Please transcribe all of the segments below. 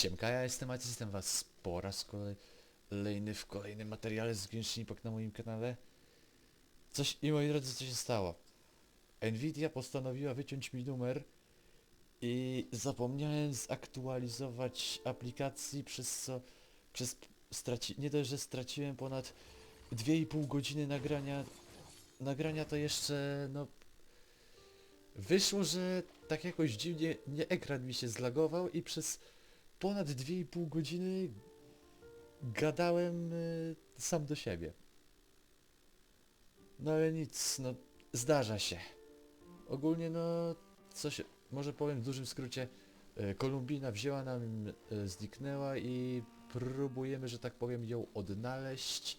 Siemka, ja jestem Maciej, jestem was po raz kolejny w kolejnym materiale z Genshin na moim kanale. Moi drodzy, co się stało? Nvidia postanowiła wyciąć mi numer i zapomniałem zaktualizować aplikacji, nie dość, że straciłem ponad 2,5 godziny nagrania to jeszcze, no, wyszło, że tak jakoś dziwnie ekran mi się zlagował i przez ponad 2,5 godziny gadałem sam do siebie. No ale nic, no zdarza się. Ogólnie no, może powiem w dużym skrócie, Columbina wzięła nam, zniknęła i próbujemy, że tak powiem, ją odnaleźć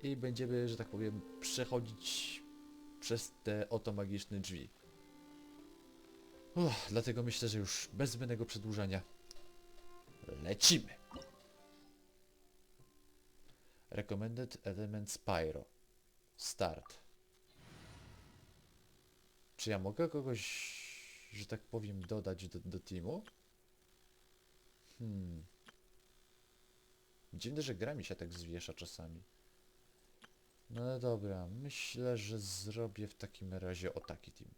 i będziemy, że tak powiem, przechodzić przez te oto magiczne drzwi. Dlatego myślę, że już bez zbędnego przedłużania lecimy. Recommended Element Spyro. Start. Czy ja mogę kogoś, że tak powiem, dodać do teamu? Dziwne, że gra mi się tak zwiesza czasami. No dobra, myślę, że zrobię w takim razie o taki team.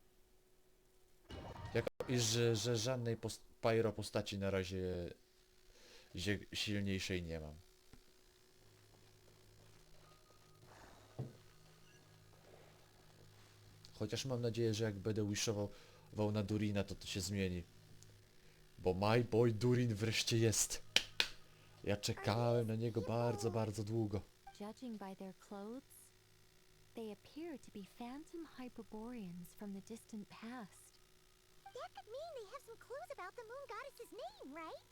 Że żadnej Spyro postaci na razie silniejszej nie mam. Chociaż mam nadzieję, że jak będę wishował na Durina, to się zmieni. Bo my boy Durin wreszcie jest. Ja czekałem na niego bardzo, bardzo długo. Judging by their clothes, they appear to be phantom Hyperboreans from the distant past. That could mean they have some clues about the moon goddess's name, right?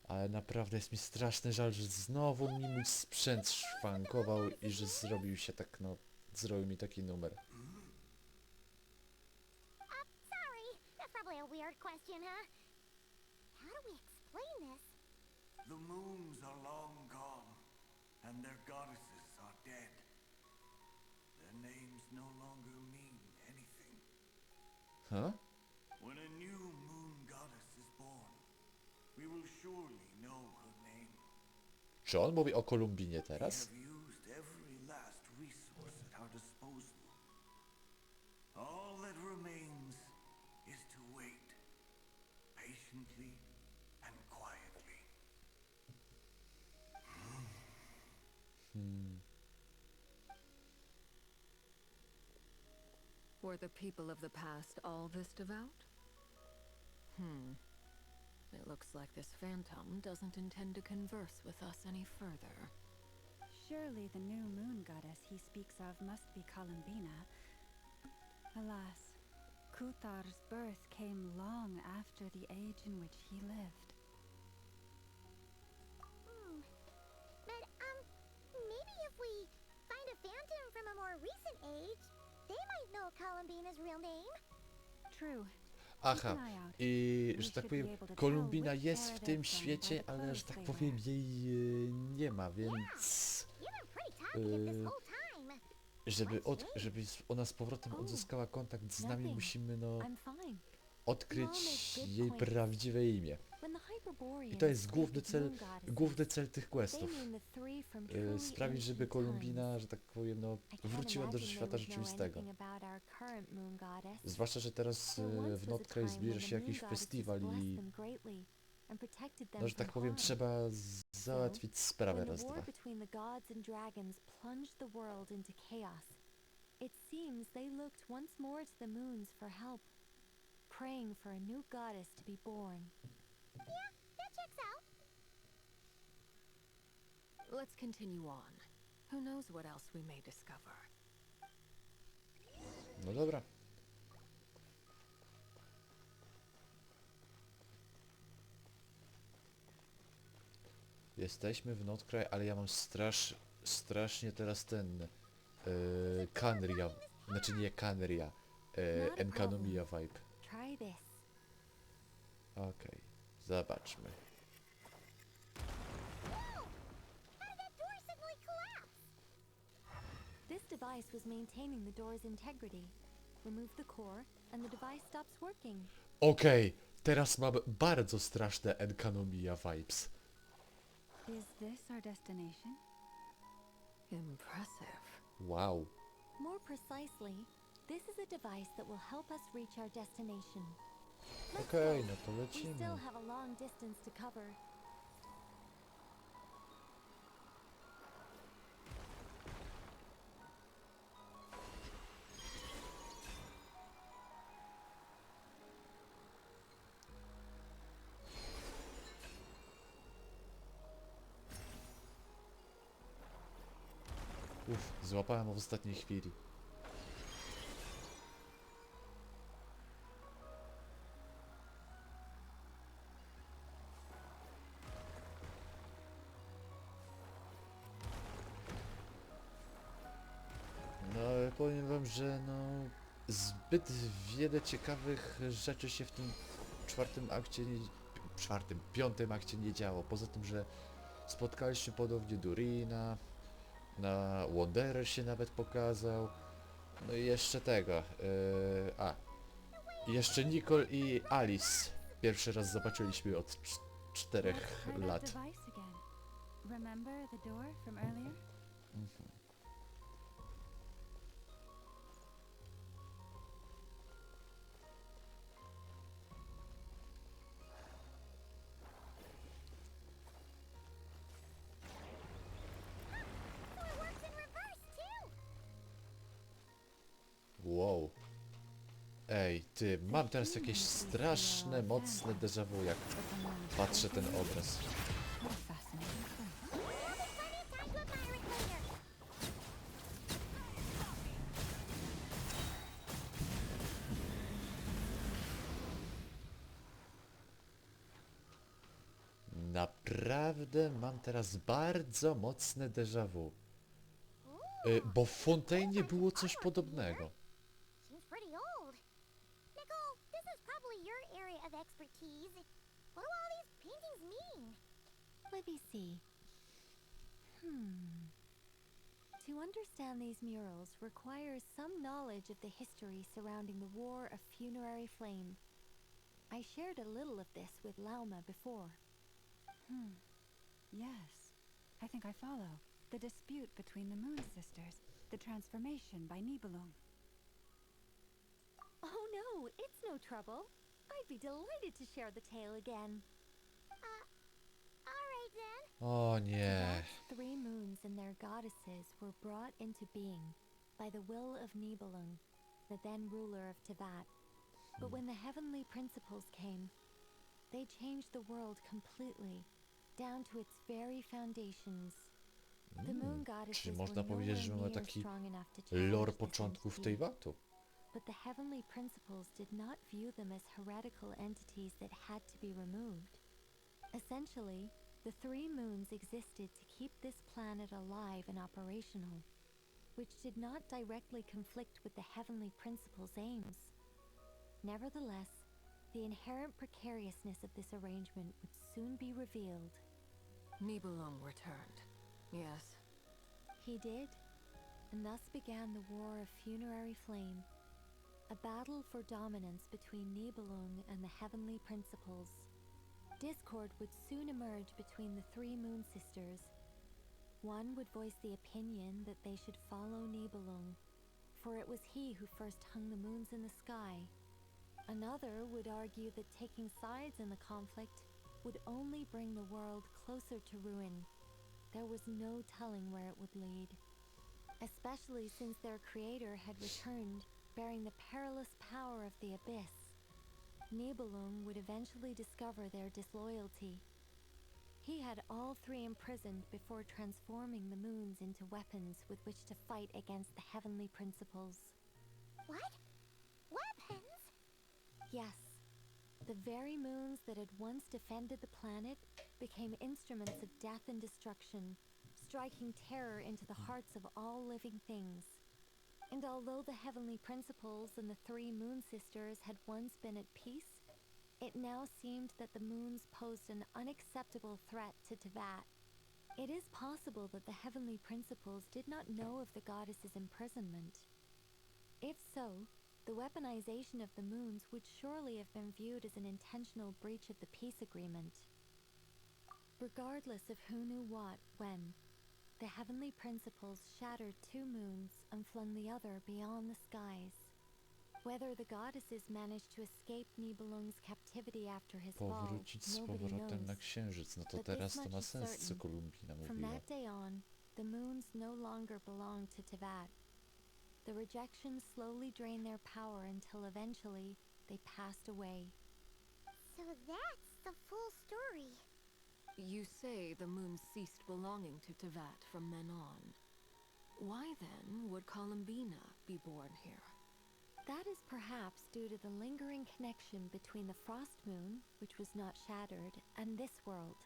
Ale naprawdę jest mi straszny żal, że znowu mi mój sprzęt szwankował i że zrobił się tak, no, zrobił mi taki numer. Sorry, that's probably a weird question, huh? How do we explain this? The moons are long gone, and their goddesses are dead. Their names no longer mean anything. Huh? When a new moon goddess is born, we will surely know her name. Czy on mówi o Columbinie We teraz? have used every last resource at our disposal. All that remains is to wait, patiently and quietly. Were the people of the past all this devout? It looks like this phantom doesn't intend to converse with us any further. Surely the new moon goddess he speaks of must be Columbina. Alas, Kuthar's birth came long after the age in which he lived. But, maybe if we find a phantom from a more recent age, they might know Columbina's real name. True. Aha, i że tak powiem, Columbina jest w tym świecie, ale że tak powiem, jej nie ma, więc żeby ona z powrotem odzyskała kontakt z nami, musimy, no, odkryć jej prawdziwe imię. I to jest główny cel tych questów. Sprawić, żeby Columbina, że tak powiem, no, wróciła do świata rzeczywistego. Zwłaszcza, że teraz w DOTTORE zbliża się jakiś festiwal i, no, że tak powiem, trzeba załatwić sprawę raz, dwa. Praying for a new goddess to be born. Yeah, that checks out. Let's continue on. Who knows what else we may discover? No dobra. Jesteśmy w DOTTORE, ale ja mam strasznie teraz ten Kanria, znaczy nie Kanria, Enkanomiya vibe. Try this. Okej, zobaczmy. How did that door suddenly collapse? This device was maintaining the door's integrity. Remove the core, and the device stops working. Okej, teraz mam bardzo straszne Enkanomiya vibes. Is this our destination? Impressive. Wow. More precisely, this is a device that will help us reach our destination. Let's Okej, go. no to We still lecimy. have a long distance to cover. Złapałem w ostatniej chwili. No, ale powiem wam, że no zbyt wiele ciekawych rzeczy się w tym piątym akcie nie działo. Poza tym, że spotkaliśmy ponownie Durina, na Wanderer się nawet pokazał. No i jeszcze tego. Jeszcze Nicole i Alice. Pierwszy raz zobaczyliśmy od 4 Let's try that lat. device again. Remember the door from earlier? So it works in reverse too. Wow. Ej, ty, mam teraz jakieś straszne, mocne déjà vu, jak patrzę ten obraz. What a fascinating place. There'll be plenty of time to admire it later. Naprawdę mam teraz bardzo mocne déjà vu. Bo w Fontainie było coś podobnego. Seems pretty old. Nicole, this is probably your area of expertise. What do all these paintings mean? Let me see. To understand these murals requires some knowledge of the history surrounding the War of Funerary Flame. I shared a little of this with Lauma before. Yes, I think I follow. The dispute between the Moon Sisters, the transformation by Nibelung. Oh no, it's no trouble. I'd be delighted to share the tale again. All right then. O nie. Tibet's 3 moons and their goddesses were brought into being by the will of Nibelung, the then ruler of Tivat. But when the heavenly principles came, they changed the world completely, down to its very foundations. The moon goddesses Czyli were można powiedzieć, że nowhere mamy near taki strong enough to challenge lore this początków entity. Teyvatu. But the heavenly principles did not view them as heretical entities that had to be removed. Essentially, the 3 moons existed to keep this planet alive and operational, which did not directly conflict with the heavenly principles' aims. Nevertheless, the inherent precariousness of this arrangement would soon be revealed. Nibelung returned. Yes. He did, and thus began the War of Funerary Flame, a battle for dominance between Nibelung and the heavenly principles. Discord would soon emerge between the 3 moon sisters. One would voice the opinion that they should follow Nibelung, for it was he who first hung the moons in the sky. Another would argue that taking sides in the conflict would only bring the world closer to ruin. There was no telling where it would lead, especially since their creator had returned, bearing the perilous power of the abyss. Nibelung would eventually discover their disloyalty. He had all 3 imprisoned before transforming the moons into weapons with which to fight against the heavenly principles. What? Weapons? Yes, the very moons that had once defended the planet became instruments of death and destruction, striking terror into the hearts of all living things. And although the heavenly principles and the 3 moon sisters had once been at peace, it now seemed that the moons posed an unacceptable threat to Tivat. It is possible that the heavenly principles did not know of the goddess's imprisonment. If so, The weaponization of the moons would surely have been viewed as an intentional breach of the peace agreement. Regardless of who knew what, when, the heavenly principles shattered 2 moons and flung the other beyond the skies. Whether the goddesses managed to escape Nibelung's captivity after his fall, Powrócić z nobody powrotem knows. na księżyc. No to But this teraz to much ma is sens, co certain. Columbina From mówiła. that day on, the moons no longer belonged to Tevat. The rejections slowly drained their power until eventually they passed away. So that's the full story. You say the moon ceased belonging to Tevat from then on. Why then would Columbina be born here? That is perhaps due to the lingering connection between the frost moon, which was not shattered, and this world.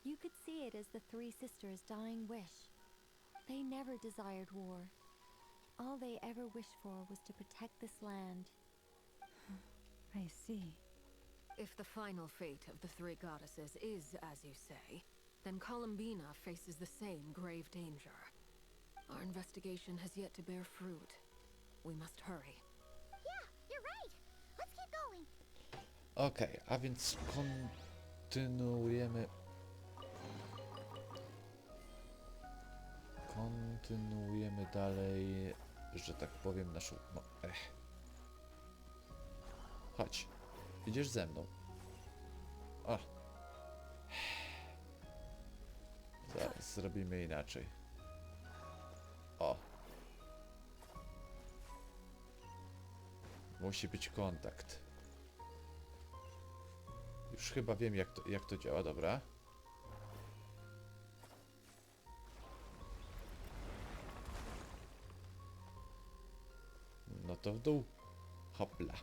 You could see it as the 3 sisters' dying wish. They never desired war. All they ever wished for was to protect this land. I see. If the final fate of the 3 goddesses is as you say, then Columbina faces the same grave danger. Our investigation has yet to bear fruit. We must hurry. Yeah, you're right. Let's keep going. Okej, a więc kontynuujemy... Kontynuujemy dalej, że tak powiem, naszą... No, Chodź. Idziesz ze mną. O. Zaraz zrobimy inaczej. O. Musi być kontakt. Już chyba wiem, jak to działa, dobra. No to w dół. Hopla.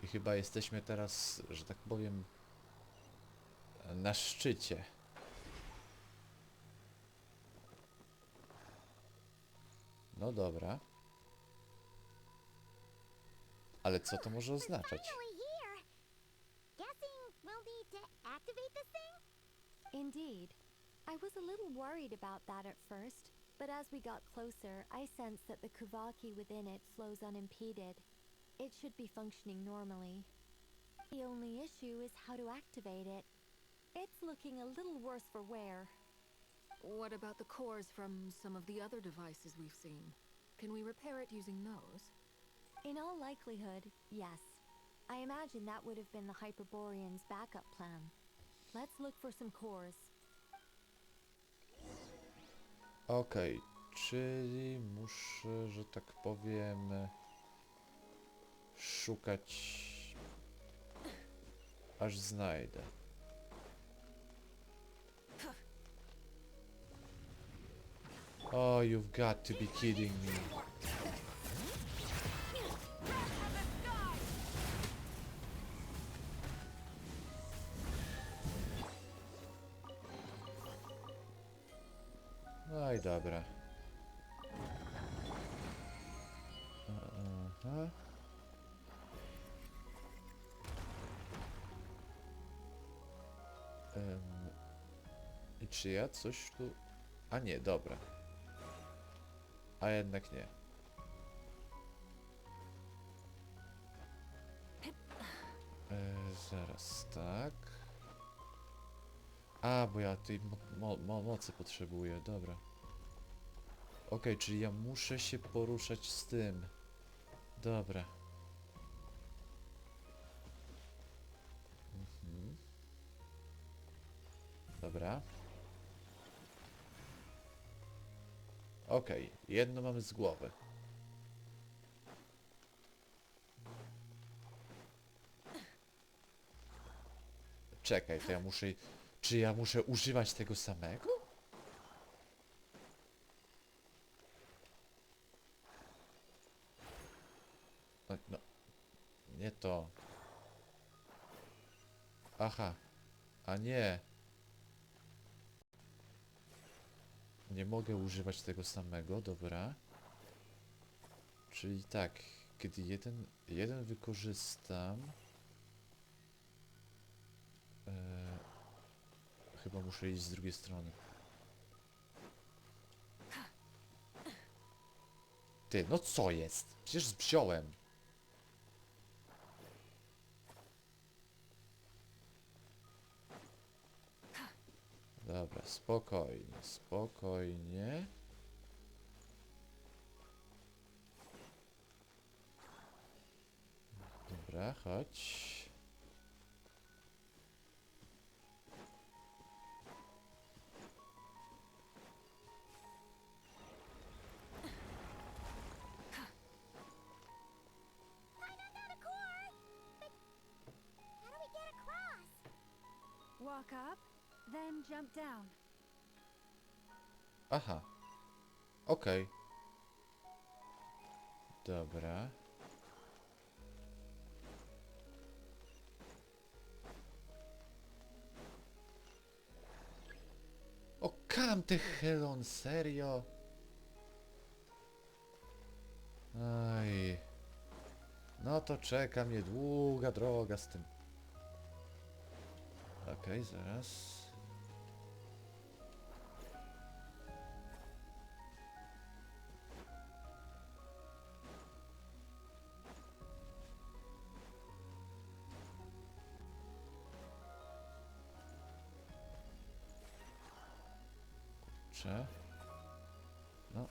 I chyba jesteśmy teraz, że tak powiem, na szczycie. No dobra. Ale co to może oznaczać? Finally here. Guessing we'll need to activate this thing? Indeed. I was a little worried about that at first, but as we got closer, I sensed that the Kuvaki within it flows unimpeded. It should be functioning normally. The only issue is how to activate it. It's looking a little worse for wear. What about the cores from some of the other devices we've seen? Can we repair it using those? In all likelihood, yes. I imagine that would have been the Hyperborean's backup plan. Let's look for some cores. Okej, czyli muszę, że tak powiem, szukać, aż znajdę. Oh, you've got to be kidding me. No i dobra. Aha. I czy ja coś tu... A nie, dobra. A jednak nie. Zaraz, tak. A, bo ja tej mocy potrzebuję, dobra. Okej, czyli ja muszę się poruszać z tym. Dobra. Dobra. Okej, jedno mamy z głowy. Czekaj, to ja muszę... Czy ja muszę używać tego samego? No, nie to. Aha. A nie. Nie mogę używać tego samego, dobra. Czyli tak, kiedy jeden wykorzystam... chyba muszę iść z drugiej strony. Ty, no co jest? Przecież wziąłem. Dobra, spokojnie, spokojnie. Dobra, chodź. Walk up, then jump down. Aha. Okej. Dobra. O, kam ty Helon, serio? Aj. No to czeka mnie długa droga z tym. Okej, zaraz. Kurczę. No.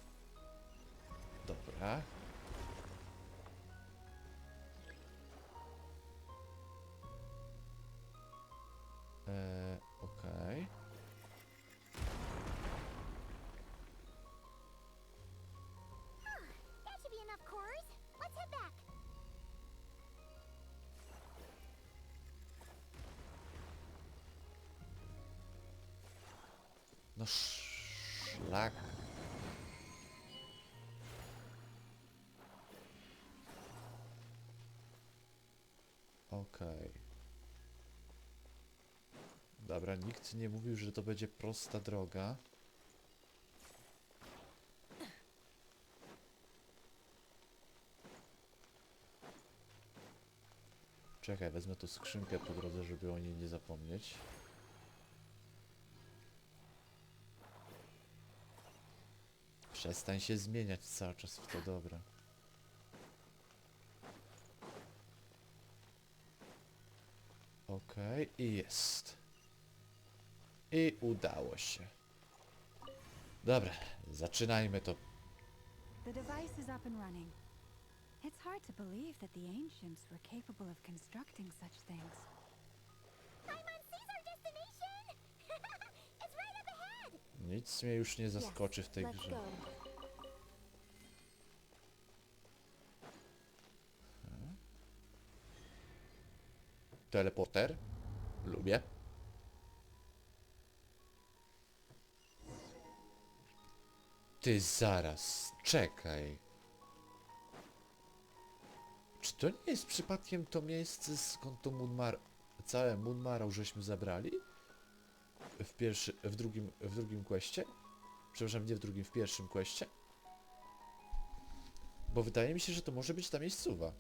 Dobra. Okej. That should be enough cores. Let's head back. No szlak. Okej. Dobra, nikt nie mówił, że to będzie prosta droga. Czekaj, wezmę tu skrzynkę po drodze, żeby o niej nie zapomnieć. Przestań się zmieniać cały czas w to, dobra. Okej, i jest. I udało się. Dobra, zaczynajmy to. The device is up and running. It's hard to believe that the ancients were capable of constructing such things. I'm on Caesar destination. It's right up ahead. Nic mnie już nie zaskoczy w tej Let's grze. go. Teleporter? Lubię. Ty zaraz, czekaj. Czy to nie jest przypadkiem to miejsce, skąd to całe Moonmarrow żeśmy zabrali? W drugim questie? Przepraszam, nie w drugim, w pierwszym questie? Bo wydaje mi się, że to może być ta miejscowa.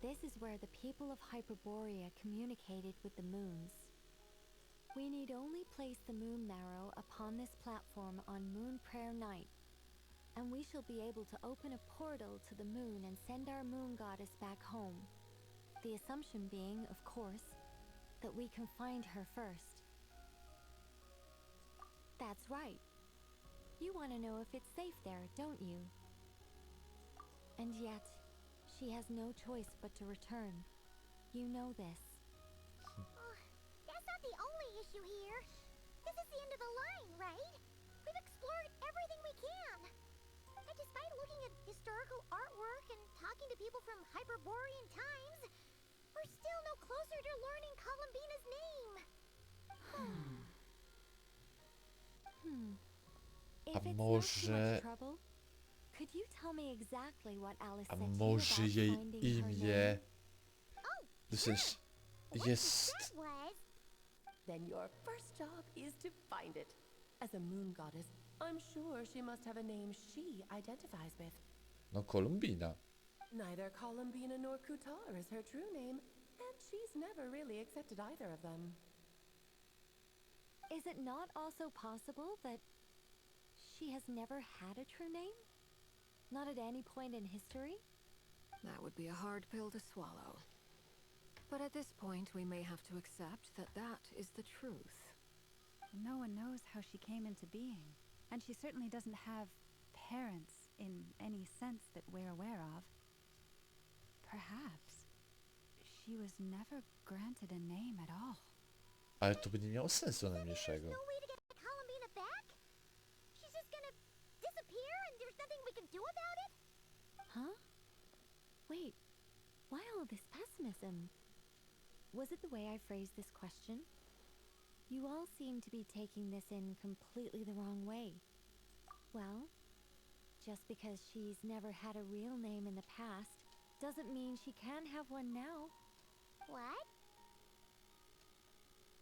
This is where the people of Hyperborea communicated with the moons. We need only place the moon marrow upon this platform on Moon Prayer Night, and we shall be able to open a portal to the moon and send our moon goddess back home. The assumption being, of course, that we can find her first. That's right. You want to know if it's safe there, don't you? And yet, she has no choice but to return. You know this. That's not the only issue here. This is the end of the line, right? We've explored everything we can. And despite looking at historical artwork and talking to people from Hyperborean times, we're still no closer to learning Columbina's name. If A it's not too może- much trouble, could you tell me exactly what Alice A said to you może about jej finding her imię... name? Oh, W sensie... what she Jest... said was, Then your first job is to find it. As a moon goddess, I'm sure she must have a name she identifies with. No, Columbina. Neither Columbina nor Kutar is her true name, and she's never really accepted either of them. Is it not also possible that she has never had a true name? Not at any point in history? That would be a hard pill to swallow. But at this point, we may have to accept that that is the truth. No one knows how she came into being, and she certainly doesn't have parents in any sense that we're aware of. Perhaps she was never granted a name at all. Ale to by nie miało sensu there's najmniejszego. no way to get Columbina back? She's just gonna disappear and there's nothing we can do about it? Huh? Wait, why all this pessimism? Was it the way I phrased this question? You all seem to be taking this in completely the wrong way. Well, just because she's never had a real name in the past doesn't mean she can't have one now. What?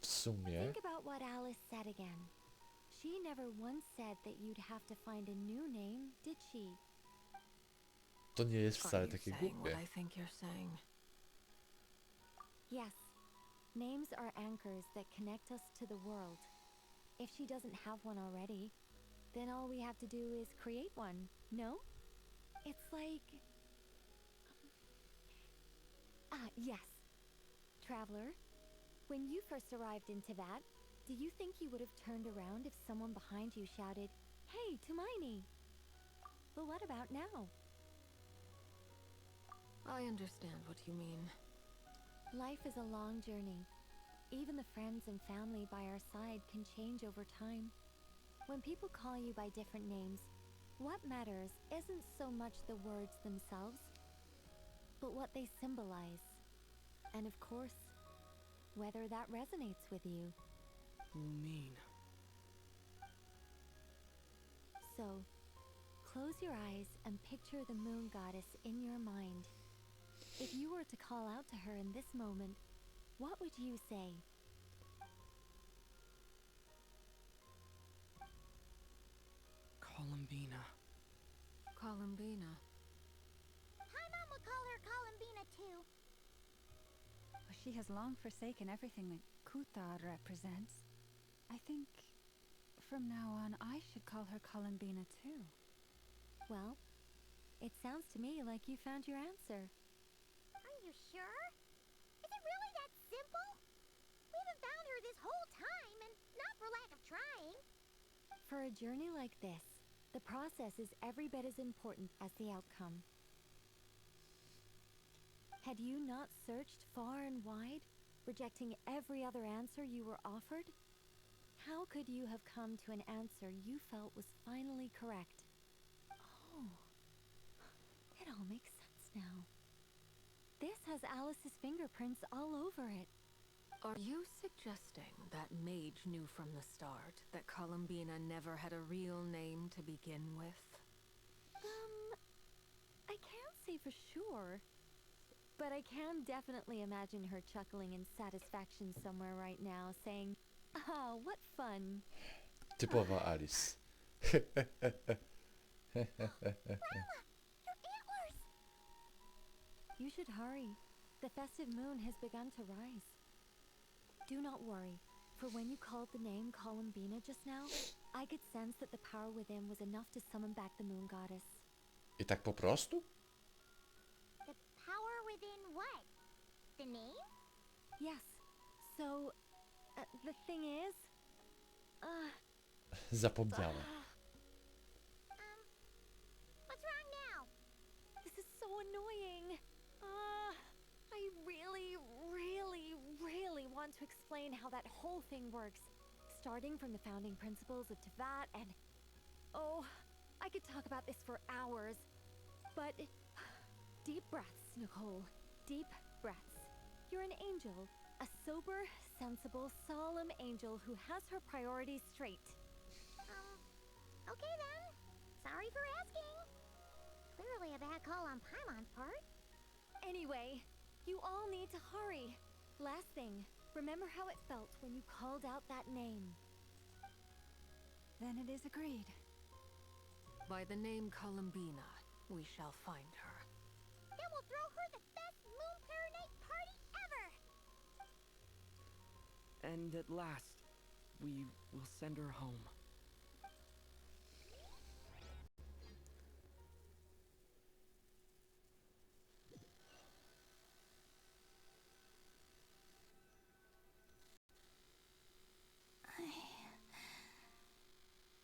W sumie... Think about what Alice said again. She never once said that you'd have to find a new name, did she? To nie jest Are wcale you takie saying what głupie. I think you're saying? Yes. Names are anchors that connect us to the world. If she doesn't have one already, then all we have to do is create one, no? It's like... yes. Traveler, when you first arrived in Tibet, do you think you would have turned around if someone behind you shouted, "Hey, Tumaini"? But what about now? I understand what you mean. Life is a long journey. Even the friends and family by our side can change over time. When people call you by different names, what matters isn't so much the words themselves, but what they symbolize. And of course, whether that resonates with you. Mean. So, close your eyes and picture the moon goddess in your mind. If you were to call out to her in this moment, what would you say? Columbina. Columbina. My mom would call her Columbina too. She has long forsaken everything that Kutar represents. I think from now on I should call her Columbina too. Well, it sounds to me like you found your answer. Are you sure? Is it really that simple? We haven't found her this whole time, and not for lack of trying. For a journey like this, the process is every bit as important as the outcome. Had you not searched far and wide, rejecting every other answer you were offered? How could you have come to an answer you felt was finally correct? Oh, it all makes sense now. This has Alice's fingerprints all over it. Are you suggesting that Mage knew from the start that Columbina never had a real name to begin with? I can't say for sure, but I can definitely imagine her chuckling in satisfaction somewhere right now, saying, "Ah, what fun." Typowa Alice. Your antlers! You should hurry. The festive moon has begun to rise. Do not worry, for when you called the name Columbina just now, I could sense that the power within was enough to summon back the moon goddess. I tak po prostu? The power within what? The name? Yes, so, the thing is, Zapomniałem. What's wrong now? this is so annoying. I really want to explain how that whole thing works, starting from the founding principles of Tibet and... Oh, I could talk about this for hours, but Deep breaths, Nicole. Deep breaths. You're an angel. A sober, sensible, solemn angel who has her priorities straight. Okay then. Sorry for asking. Clearly a bad call on Paimon's part. Anyway, you all need to hurry. Last thing, remember how it felt when you called out that name. Then it is agreed. By the name Columbina, we shall find her. Then we'll throw her the best Moon Pair Night party ever! And at last, we will send her home.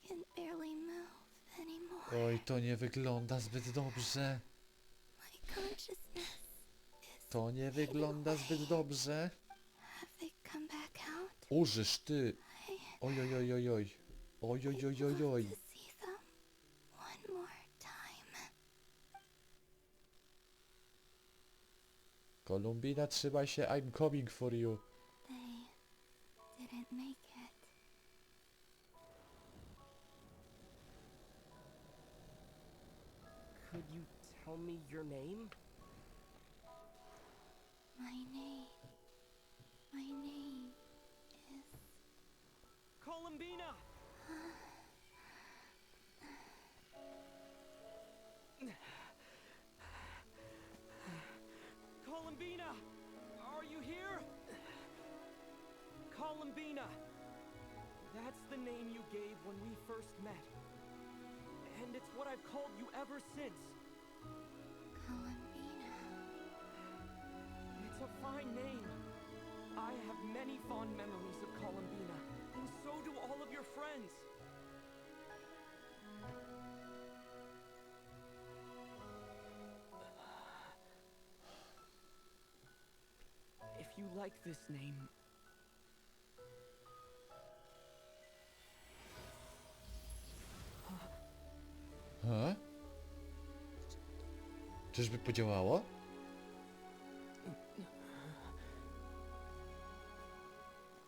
I can barely move anymore. Oj, to nie wygląda zbyt dobrze. My consciousness is To nie wygląda zbyt dobrze. Have they come back out? Użysz ty. Oj, oj, oj, oj, oj. Oj, oj, oj, oj, oj. To see them one more time. Columbina, trzymaj się, I'm coming for you. They didn't make it. Could you tell me your name? My name is... Columbina! Columbina! Are you here? Columbina! That's the name you gave when we first met. And it's what I've called you ever since. Columbina. It's a fine name. I have many fond memories of Columbina, and so do all of your friends. If you like this name, Ha? Czyżby podziałało?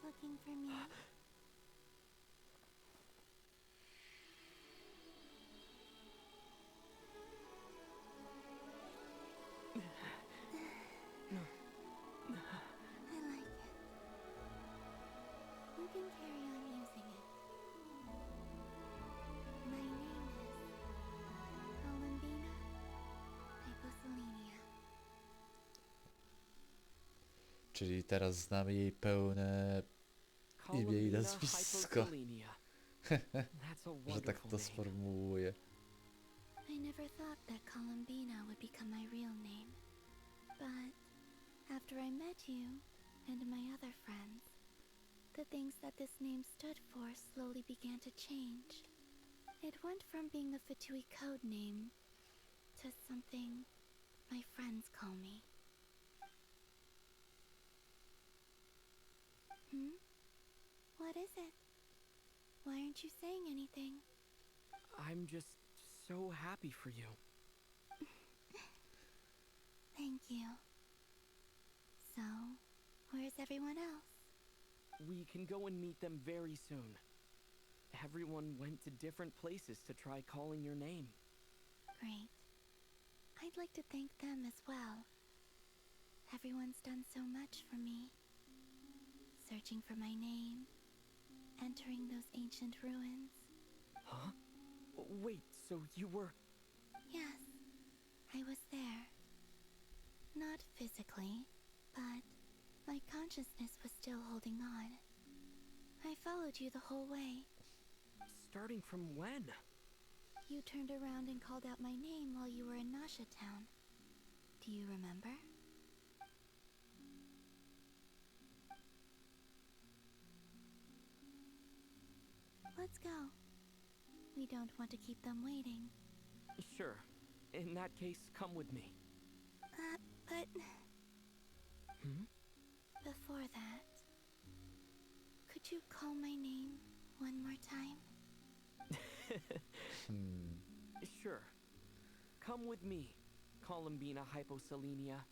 Looking for me? I like it. You can carry on using it. My name is Columbina Hyposolinia. Czyli teraz znamy jej pełne imię i Columbina nazwisko. Hyposolinia. That's a Że tak wonderful to name. sformułuję. I never thought that Columbina would become my real name. But after I met you and my other friends, the things that this name stood for slowly began to change. It went from being a Fatui code name to something my friends call me. What is it? Why aren't you saying anything? I'm just so happy for you. Thank you. So, where's everyone else? We can go and meet them very soon. Everyone went to different places to try calling your name. Great. I'd like to thank them as well. Everyone's done so much for me. Searching for my name, entering those ancient ruins. Huh? Wait, so you were... Yes, I was there. Not physically, but my consciousness was still holding on. I followed you the whole way. Starting from when? You turned around and called out my name while you were in Nasha Town. Do you remember? Let's go. We don't want to keep them waiting. Sure. In that case, come with me. But Hmm? before that, could you call my name one more time? Sure. Come with me. Columbina hyposelenia.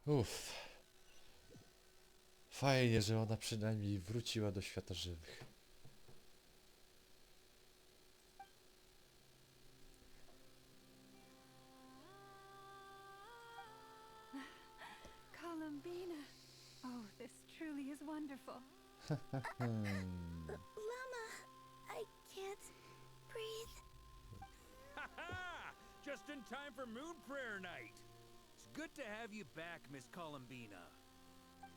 Uff. Fajnie, że ona przynajmniej wróciła do świata żywych. Columbina! Oh, this truly is wonderful. Llama, I can't breathe. Ha-ha! Just in time for Moon Prayer Night. It's good to have you back, Miss Columbina.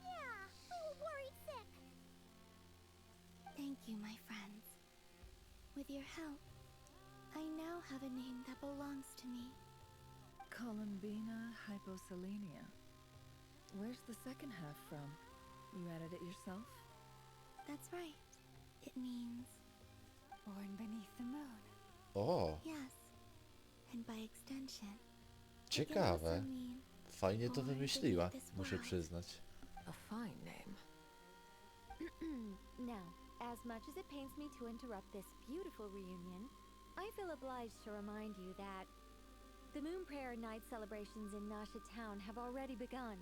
Yeah, we were worried sick. Thank you, my friends. With your help, I now have a name that belongs to me. Columbina hyposelenia. Where's the second half from? You added it yourself? That's right. It means Born beneath the moon. O, yes. And by extension, it can ciekawe. also mean Fajnie to wymyśliła, muszę przyznać. A fine name. Now, as much as it pains me to interrupt this beautiful reunion, I feel obliged to remind you that the Moon Prayer Night celebrations in Nasha Town have already begun.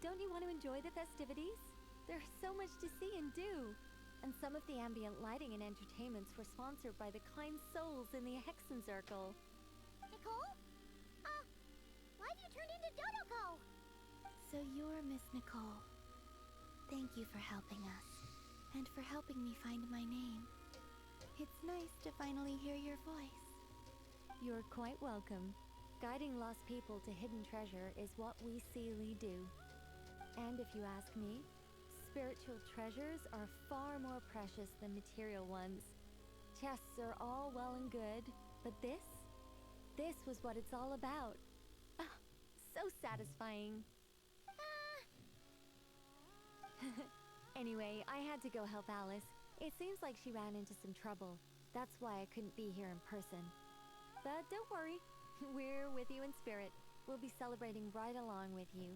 Don't you want to enjoy the festivities? There's so much to see and do. And some of the ambient lighting and entertainments were sponsored by the kind souls in the Hexen Circle. Nicole? Why have you turned into Dodoko? So you're Miss Nicole. Thank you for helping us, and for helping me find my name. It's nice to finally hear your voice. You're quite welcome. Guiding lost people to hidden treasure is what we Seelie do. And if you ask me, spiritual treasures are far more precious than material ones. Chests are all well and good, but this was what it's all about. Ah, so satisfying. Anyway, I had to go help Alice. It seems like she ran into some trouble. That's why I couldn't be here in person. But don't worry, we're with you in spirit. We'll be celebrating right along with you.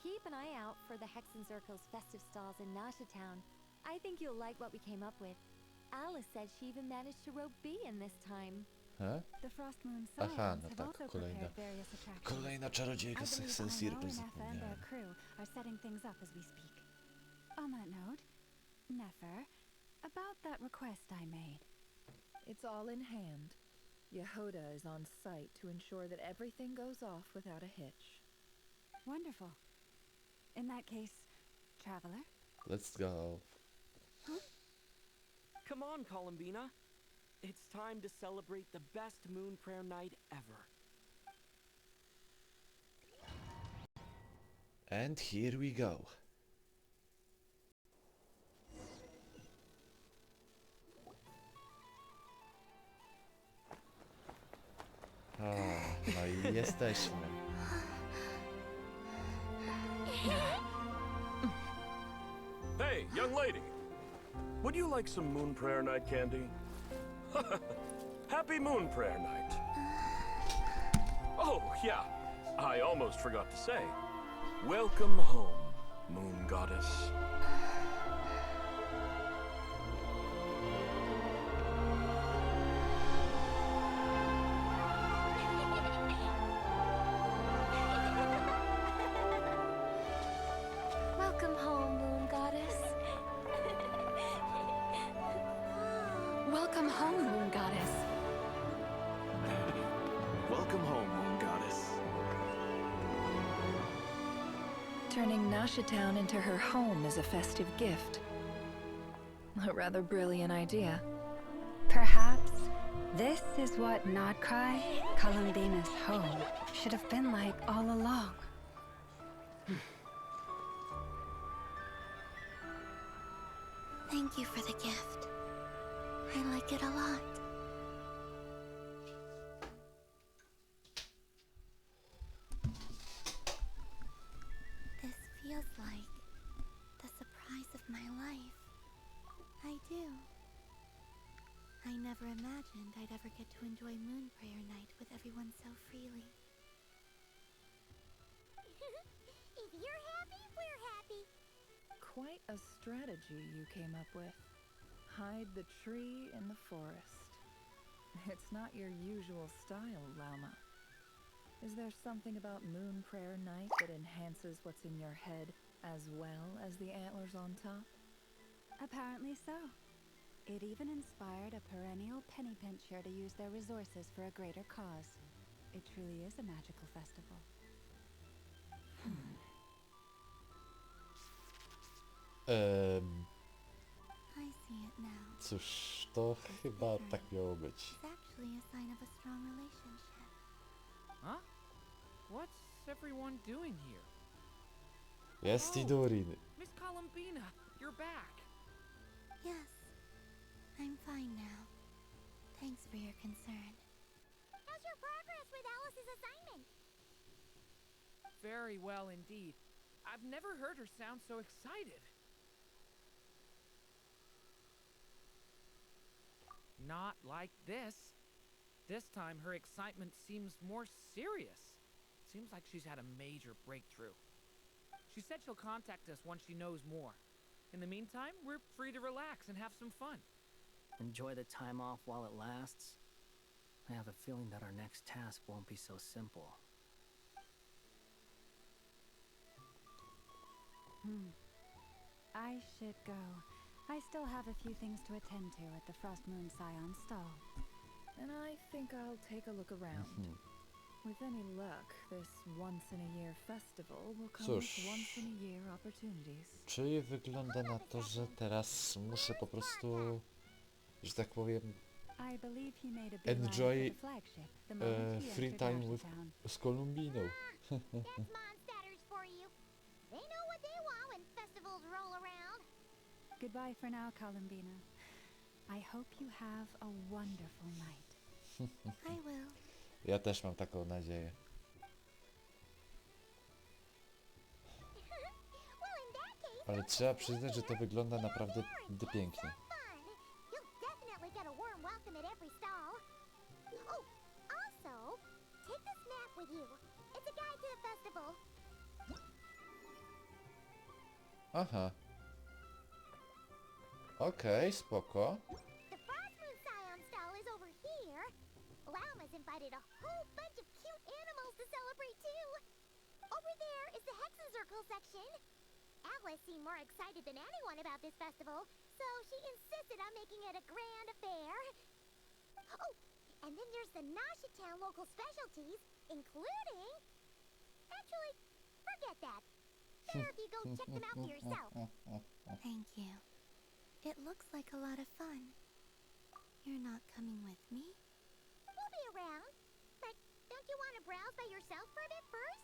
Keep an eye out for the Hexen Circle's festive stalls in Nasha Town. I think you'll like what we came up with. Alice said she even managed to rope B in this time. He? The Frost Moon Aha, Scions no have tak, also kolejna. prepared various attractions. Kolejna czarodziejka I z believe Hexen Circle, Arno, Neffa, and zapomniałem. our crew are setting things up as we speak. On that note, Nefer, about that request I made. It's all in hand. Yehoda is on site to ensure that everything goes off without a hitch. Wonderful. In that case, Traveler, Let's go. Come on, Columbina. It's time to celebrate the best Moon Prayer Night ever. And here we go. O, no i jesteśmy. Hey, young lady. Would you like some Moon Prayer Night candy? Happy Moon Prayer Night. Oh, yeah. I almost forgot to say. Welcome home, Moon Goddess. Welcome home, Moon Goddess. Welcome home, Moon Goddess. Welcome home, Moon Goddess. Turning Nasha Town into her home is a festive gift. A rather brilliant idea. perhaps this is what Nodcry, Columbina's home, should have been like all along. Thank you for the gift. I like it a lot. This feels like the surprise of my life. I do. I never imagined I'd ever get to enjoy Moon Prayer Night with everyone so freely. If you're happy, we're happy. Quite a strategy you came up with. Hide the tree in the forest. It's not your usual style, Lauma. Is there something about Moon Prayer Night that enhances what's in your head as well as the antlers on top? Apparently so. It even inspired a perennial penny pincher to use their resources for a greater cause. It truly is a magical festival. I see it now. Cóż, to chyba tak miało być. It's actually a sign of a strong relationship. Huh? What's everyone doing here? Jest i Durin. Miss Columbina, you're back. Yes, I'm fine now. Thanks for your concern. How's your progress with Alice's assignment? Very well indeed. I've never heard her sound so excited. Not like this. This time her excitement seems more serious. Seems like she's had a major breakthrough. She said she'll contact us once she knows more. In the meantime, we're free to relax and have some fun. Enjoy the time off while it lasts. I have a feeling that our next task won't be so simple. I should go. I still have a few things to attend to at the Frost Moon Scion stall. And I think I'll take a look around. With any luck, this once-in-a-year festival will come with Cóż, once-in-a-year opportunities. czyli wygląda na to, że teraz muszę po prostu, że tak powiem, I believe he made a big run enjoy for the flagship the moment he free entered time with Nashtown. z Columbiną. That's Mondstadters for you. They know what they want when festivals roll around. Goodbye for now, Columbina. I hope you have a wonderful night. I will. Ja też mam taką nadzieję. Well, in that case, Ale trzeba przyznać, że to wygląda naprawdę pięknie. fun. You'll definitely get a warm welcome at every stall. Oh, also, take this map with you. It's a guide to the festival. Aha. Okej, spoko. The Frost Moon Scion stall is over here. Lauma's invited a whole bunch of cute animals to celebrate too. Over there is the Hexen Circle section. Alice seemed more excited than anyone about this festival, so she insisted on making it a grand affair. Oh, and then there's the Nashtown local specialties, including... Actually, forget that. Better if you go check them out for yourself. Thank you. It looks like a lot of fun. You're not coming with me? We'll be around. But don't you want to browse by yourself for a bit first?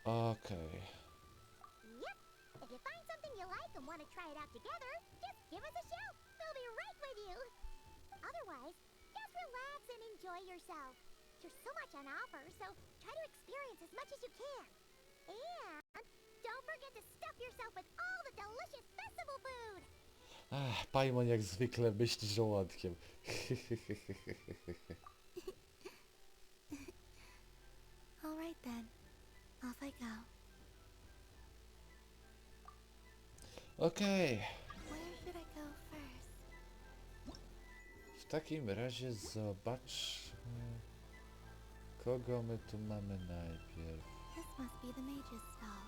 Okej. Yep. If you find something you like and want to try it out together, just give us a shout. We'll be right with you. Otherwise, just relax and enjoy yourself. There's so much on offer, so try to experience as much as you can. And don't forget to stuff yourself with all the delicious festival food. Ach, Paimon jak zwykle myśli żołądkiem. All right then. Off I go. Okej. Where should I go first? W takim razie zobaczmy, kogo my tu mamy najpierw. This must be the mage's stall.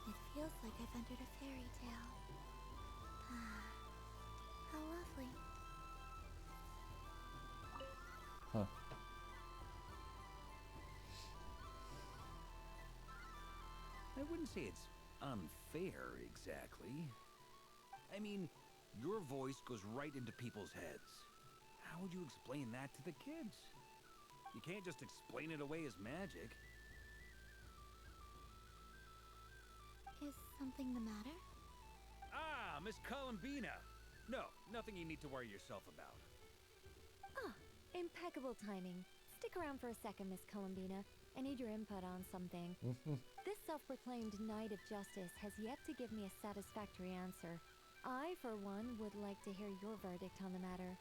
It feels like I've entered a fairy tale. Ah, how lovely. Huh. I wouldn't say it's unfair, exactly. I mean, your voice goes right into people's heads. How would you explain that to the kids? You can't just explain it away as magic. Is something the matter? Ah, Miss Columbina! No, nothing you need to worry yourself about. Ah, impeccable timing. Stick around for a second, Miss Columbina. I need your input on something. This self-proclaimed Knight of Justice has yet to give me a satisfactory answer. I, for one, would like to hear your verdict on the matter.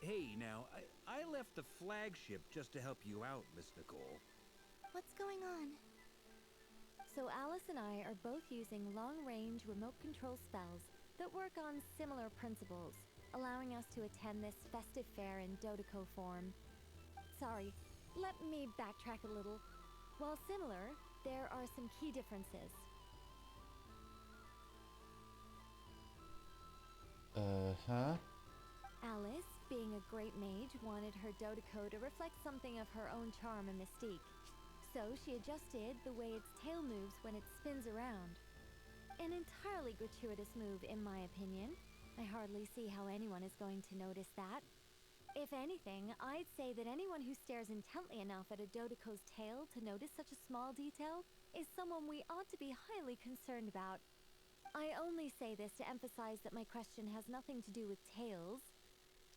Hey, now, I left the flagship just to help you out, Miss Nicole. What's going on? Alice and I are both using long-range remote control spells that work on similar principles, allowing us to attend this festive fair in Dotico form. Sorry, let me backtrack a little. While similar, there are some key differences. Uh-huh. Alice, being a great mage, wanted her Dotico to reflect something of her own charm and mystique. So she adjusted the way its tail moves when it spins around. An entirely gratuitous move, in my opinion. I hardly see how anyone is going to notice that. If anything, I'd say that anyone who stares intently enough at a Dotico's tail to notice such a small detail is someone we ought to be highly concerned about. I only say this to emphasize that my question has nothing to do with tails.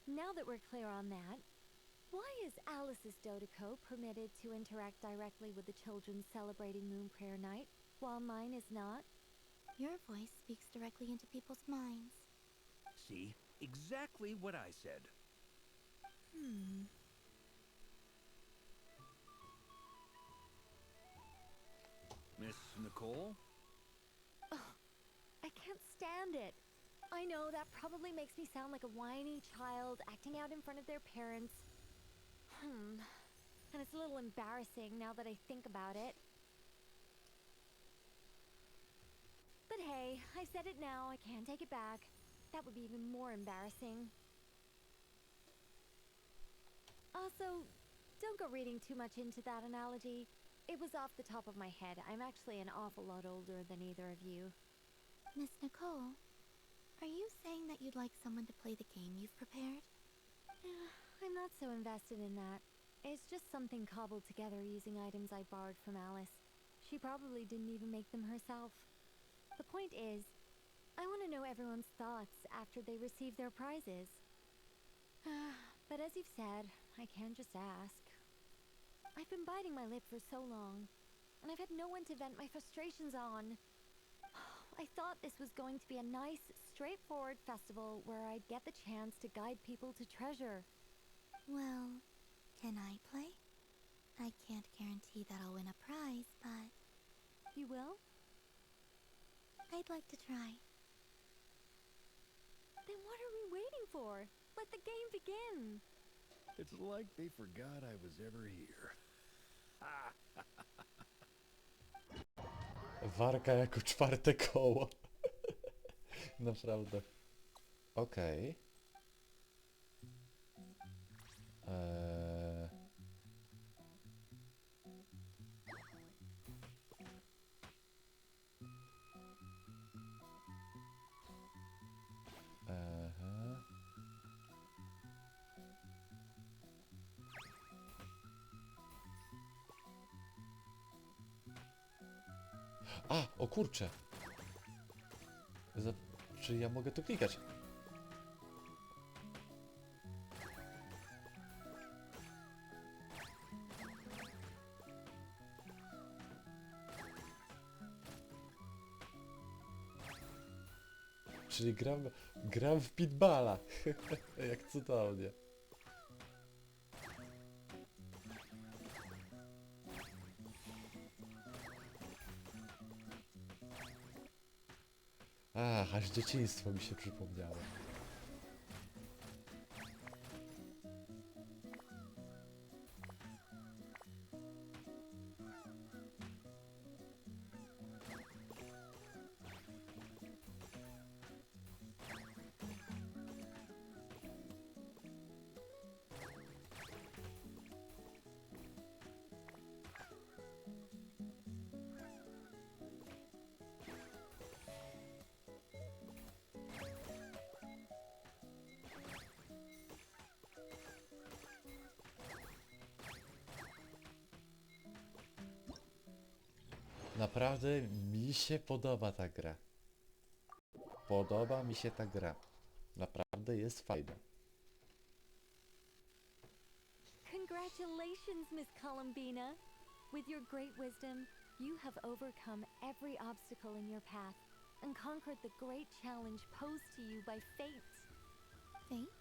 Now that we're clear on that, why is Alice's Dotico permitted to interact directly with the children celebrating Moon Prayer Night, while mine is not? Your voice speaks directly into people's minds. See? Exactly what I said. Miss Nicole? I can't stand it. I know that probably makes me sound like a whiny child acting out in front of their parents. And it's a little embarrassing now that I think about it. But hey, I've said it now, I can't take it back. That would be even more embarrassing. Also, don't go reading too much into that analogy. It was off the top of my head. I'm actually an awful lot older than either of you. Miss Nicole, are you saying that you'd like someone to play the game you've prepared? I'm not so invested in that. It's just something cobbled together using items I borrowed from Alice. She probably didn't even make them herself. The point is, I want to know everyone's thoughts after they receive their prizes. But as you've said, I can't just ask. I've been biting my lip for so long, and I've had no one to vent my frustrations on. I thought this was going to be a nice, straightforward festival where I'd get the chance to guide people to treasure. Well, can I play? I can't guarantee that I'll win a prize, but You will? I'd like to try. Then what are we waiting for? Let the game begin! It's like they forgot I was ever here. Warka jako czwarte koło. Naprawdę. Okej. Aha. A, o kurczę. Czy ja mogę tu klikać? Czyli gram w pitballa. Jak cudownie. Ach, aż dzieciństwo mi się przypomniało. Naprawdę mi się podoba ta gra. Podoba mi się ta gra. Naprawdę jest fajna. Congratulations, Miss Columbina! With your great wisdom, you have overcome every obstacle in your path and conquered the great challenge posed to you by fate. Fate?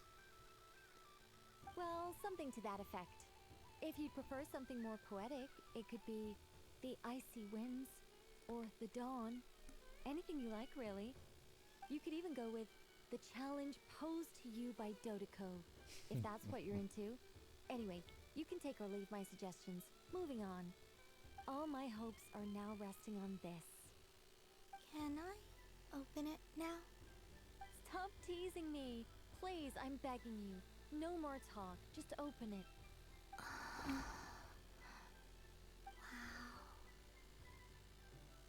Well, something to that effect. If you'd prefer something more poetic, it could be the icy winds, or the dawn. Anything you like, really. You could even go with the challenge posed to you by Dotiko, if that's what you're into. Anyway, you can take or leave my suggestions. Moving on. All my hopes are now resting on this. Can I open it now? Stop teasing me. Please, I'm begging you. No more talk. Just open it. Wow.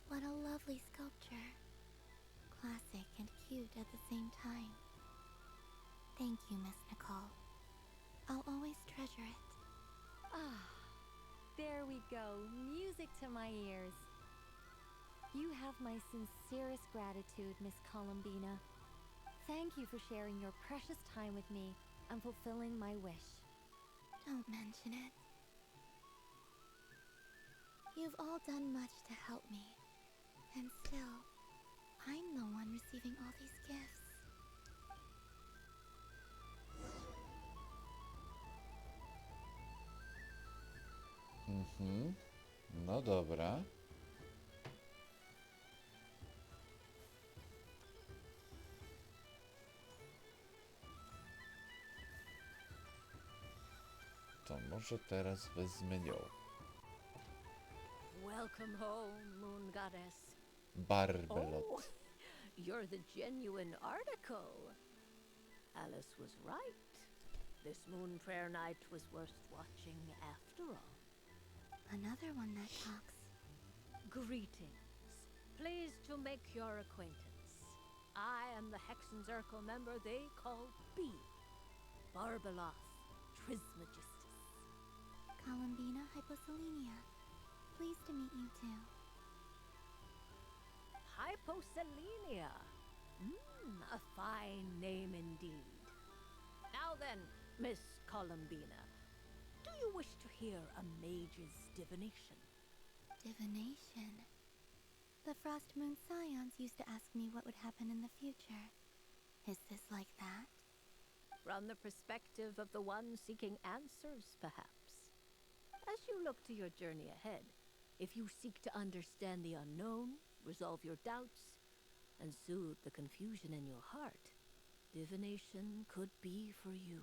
What a lovely sculpture. Classic and cute at the same time. Thank you, Miss Nicole. I'll always treasure it. Ah, there we go. Music to my ears. You have my sincerest gratitude, Miss Columbina. Thank you for sharing your precious time with me and fulfilling my wish. Don't mention it. You've all done much to help me. And still, I'm the one receiving all these gifts. No dobra. To może teraz wezmę nią. Welcome home, Moon Goddess. Barbelot. Oh, you're the genuine article. Alice was right. This moon prayer night was worth watching after all. Another one that talks. Greetings. Pleased to make your acquaintance. I am the Hexenzirkel member they call B. Barbeloth Trismegistus. Columbina Hyposelenia. Pleased to meet you too. Hyposelenia. A fine name indeed. Now then, Miss Columbina, do you wish to hear a mage's divination? Divination. The Frost Moon Scions used to ask me what would happen in the future. Is this like that? From the perspective of the one seeking answers, perhaps. As you look to your journey ahead, if you seek to understand the unknown, resolve your doubts, and soothe the confusion in your heart, divination could be for you.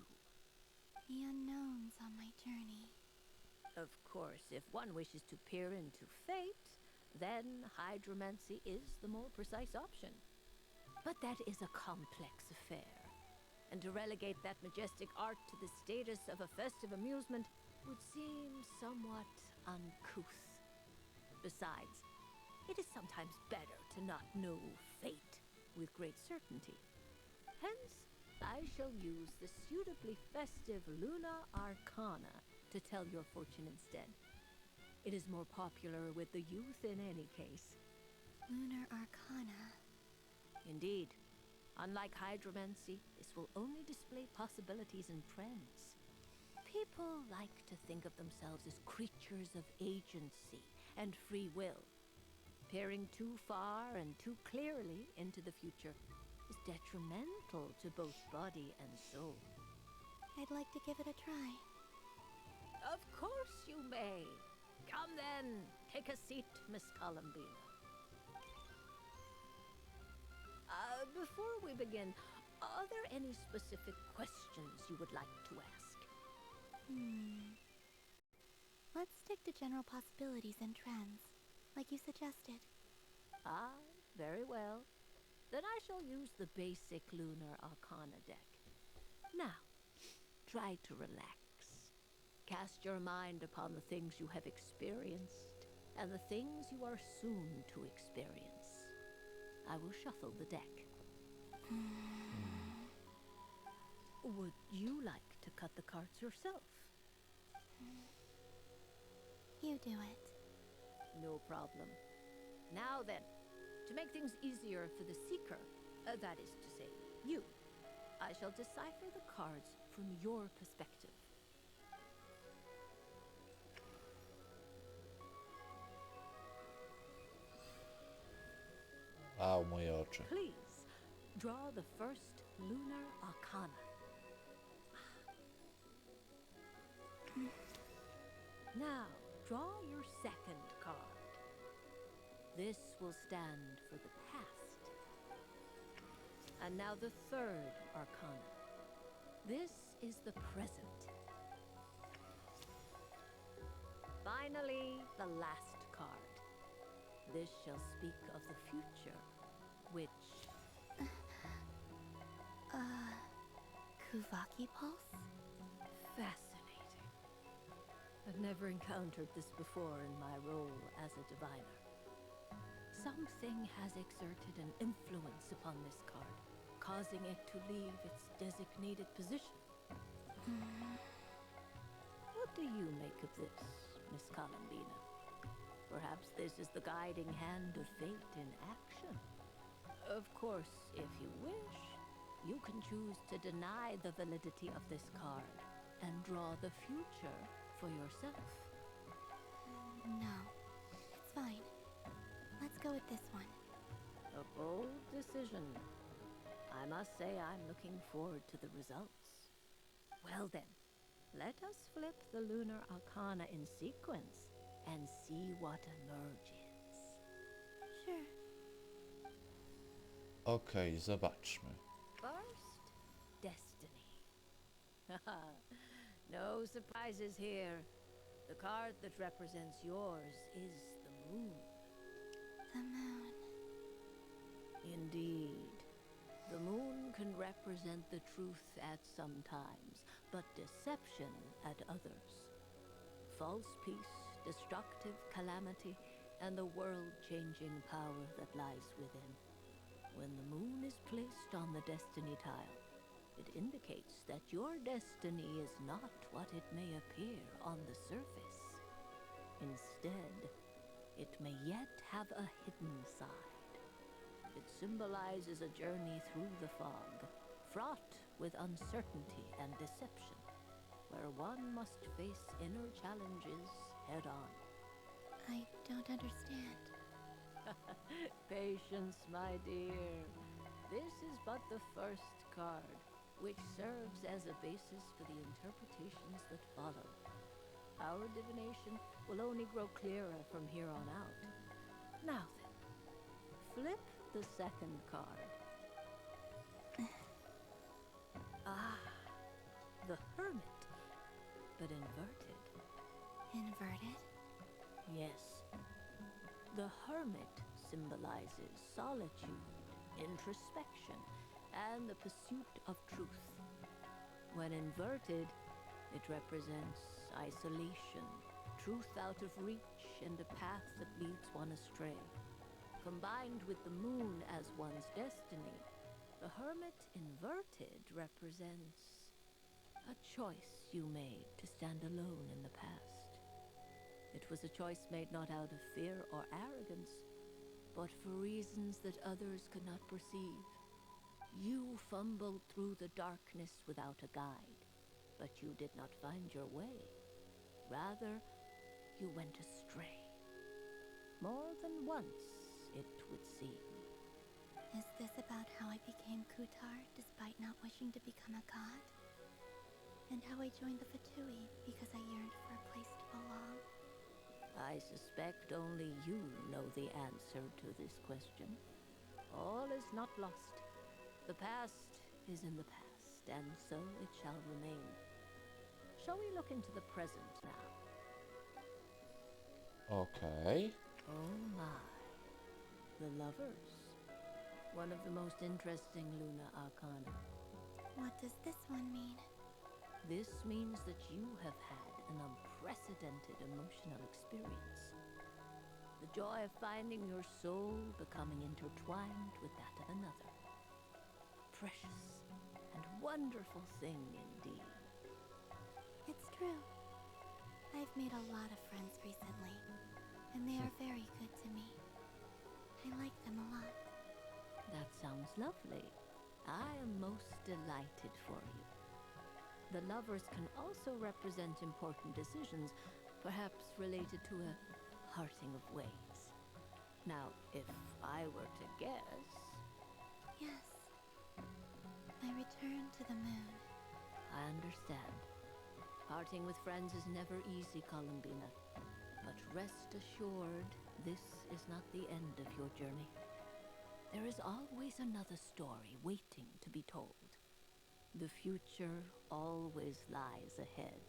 The unknowns on my journey. Of course, if one wishes to peer into fate, then hydromancy is the more precise option. But that is a complex affair, and to relegate that majestic art to the status of a festive amusement would seem somewhat uncouth. Besides, it is sometimes better to not know fate with great certainty. Hence, I shall use the suitably festive Luna Arcana to tell your fortune instead. It is more popular with the youth in any case. Lunar Arcana. Indeed. Unlike hydromancy, this will only display possibilities and trends. People like to think of themselves as creatures of agency and free will. Peering too far and too clearly into the future is detrimental to both body and soul. I'd like to give it a try. Of course you may. Come then, take a seat, Miss Columbina. Before we begin, are there any specific questions you would like to ask? Let's stick to general possibilities and trends, like you suggested. Ah, very well. Then I shall use the basic Lunar Arcana deck. Now, try to relax. Cast your mind upon the things you have experienced and the things you are soon to experience. I will shuffle the deck. Would you like to cut the cards yourself? You do it. No problem. Now then, to make things easier for the seeker, that is to say, you, I shall decipher the cards from your perspective. Au, moje oczy. Please, draw the first Lunar Arcana. Now, draw your second card. This will stand for the past. And now the third arcana. This is the present. Finally, the last card. This shall speak of the future, which... Kuvaki Pulse? Fascinating. I've never encountered this before in my role as a diviner. Something has exerted an influence upon this card, causing it to leave its designated position. What do you make of this, Miss Columbina? Perhaps this is the guiding hand of fate in action. Of course, if you wish, you can choose to deny the validity of this card and draw the future for yourself. No, it's fine. Let's go with this one. A bold decision. I must say I'm looking forward to the results. Well then, let us flip the lunar arcana in sequence and see what emerges. Sure. Okej, zobaczmy. First, destiny. No surprises here. The card that represents yours is the moon. The moon. Indeed. The moon can represent the truth at some times, but deception at others. False peace, destructive calamity, and the world-changing power that lies within. When the moon is placed on the destiny tile, it indicates that your destiny is not what it may appear on the surface. Instead, it may yet have a hidden side. It symbolizes a journey through the fog, fraught with uncertainty and deception, where one must face inner challenges head-on. I don't understand. Patience, my dear. This is but the first card, which serves as a basis for the interpretations that follow. Our divination will only grow clearer from here on out. Now then, flip the second card. The Hermit, but inverted. Inverted? Yes. The Hermit symbolizes solitude, introspection, and the pursuit of truth. When inverted, it represents isolation, truth out of reach, and a path that leads one astray. Combined with the moon as one's destiny, the Hermit inverted represents a choice you made to stand alone in the past. It was a choice made not out of fear or arrogance, but for reasons that others could not perceive. You fumbled through the darkness without a guide, but you did not find your way. Rather, you went astray. More than once, it would seem. Is this about how I became Kutar despite not wishing to become a god? And how I joined the Fatui because I yearned for a place to belong? I suspect only you know the answer to this question. All is not lost. The past is in the past, and so it shall remain. Shall we look into the present now? Okej. Oh my. The Lovers. One of the most interesting Luna Arcana. What does this one mean? This means that you have had an unprecedented emotional experience. The joy of finding your soul becoming intertwined with that of another. Precious and wonderful thing indeed. It's true. I've made a lot of friends recently, and they are very good to me. I like them a lot. That sounds lovely. I am most delighted for you. The Lovers can also represent important decisions, perhaps related to a parting of ways. Now, if I were to guess... Yes. I return to the moon. I understand. Parting with friends is never easy, Columbina. But rest assured, this is not the end of your journey. There is always another story waiting to be told. The future always lies ahead.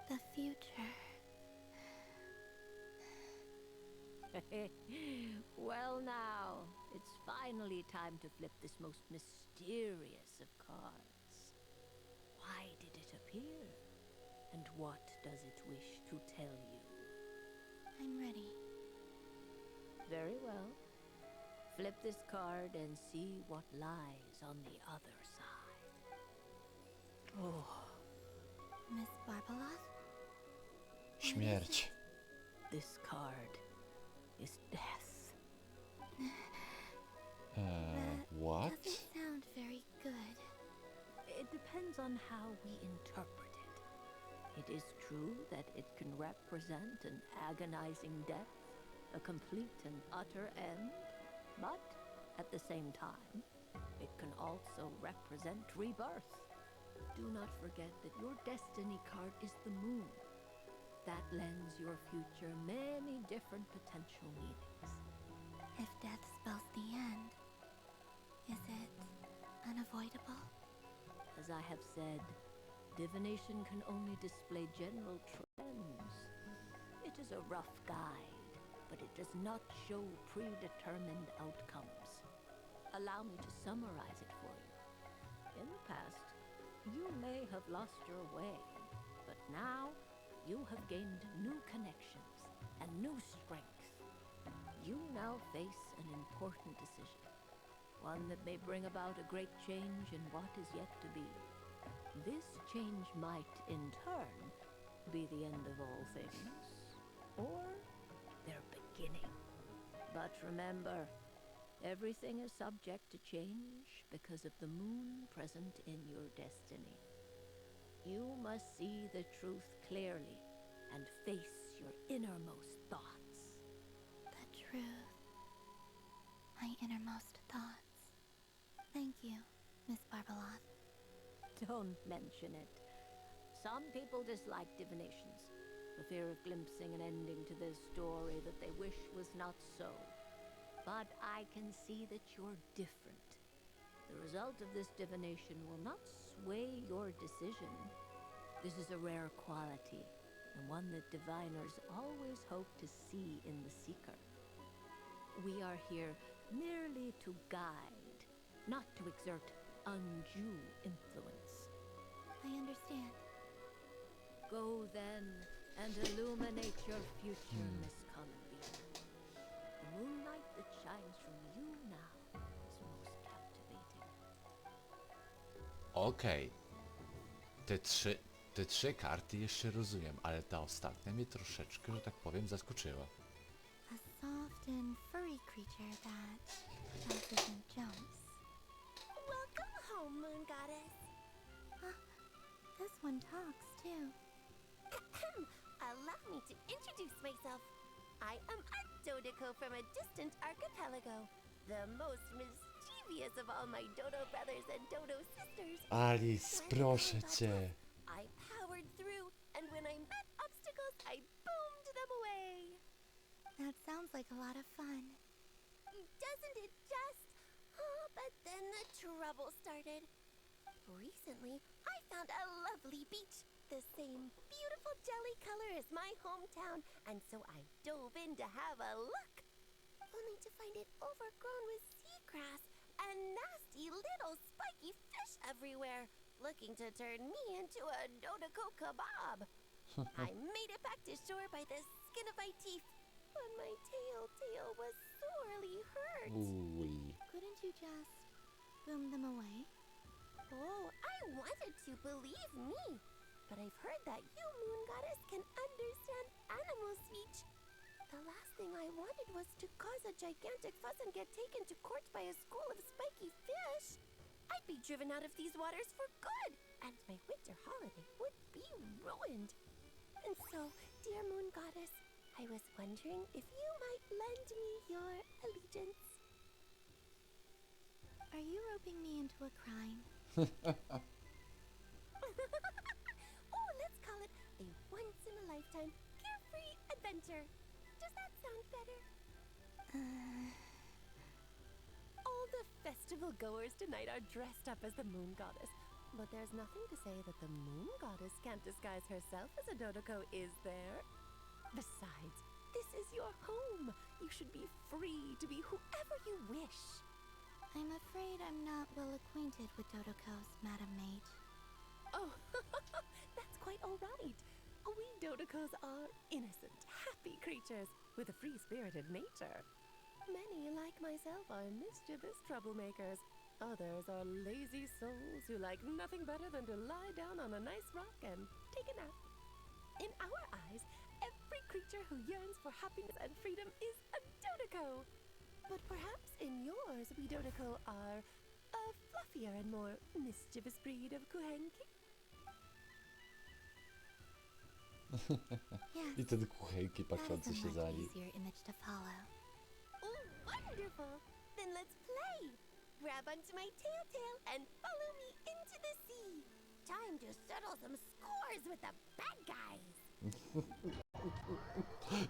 The future. Well now, it's finally time to flip this most mysterious of cards. Why did it appear? And what does it wish to tell you? I'm ready. Very well. Flip this card and see what lies on the other side. Oh. Miss Barbeloth? Śmierć. This card is death. What? Doesn't sound very good. It depends on how we interpret it. It is true that it can represent an agonizing death, a complete and utter end, but at the same time, it can also represent rebirth. Do not forget that your destiny card is the moon. That lends your future many different potential meanings. If death spells the end, is it unavoidable? As I have said, divination can only display general trends. It is a rough guide, but it does not show predetermined outcomes. Allow me to summarize it for you. In the past, you may have lost your way, but now you have gained new connections and new strength. You now face an important decision, one that may bring about a great change in what is yet to be. This change might, in turn, be the end of all things, or their beginning. But remember, everything is subject to change because of the moon present in your destiny. You must see the truth clearly and face your innermost thoughts. The truth. My innermost thoughts. Thank you, Miss Barbeloth. Don't mention it. Some people dislike divinations, the fear of glimpsing an ending to their story that they wish was not so. But I can see that you're different. The result of this divination will not sway your decision. This is a rare quality, and one that diviners always hope to see in the seeker. We are here merely to guide, not to exert undue influence. I understand. Go then and illuminate your future, Miss Columbine. The moonlight that shines from you now is most captivating. Okej. Te trzy karty jeszcze rozumiem, ale ta ostatnia mnie troszeczkę, że tak powiem, zaskoczyła. A soft and furry creature that dances and jumps. Welcome home, Moon Goddess. This one talks too. Allow me to introduce myself. I am a Dodoco from a distant archipelago, the most mischievous of all my Dodo brothers and Dodo sisters. Alice, proszę cię. I powered through, and when I met obstacles, I boomed them away. That sounds like a lot of fun. Doesn't it just? Oh, but then the trouble started. Recently, I found a lovely beach, the same beautiful jelly color as my hometown, and so I dove in to have a look, only to find it overgrown with seagrass and nasty little spiky fish everywhere, looking to turn me into a Dodoco kebab. I made it back to shore by the skin of my teeth, but my tail was sorely hurt. Uj. Couldn't you just boom them away? Oh, I wanted to, believe me. But I've heard that you, Moon Goddess, can understand animal speech. The last thing I wanted was to cause a gigantic fuss and get taken to court by a school of spiky fish. I'd be driven out of these waters for good, and my winter holiday would be ruined. And so, dear Moon Goddess, I was wondering if you might lend me your allegiance. Are you roping me into a crime? Oh, let's call it a once-in-a-lifetime carefree adventure. Just Does that sound better? All the festival goers tonight are dressed up as the moon goddess. But there's nothing to say that the moon goddess can't disguise herself as a Dodoko, is there? Besides, this is your home. You should be free to be whoever you wish. I'm afraid I'm not well acquainted with Dodokos, Madam Mage. Oh, that's quite all right. We Dodokos are innocent, happy creatures with a free-spirited nature. Many, like myself, are mischievous troublemakers. Others are lazy souls who like nothing better than to lie down on a nice rock and take a nap. In our eyes, every creature who yearns for happiness and freedom is a Dodoko. But perhaps in yours, we Dodoko are a fluffier and more mischievous breed of Kuhenki. Yes, I ten kuchenki patrzący się za nim. easier image to follow. Oh, wonderful! Then let's play! Grab onto my tail and follow me into the sea. Time to settle some scores with the bad guys.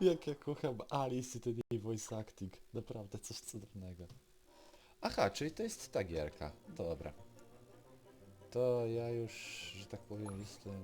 Jak ja kocham Alice i ten jej voice acting. Naprawdę coś cudownego. Aha, czyli to jest ta gierka. Dobra. To ja już, że tak powiem, jestem...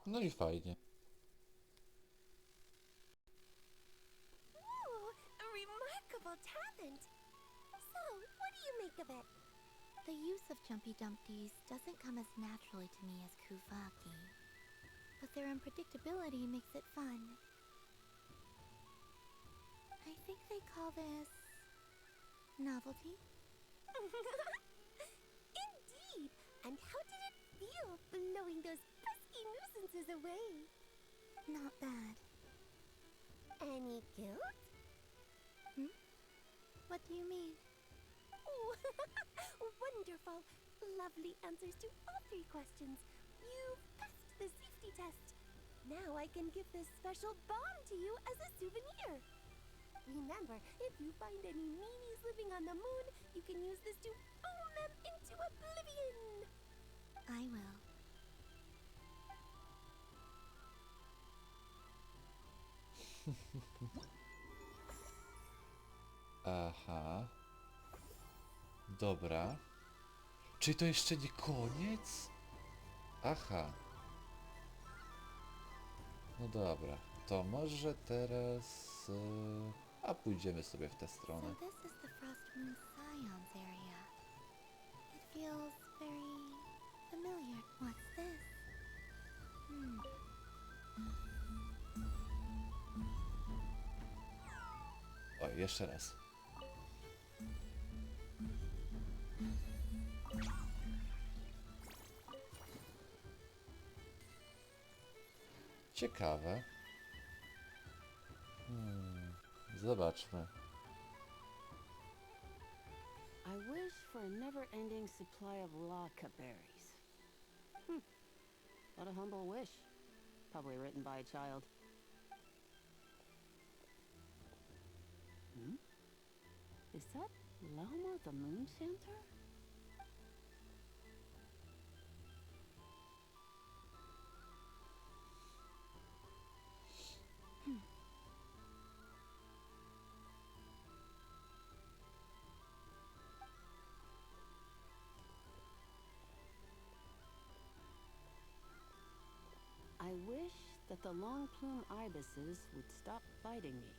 No i fajnie. Ooh, a remarkable talent. So, what do you make of it? The use of Jumpy Dumpties doesn't come as naturally to me as Kuvaki, but their unpredictability makes it fun. I think they call this novelty. Indeed! And how did it feel blowing those pesky nuisances away? Not bad. Any guilt? What do you mean? Oh, wonderful! Lovely answers to all three questions. You've passed the safety test. Now I can give this special bomb to you as a souvenir. Remember, if you find any meanies living on the moon, you can use this to boom them into oblivion. I will. Aha. Dobra. Czy to jeszcze nie koniec? Aha. No dobra. To może teraz... a pójdziemy sobie w tę stronę. So this is the Frost Moon Scions area. It feels very familiar. What's this? Oj, jeszcze raz. Ciekawe. Zobaczmy. I wish for a never-ending supply of laka berries. What a humble wish. Probably written by a child. Is that Lauma the Moon Center? I wish that the long plume ibises would stop biting me.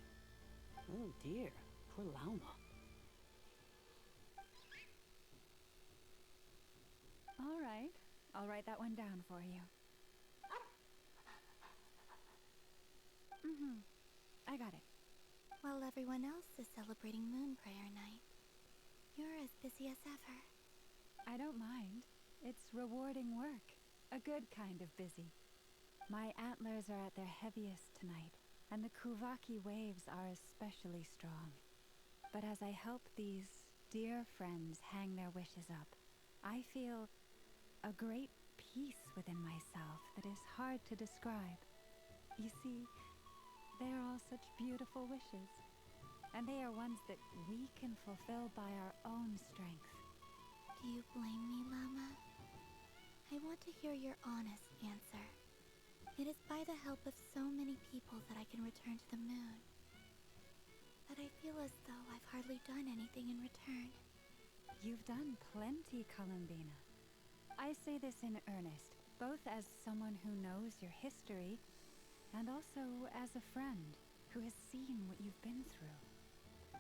Oh dear, poor Lauma. All right. I'll write that one down for you. I got it. While everyone else is celebrating Moon Prayer Night, you're as busy as ever. I don't mind. It's rewarding work. A good kind of busy. My antlers are at their heaviest tonight, and the Kuvaki waves are especially strong. But as I help these dear friends hang their wishes up, I feel a great peace within myself that is hard to describe. You see, they are all such beautiful wishes, and they are ones that we can fulfill by our own strength. Do you blame me, Llama? I want to hear your honest answer. It is by the help of so many people that I can return to the moon. But I feel as though I've hardly done anything in return. You've done plenty, Columbina. I say this in earnest, both as someone who knows your history, and also as a friend who has seen what you've been through.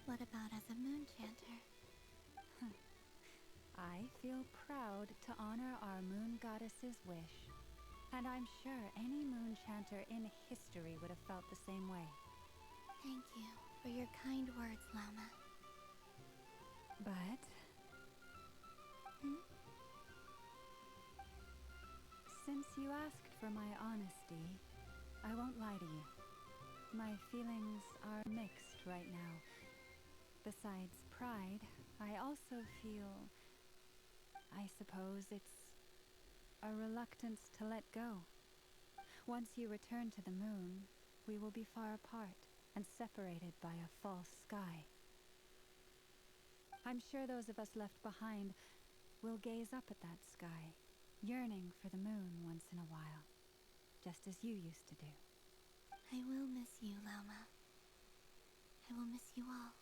What about as a moon chanter? I feel proud to honor our moon goddess's wish, and I'm sure any moon chanter in history would have felt the same way. Thank you for your kind words, Llama. But... Since you asked for my honesty, I won't lie to you. My feelings are mixed right now. Besides pride, I also feel... I suppose it's a reluctance to let go. Once you return to the moon, we will be far apart and separated by a false sky. I'm sure those of us left behind will gaze up at that sky, yearning for the moon once in a while, just as you used to do. I will miss you, Llama. I will miss you all.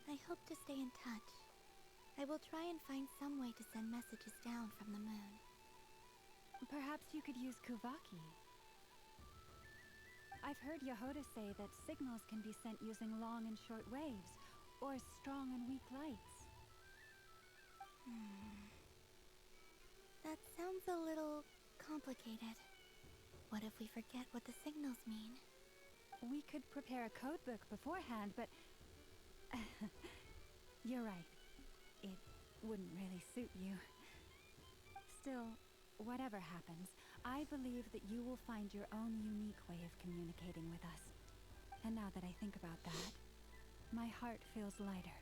I hope to stay in touch. I will try and find some way to send messages down from the moon. Perhaps you could use Kuvaki. I've heard Yehoda say that signals can be sent using long and short waves, or strong and weak lights. That sounds a little complicated. What if we forget what the signals mean? We could prepare a codebook beforehand, but... You're right. It wouldn't really suit you. Still, whatever happens, I believe that you will find your own unique way of communicating with us. And now that I think about that, my heart feels lighter.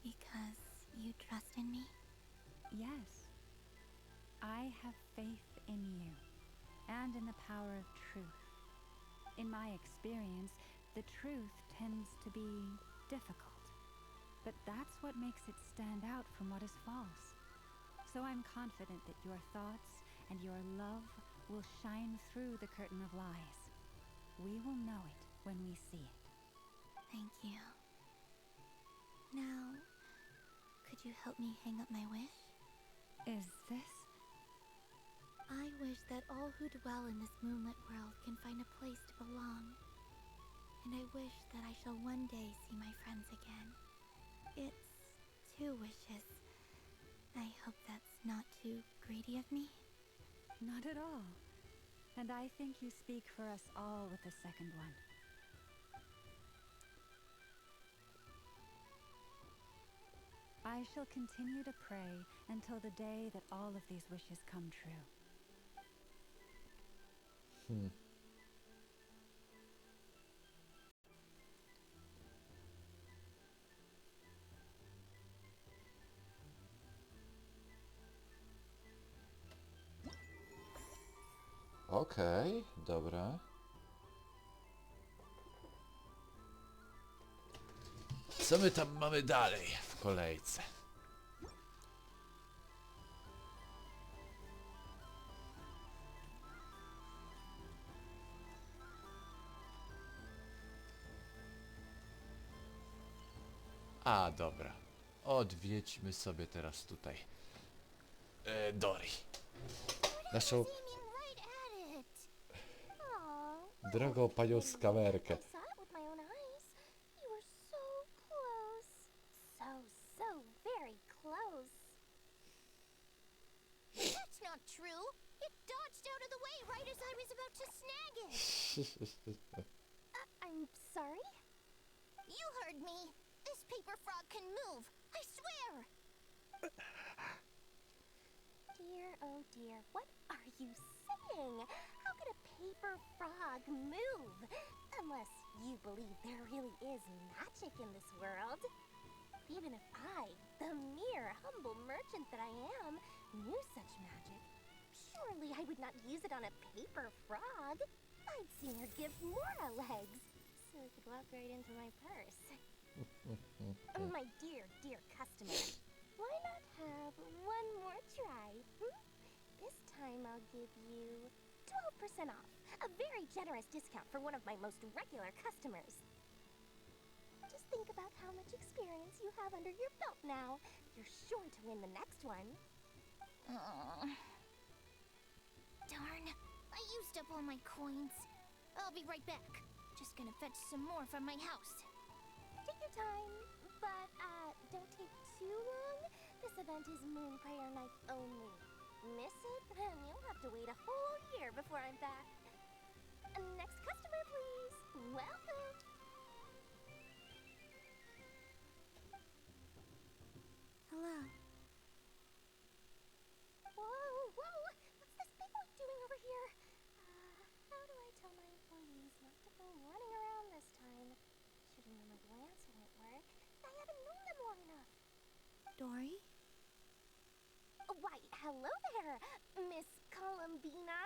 Because you trust in me? Yes. I have faith in you, and in the power of truth. In my experience, the truth tends to be difficult, but that's what makes it stand out from what is false. So I'm confident that your thoughts and your love will shine through the curtain of lies. We will know it when we see it. Thank you. Now, could you help me hang up my wish? Is this? I wish that all who dwell in this moonlit world can find a place to belong. And I wish that I shall one day see my friends again. It's 2 wishes. I hope that's not too greedy of me. Not at all. And I think you speak for us all with the second one. I shall continue to pray until the day that all of these wishes come true. Okej, dobra. Co my tam mamy dalej w kolejce? A, dobra. Odwiedźmy sobie teraz tutaj Dori. Naszą drogą panią skamerkę. I saw it with my own eyes. You were so close. true. It dodged out of the way right as I was about to snag it. I'm sorry? You heard me. This paper frog can move. I swear. Dear, oh dear, what are you saying? How could a paper frog move? Unless you believe there really is magic in this world. Even if I, the mere humble merchant that I am, knew such magic, surely I would not use it on a paper frog. I'd sooner give Mora legs, so it could walk right into my purse. My dear, dear customer, why not have one more try? This time I'll give you 12% off, a very generous discount for one of my most regular customers. Just think about how much experience you have under your belt now. You're sure to win the next one. Darn, I used up all my coins. I'll be right back. Just gonna fetch some more from my house. Take your time, but don't take too long. This event is Moon Prayer Night only. Miss it, and you'll have to wait a whole year before I'm back. Next customer, please. Welcome. Hello. Whoa, whoa! What's this big one doing over here? How do I tell my employees not to go running around this time? Should have known my glance wouldn't work. I haven't known them long enough. Dory? Why, hello there, Miss Columbina.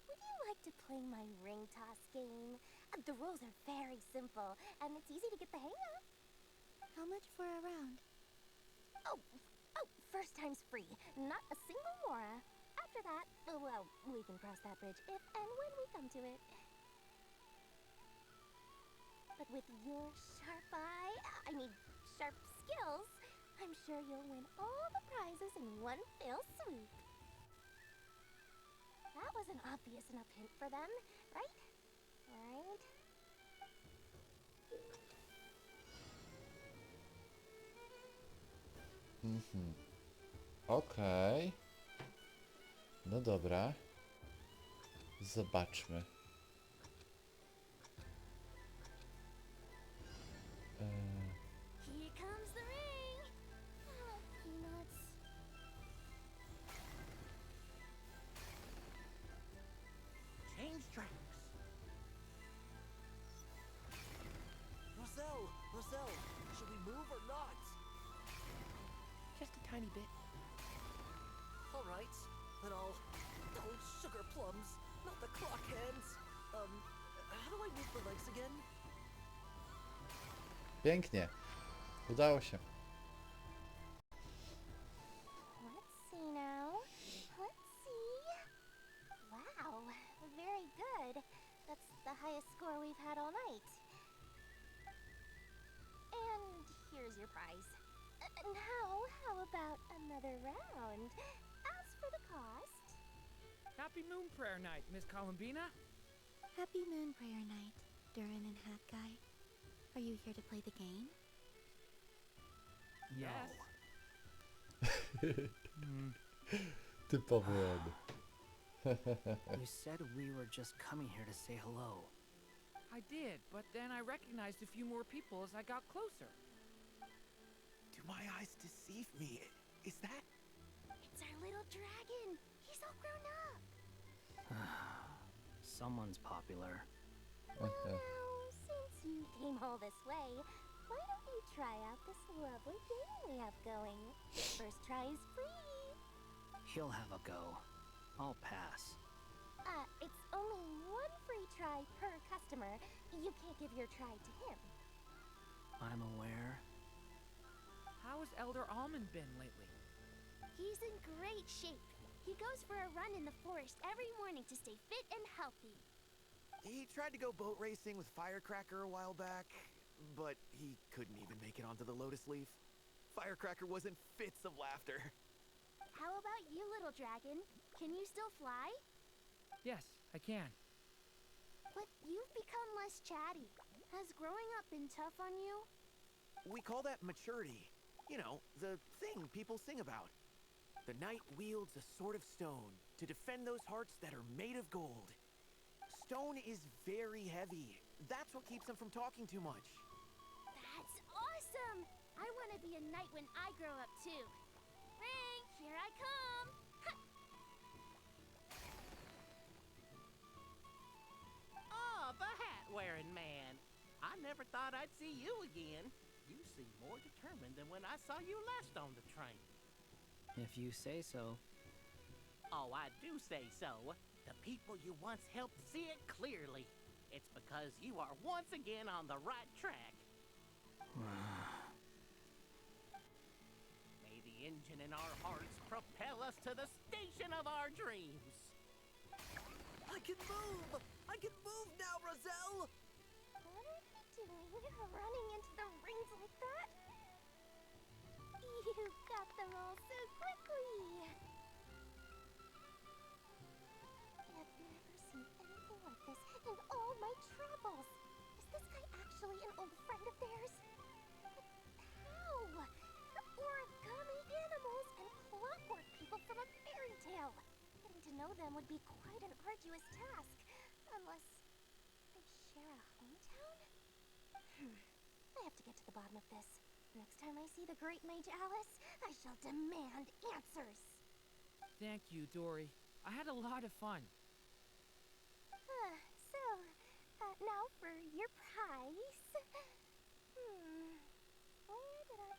Would you like to play my ring toss game? The rules are very simple, and it's easy to get the hang of. How much for a round? Oh, first time's free. Not a single mora. After that, well, we can cross that bridge if and when we come to it. But with your sharp sharp skills, I'm sure you'll win all the prizes in one fell swoop. That was an obvious enough hint for them, right? Right? Okej. No dobra. Zobaczmy. Here comes the ring. Oh, peanuts. Change tracks. Roselle, should we move or not? Just a tiny bit. All right, then I'll sugar plums, not the clock hands. How do I move the legs again? Pięknie. Udało się. Let's see now. Let's see. Wow, very good. That's the highest score we've had all night. And here's your prize. How about another round? As for the cost... Happy Moon Prayer Night, Miss Columbina. Happy Moon Prayer Night, Durin and Hat Guy. Are you here to play the game? Yes. Typowy on. You said we were just coming here to say hello. I did, but then I recognized a few more people as I got closer. Do my eyes deceive me? Is that... It's our little dragon. He's all grown up. Someone's popular. Well, now, since you came all this way, why don't you try out this lovely game we have going? First try is free. He'll have a go. I'll pass. It's only one free try per customer. You can't give your try to him. I'm aware. How has Elder Almond been lately? He's in great shape. He goes for a run in the forest every morning to stay fit and healthy. He tried to go boat racing with Firecracker a while back, but he couldn't even make it onto the Lotus Leaf. Firecracker was in fits of laughter. How about you, little dragon? Can you still fly? Yes, I can. But you've become less chatty. Has growing up been tough on you? We call that maturity. You know, the thing people sing about. The knight wields a sword of stone to defend those hearts that are made of gold. Stone is very heavy. That's what keeps them from talking too much. That's awesome! I want to be a knight when I grow up too. Ring, here I come! Oh, the hat-wearing man. I never thought I'd see you again. You seem more determined than when I saw you last on the train. If you say so. Oh, I do say so. The people you once helped see it clearly. It's because you are once again on the right track. May the engine in our hearts propel us to the station of our dreams. I can move! I can move now, Roselle! What are you doing, running into the rings like that? You got them all so quickly! I've never seen anything like this in all my travels. Is this guy actually an old friend of theirs? But how? They're origami animals and clockwork people from a fairy tale. Getting to know them would be quite an arduous task. Unless they share a hometown? I have to get to the bottom of this. Next time I see the great mage Alice, I shall demand answers. Thank you, Dory. I had a lot of fun. Now for your prize. Where did I...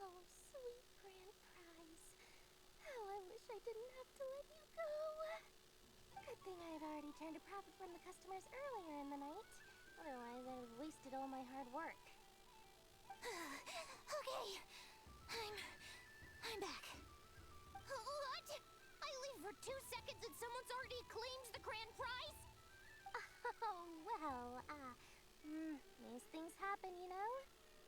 Oh, sweet grand prize. How I wish I didn't have to let you go. Good thing I've already turned a profit from the customers earlier in the night. Otherwise, I'd have wasted all my hard work. Okay, I'm back. What? I leave for 2 seconds and someone's already claimed the grand prize? Oh, well, these things happen, you know?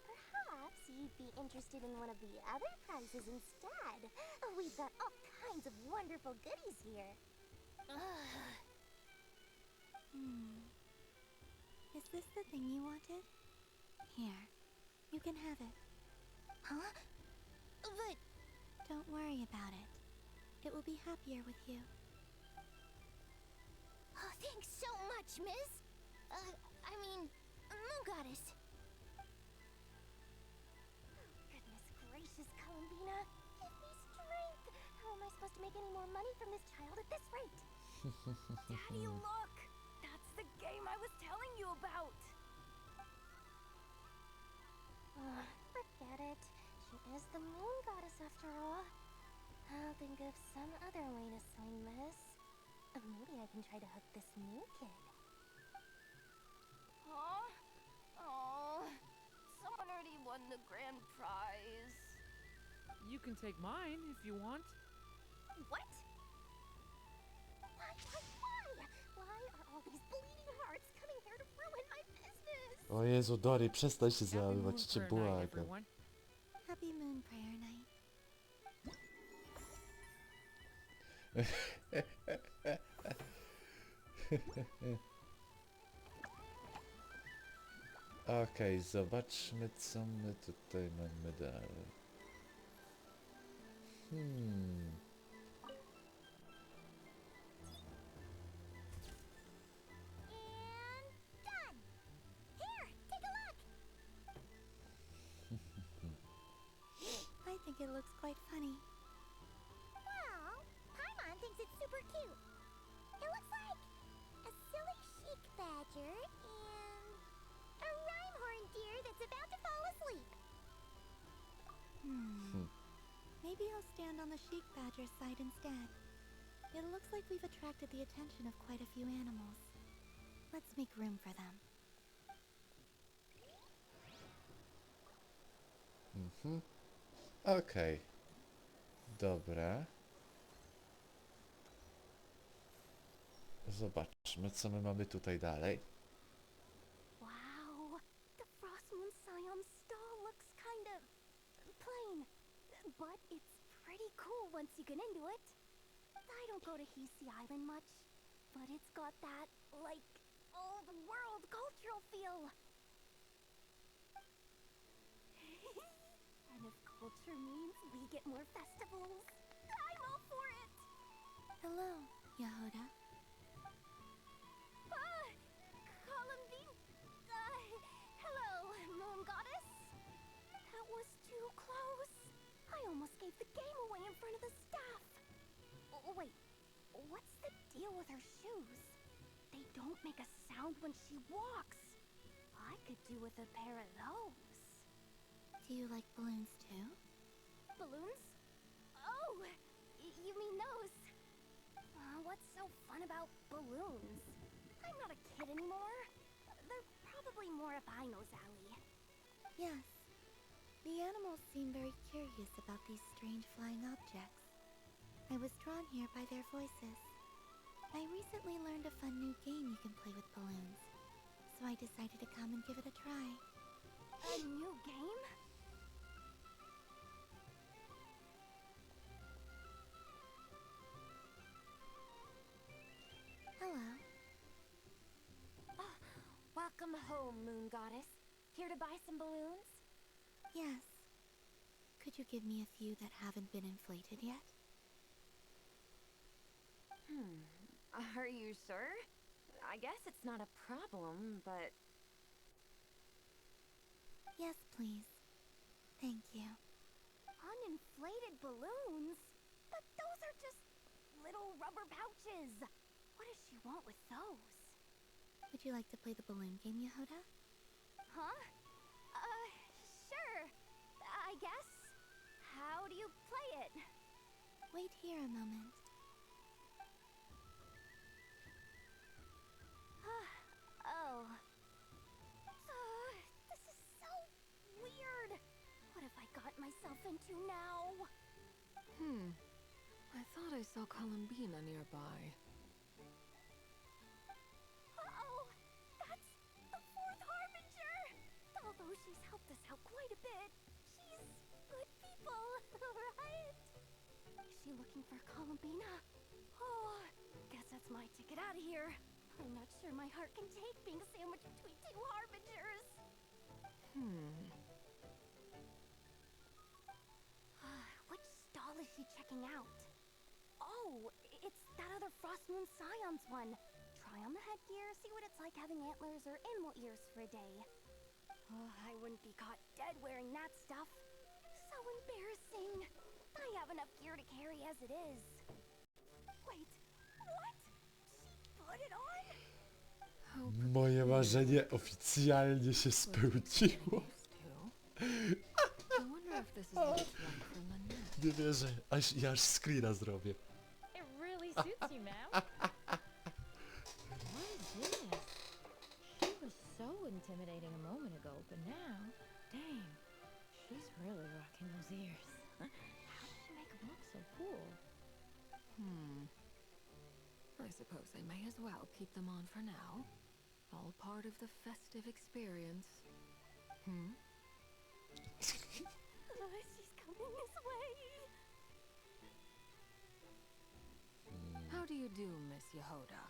Perhaps you'd be interested in one of the other prizes instead. We've got all kinds of wonderful goodies here. Is this the thing you wanted? Here, you can have it. Huh? But... Don't worry about it. It will be happier with you. Oh, thanks so much, miss. Moon Goddess. Goodness gracious, Columbina. Give me strength. How am I supposed to make any more money from this child at this rate? Daddy, look! That's the game I was telling you about! Forget it. She is the Moon Goddess after all. I'll think of some other way to swing this. Maybe I can try to hook this new kid. Huh? Oh, someone already won the grand prize. You can take mine if you want. What? Why? Why are all these bleeding hearts coming here to ruin my business? O Jezu, Dory, przestań się załamywać, cię błagam. Happy Moon Prayer Night. Okej, zobaczmy co my tutaj mamy dalej. I think it looks quite funny. Well, Paimon thinks it's super cute. It looks like a silly sheik badger and a rhyme-horn deer that's about to fall asleep. Maybe I'll stand on the sheik badger's side instead. It looks like we've attracted the attention of quite a few animals. Let's make room for them. Okej. Dobra. Zobaczmy, co my mamy tutaj dalej. Wow, the Frost Moon Scion stall looks kind of plain, but it's pretty cool once you get into it. I don't go to Hisi Island much, but it's got that, like, old world cultural feel. And of culture means we get more festivals. I'm all for it! Hello, Yehoda. Columbine. Hello, Moon Goddess. That was too close. I almost gave the game away in front of the staff. Oh, wait. What's the deal with her shoes? They don't make a sound when she walks. I could do with a pair of those. Do you like balloons too? Balloons? Oh, you mean those? What's so fun about balloons? I'm not a kid anymore. They're probably more up Aino's alley. Yes. The animals seem very curious about these strange flying objects. I was drawn here by their voices. I recently learned a fun new game you can play with balloons, so I decided to come and give it a try. A new game? Hello. Oh, welcome home, Moon Goddess. Here to buy some balloons? Yes. Could you give me a few that haven't been inflated yet? Are you sure? I guess it's not a problem, but... Yes, please. Thank you. Uninflated balloons? But those are just little rubber pouches. What does she want with those? Would you like to play the balloon game, Yehoda? Huh? Sure. I guess. How do you play it? Wait here a moment. Oh. This is so weird. What have I got myself into now? I thought I saw Columbina nearby. Uh-oh! That's the fourth harbinger! Although she's helped us out quite a bit, she's good people, right? Is she looking for Columbina? Oh, guess that's my ticket out of here. I'm not sure my heart can take being sandwiched between two harbingers. Which stall is she checking out? Oh, it's that other Frost Moon Scion's one. Try on the headgear, see what it's like having antlers or animal ears for a day. Oh, I wouldn't be caught dead wearing that stuff. So embarrassing. I have enough gear to carry as it is. Wait, what? She put it on? Moje marzenie oficjalnie się spełniło. Nie wierzę, ja aż screena zrobię. It really suits you, ma'am. My goodness. She was so intimidating a moment ago, but now, dang, she's really rocking those ears. How did she make them look so cool? I suppose I may as well keep them on for now. All part of the festive experience. She's coming this way. How do you do, Miss Yehoda?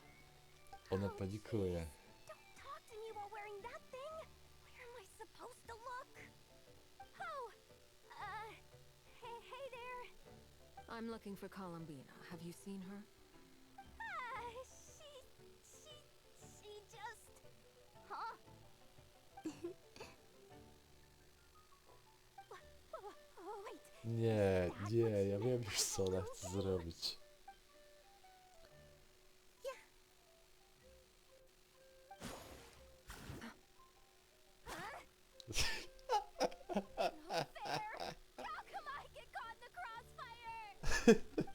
Ona panikuje. Don't talk to me while wearing that thing. Where am I supposed to look? Oh, hey there. I'm looking for Columbina. Have you seen her? She just... Huh? Wait. Nie, ja wiem już co ona chce zrobić.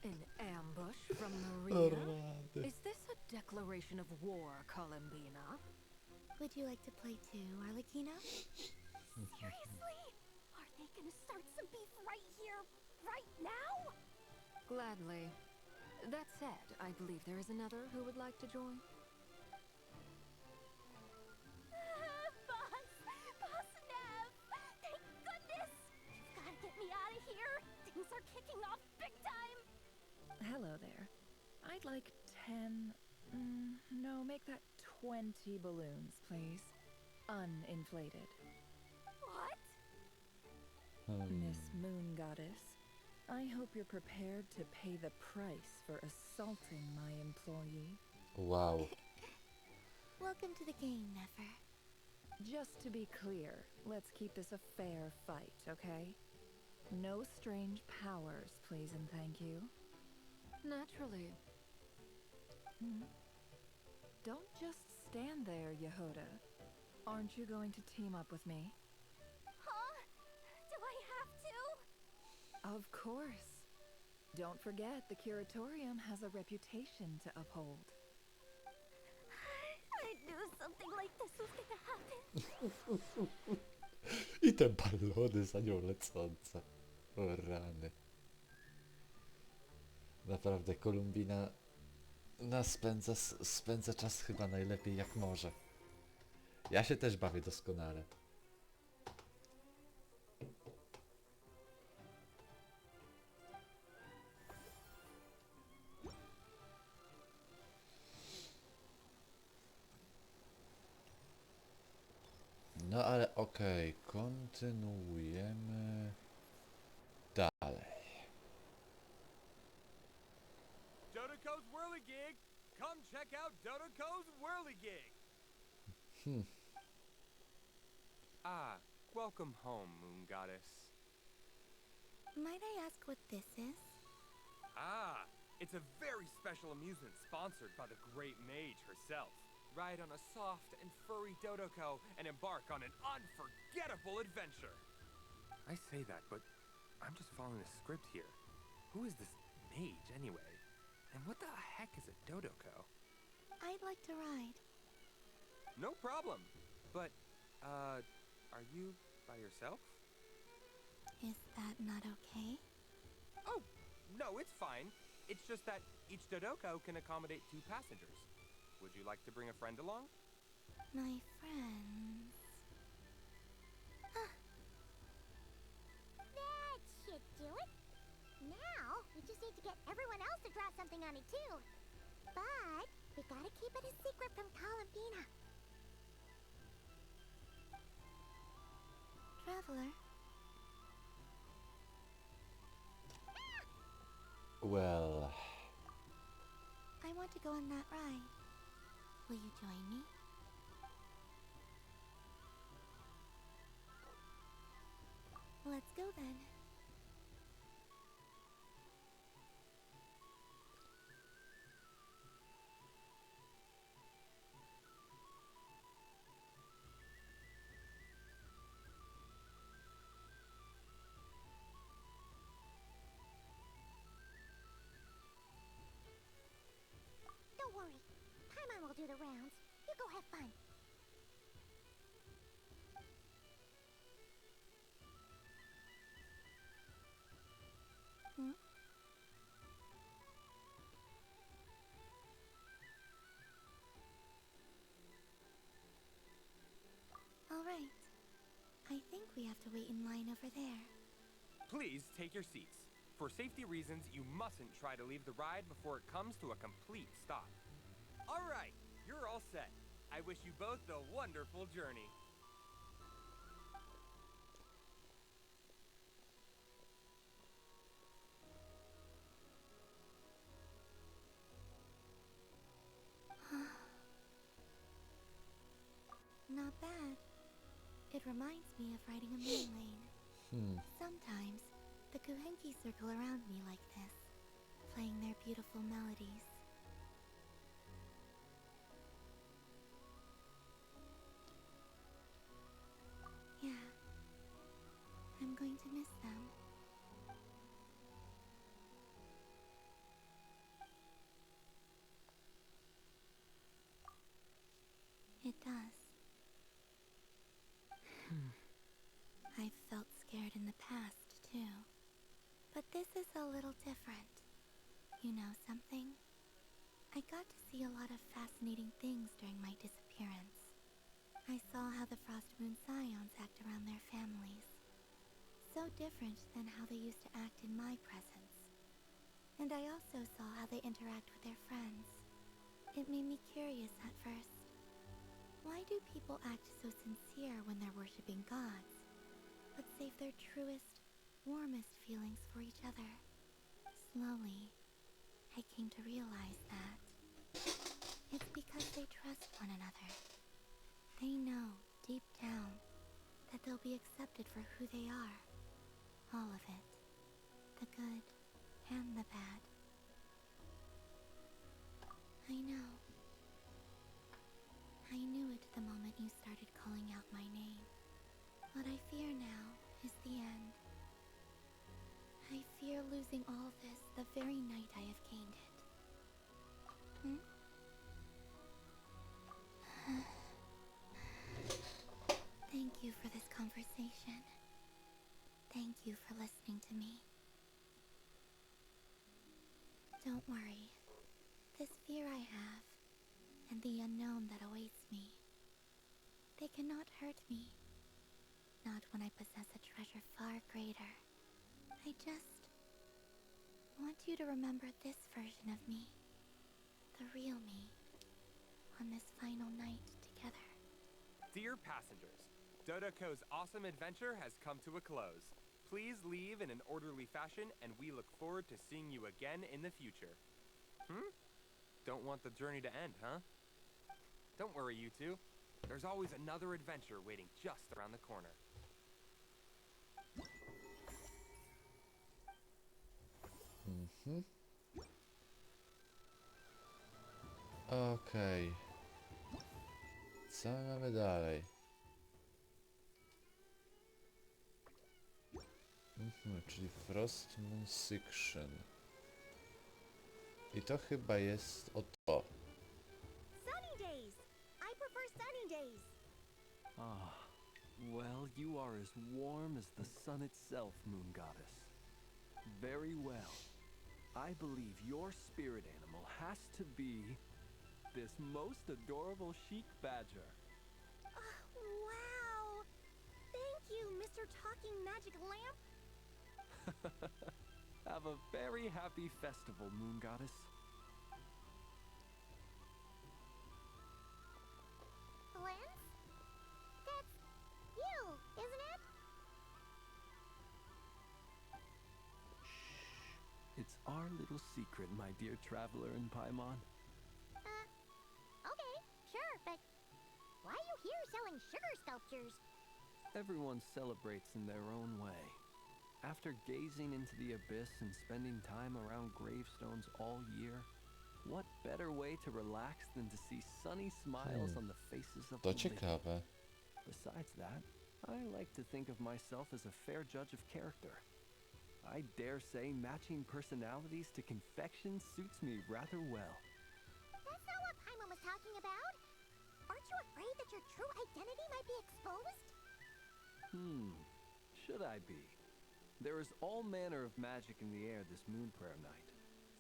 An ambush from Maria? Is this a declaration of war, Columbina? Would you like to play too, Arlecchino? Seriously? Are they gonna start some beef right here, right now? Gladly. That said, I believe there is another who would like to join. Boss Nev! Thank goodness! You've gotta get me out of here! Things are kicking off big time! Hello there. I'd like 10... no, make that 20 balloons, please. Uninflated. What? Highness Moon Goddess. I hope you're prepared to pay the price for assaulting my employee. Wow. Welcome to the game, Nefer. Just to be clear, let's keep this a fair fight, okay? No strange powers, please and thank you. Naturally. Don't just stand there, Yehoda. Aren't you going to team up with me? Huh? Do I have to? Of course. Don't forget, the Curatorium has a reputation to uphold. I knew something like this was gonna happen. I te balony za nią lecące. O rany. Naprawdę, Columbina spędza czas chyba najlepiej jak może. Ja się też bawię doskonale. No ale okej, kontynuujemy dalej. Dodoko's Whirligig! Come check out Dodoko's Whirligig! Ah, welcome home, Moon Goddess. Might I ask what this is? Ah, it's a very special amusement sponsored by the great mage herself. Ride on a soft and furry Dodoko and embark on an unforgettable adventure. I say that, but I'm just following a script here. Who is this mage anyway? And what the heck is a Dodoko? I'd like to ride. No problem. But, are you by yourself? Is that not okay? Oh, no, it's fine. It's just that each Dodoko can accommodate 2 passengers. Would you like to bring a friend along? My friends. That should do it. Now, we just need to get everyone else to draw something on it too. But, we gotta keep it a secret from Columbina. Traveler. Well... I want to go on that ride. Will you join me? Let's go then. Don't worry. Paimon will do the rounds. You go have fun. All right. I think we have to wait in line over there. Please take your seats. For safety reasons, you mustn't try to leave the ride before it comes to a complete stop. All right, you're all set. I wish you both a wonderful journey. Not bad. It reminds me of riding a moon lane. Sometimes, the Kuhenki circle around me like this, playing their beautiful melodies. Yeah, I'm going to miss them. It does. I've felt scared in the past, too. But this is a little different. You know something? I got to see a lot of fascinating things during my disappearance. I saw how the Frost Moon Scions act around their families. So different than how they used to act in my presence. And I also saw how they interact with their friends. It made me curious at first. Why do people act so sincere when they're worshipping gods, but save their truest, warmest feelings for each other. Slowly, I came to realize that it's because they trust one another. They know, deep down, that they'll be accepted for who they are. All of it. The good and the bad. I know. I knew it the moment you started calling out my name. What I fear now is the end. I fear losing all this the very night I have gained it. Thank you for this conversation. Thank you for listening to me. Don't worry. This fear I have, and the unknown that awaits me, they cannot hurt me. Not when I possess a treasure far greater. I just want you to remember this version of me. The real me. On this final night together. Dear passengers, Dodoko's awesome adventure has come to a close. Please leave in an orderly fashion, and we look forward to seeing you again in the future. Don't want the journey to end, huh? Don't worry, you two. There's always another adventure waiting just around the corner. Okej. Co mamy dalej? Czyli Frost Moon Section. I to chyba jest o to. Sunny days! I prefer sunny days! Ah, well, you are as warm as the sun itself, Moon Goddess. Very well. I believe your spirit animal has to be this most adorable chic badger. Wow! Thank you, Mr. Talking Magic Lamp! Have a very happy festival, Moon Goddess. Lens? That's you, isn't it? It's our little secret, my dear traveler in Paimon. Okay, sure, but why are you here selling sugar sculptures? Everyone celebrates in their own way. After gazing into the abyss and spending time around gravestones all year, what better way to relax than to see sunny smiles on the faces of To the living? ciekawe. Besides that, I like to think of myself as a fair judge of character. I dare say matching personalities to confection suits me rather well. That's not what Paimon was talking about. Aren't you afraid that your true identity might be exposed? Should I be? There is all manner of magic in the air this moon prayer night,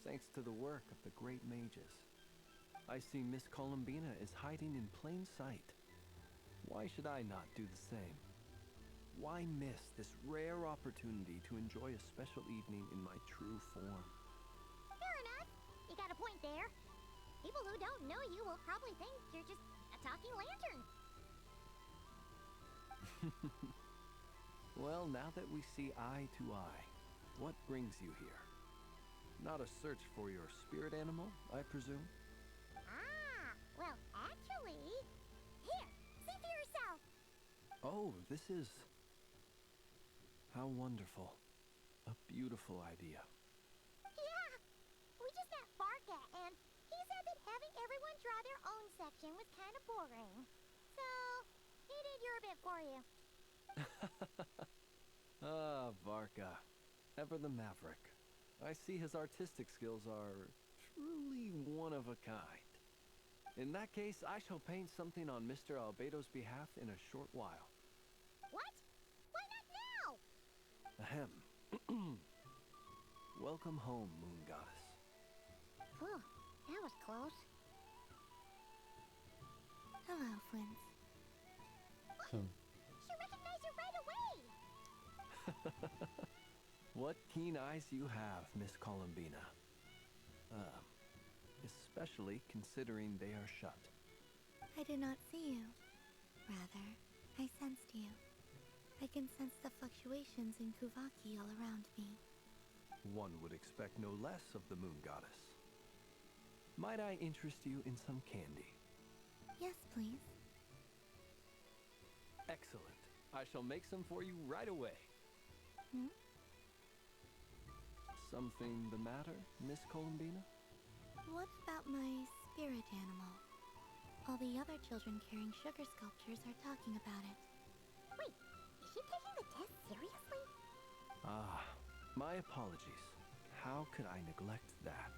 thanks to the work of the great mages. I see Miss Columbina is hiding in plain sight. Why should I not do the same? Why miss this rare opportunity to enjoy a special evening in my true form? Fair enough. You got a point there. People who don't know you will probably think you're just a talking lantern. Well, now that we see eye to eye, what brings you here? Not a search for your spirit animal, I presume? Well, actually... Here, see for yourself. Oh, this is... How wonderful. A beautiful idea. Yeah, we just met Barca, and he said that having everyone draw their own section was kind of boring. So, he did your bit for you. Ah, Varka. Ever the maverick. I see his artistic skills are truly one of a kind. In that case, I shall paint something on Mr. Albedo's behalf in a short while. What? Why not now? Ahem. Welcome home, Moon Goddess. Whew, that was close. Hello, Flint. She recognized you right away! What keen eyes you have, Miss Columbina. Especially considering they are shut. I did not see you. Rather, I sensed you. I can sense the fluctuations in Kuvaki all around me. One would expect no less of the moon goddess. Might I interest you in some candy? Yes, please. Excellent. I shall make some for you right away. Hmm? Something the matter, Miss Columbina? What about my spirit animal? All the other children carrying sugar sculptures are talking about it. Wait, is she taking the test seriously? Ah, my apologies. How could I neglect that?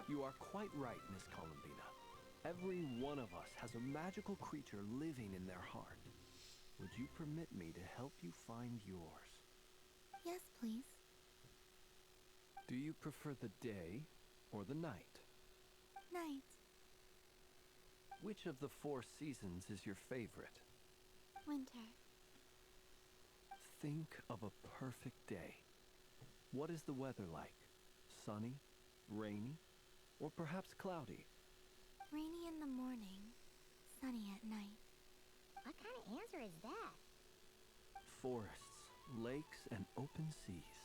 You are quite right, Miss Columbina. Every one of us has a magical creature living in their heart. Would you permit me to help you find yours? Yes, please. Do you prefer the day or the night? Night. Which of the 4 seasons is your favorite? Winter. Think of a perfect day. What is the weather like? Sunny, rainy, or perhaps cloudy? Rainy in the morning, sunny at night. What kind of answer is that? Forests, lakes, and open seas.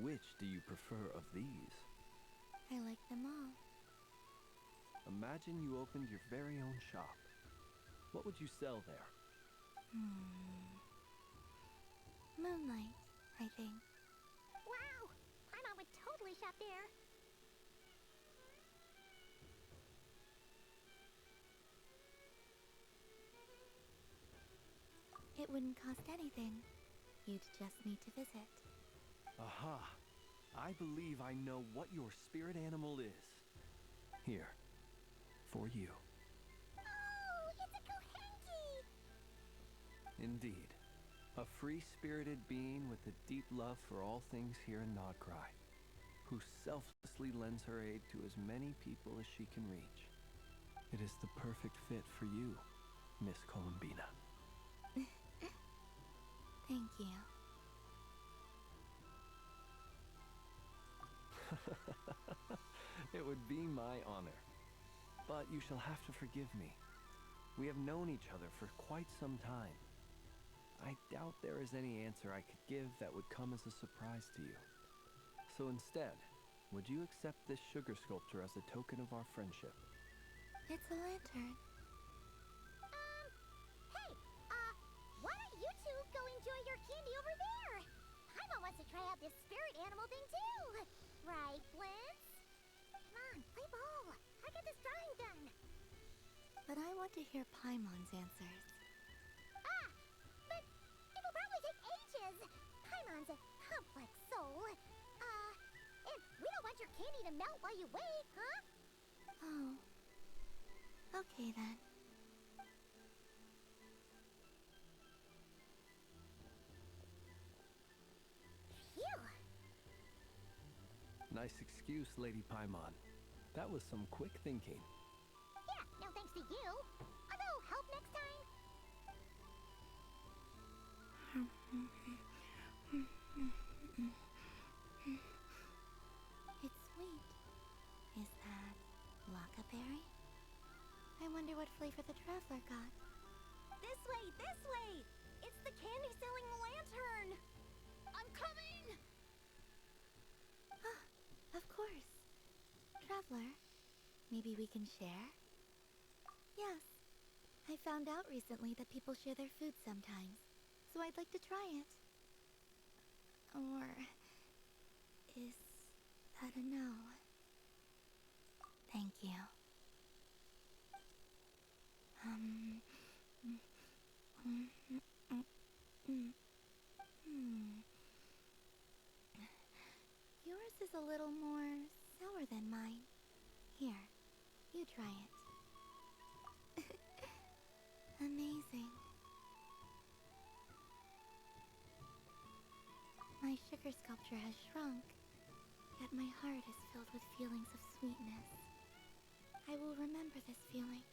Which do you prefer of these? I like them all. Imagine you opened your very own shop. What would you sell there? Moonlight, I think. Wow! My mom would totally shop there. It wouldn't cost anything. You'd just need to visit. Aha! I believe I know what your spirit animal is. Here, for you. Oh, it's a Kohenki! Indeed. A free-spirited being with a deep love for all things here in Nodcry, who selflessly lends her aid to as many people as she can reach. It is the perfect fit for you, Miss Columbina. Thank you. It would be my honor. But you shall have to forgive me. We have known each other for quite some time. I doubt there is any answer I could give that would come as a surprise to you. So instead, would you accept this sugar sculpture as a token of our friendship? It's a lantern. Hey, why don't you two go enjoy your candy over there? Paimon wants to try out this spirit animal thing too. Right, Blitz? Come on, play ball. I get this drawing done. But I want to hear Paimon's answers. But it'll probably take ages. Paimon's a complex soul. And we don't want your candy to melt while you wait, huh? Oh. Okay then. Phew. Nice excuse, Lady Paimon. That was some quick thinking. Yeah, no thanks to you. Although, help next time. It's sweet. Is that Lockaberry? I wonder what flavor the traveler got. This way, this way! It's the candy-selling lantern! I'm coming! Of course. Traveler, maybe we can share? Yes. I found out recently that people share their food sometimes, so I'd like to try it. Or is that a no? Thank you. Yours is a little more sour than mine. Here, you try it. Amazing. My sugar sculpture has shrunk, yet my heart is filled with feelings of sweetness. I will remember this feeling.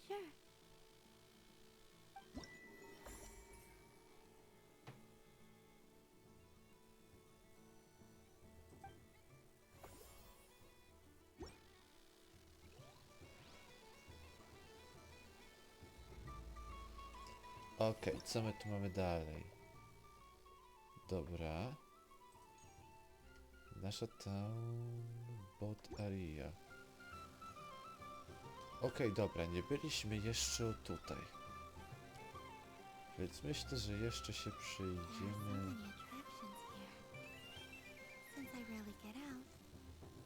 Sure. Okej, co my tu mamy dalej? Dobra. Nasza town bot area. Okej, dobra, nie byliśmy jeszcze tutaj. Więc myślę, że jeszcze się przyjdziemy. Since I rarely get out,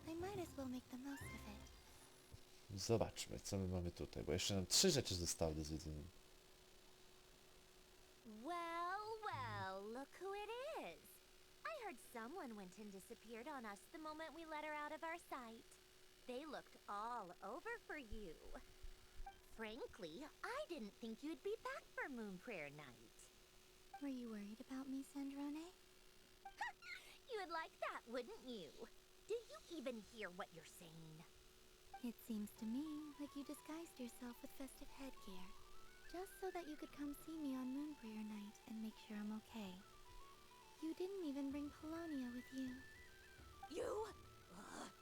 I might as well make the most of it. Zobaczmy, co my mamy tutaj, bo jeszcze nam 3 rzeczy zostały do zwiedzenia. Well, look who it is. I heard someone went and disappeared on us the moment we let her out of our sight. They looked all over for you. Frankly, I didn't think you'd be back for Moon Prayer Night. Were you worried about me, Sandrone? You would like that, wouldn't you? Do you even hear what you're saying? It seems to me like you disguised yourself with festive headgear, just so that you could come see me on Moon Prayer Night and make sure I'm okay. You didn't even bring Polonia with you. You?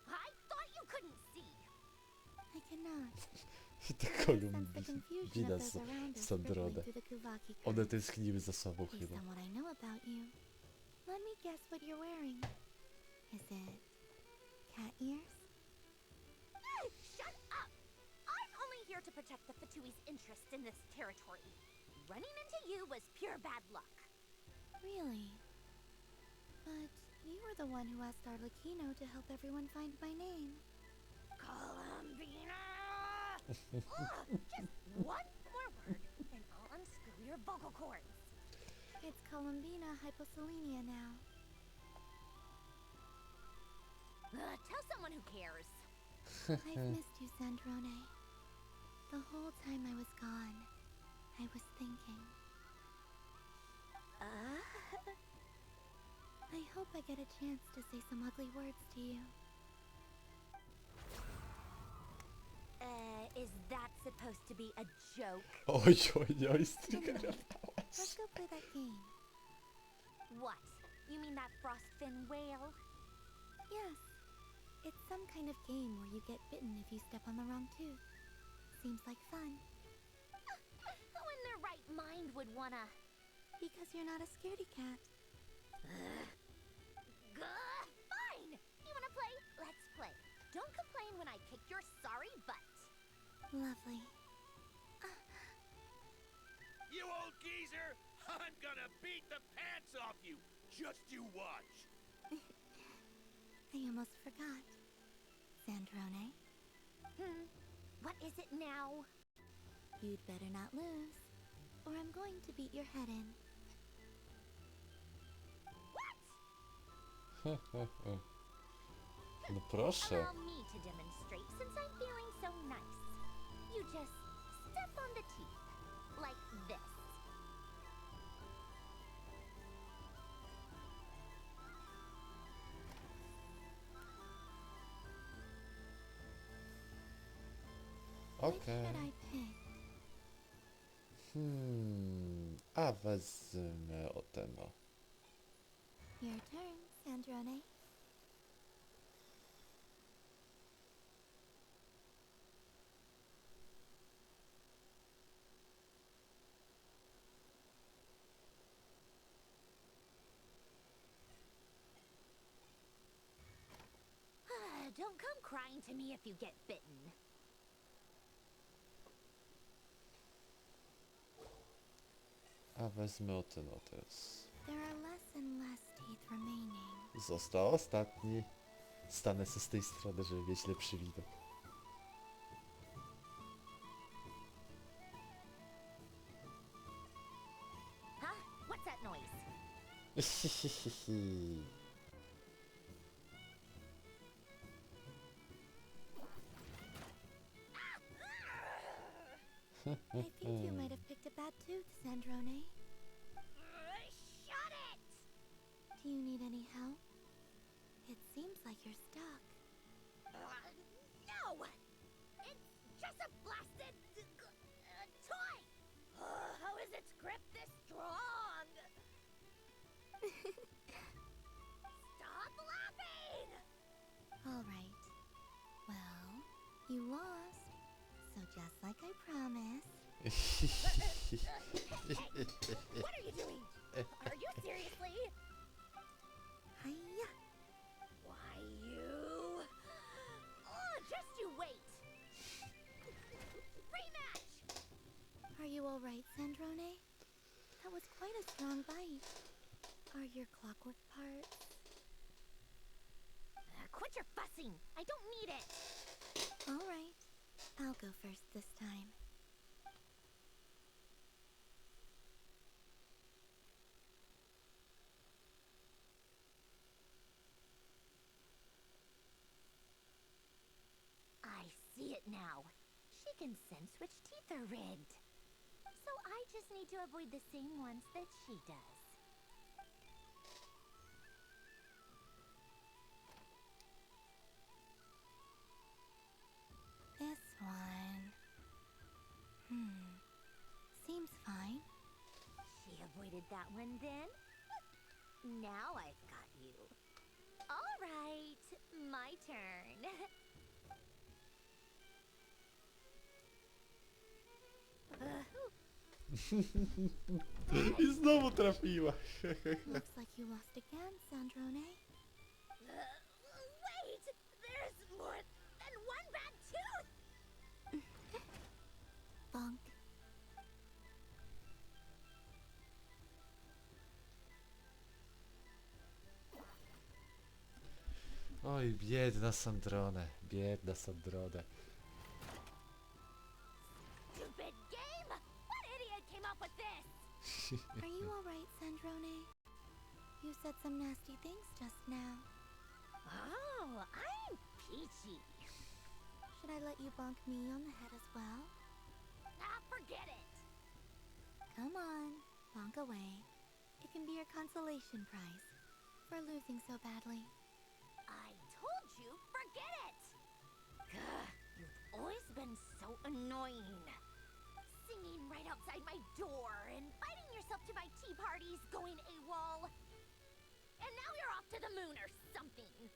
I thought you couldn't see. I cannot. Ta I sense the Columbina confusion of those around us rippling Sandronę. through the Kuvaki One current. tęskniły za sobą Based chyba. on what I know about you, let me guess what you're wearing. Is it cat ears? Shut up! I'm only here to protect the Fatui's interest in this territory. Running into you was pure bad luck. Really? But you were the one who asked Arlecchino to help everyone find my name. Columbina! Just one more word, and I'll unscrew your vocal cords. It's Columbina hyposelenia now. Tell someone who cares. I've missed you, Sandrone. The whole time I was gone, I was thinking. I hope I get a chance to say some ugly words to you. Is that supposed to be a joke? Oj, Let's striggerowałaś. go play that game. What? You mean that frostfin whale? Yes. It's some kind of game where you get bitten if you step on the wrong tooth. Seems like fun. Who in their right mind would wanna... Because you're not a scaredy cat. Fine! You wanna play? Let's play. Don't complain when I kick your sorry butt. Lovely. You old geezer! I'm gonna beat the pants off you! Just you watch! I almost forgot. Sandrone, What is it now? you'd better not lose, or I'm going to beat your head in. No proszę. Allow me to demonstrate since I'm feeling so nice. You just step on the teeth. Like this. Which Okej. should I pick? A wezmę o ten o. Your turn, Sandrone. Don't come crying to me if you get bitten. A wezmę o ten o teraz. There are less and less teeth remaining. Został ostatni. Stanę se z tej strony, żeby mieć lepszy widok. Huh? What's that noise? I think you might have picked a bad tooth, Sandrone. Shut it! Do you need any help? It seems like you're stuck. No! It's just a blasted toy! How is its grip this strong? Stop laughing! All right. Well, you lost. So just like I promised, What are you doing? Are you seriously? Hiya. Why you? Oh, just you wait. Rematch. Are you all right, Sandrone? That was quite a strong bite. Are your clockwork parts? Quit your fussing. I don't need it. All right. I'll go first this time. I see it now. She can sense which teeth are rigged. So I just need to avoid the same ones that she does. This one. Seems fine. She avoided that one then? Now I've got you. All right, my turn. I znowu trafiła. Looks like you lost again, Sandrone. Wait! There's more than one bad tooth! Bonk. Oj, biedna Sandrone. Biedna Sandrone. Stupid game! What idiot came up with this? Are you alright, Sandrone? You said some nasty things just now. Oh, I'm peachy. Should I let you bonk me on the head as well? Ah, forget it. Come on, bonk away. It can be your consolation prize for losing so badly. I told you, forget it! Gah, you've always been so annoying. Singing right outside my door, inviting yourself to my tea parties, going AWOL. And now you're off to the moon or something.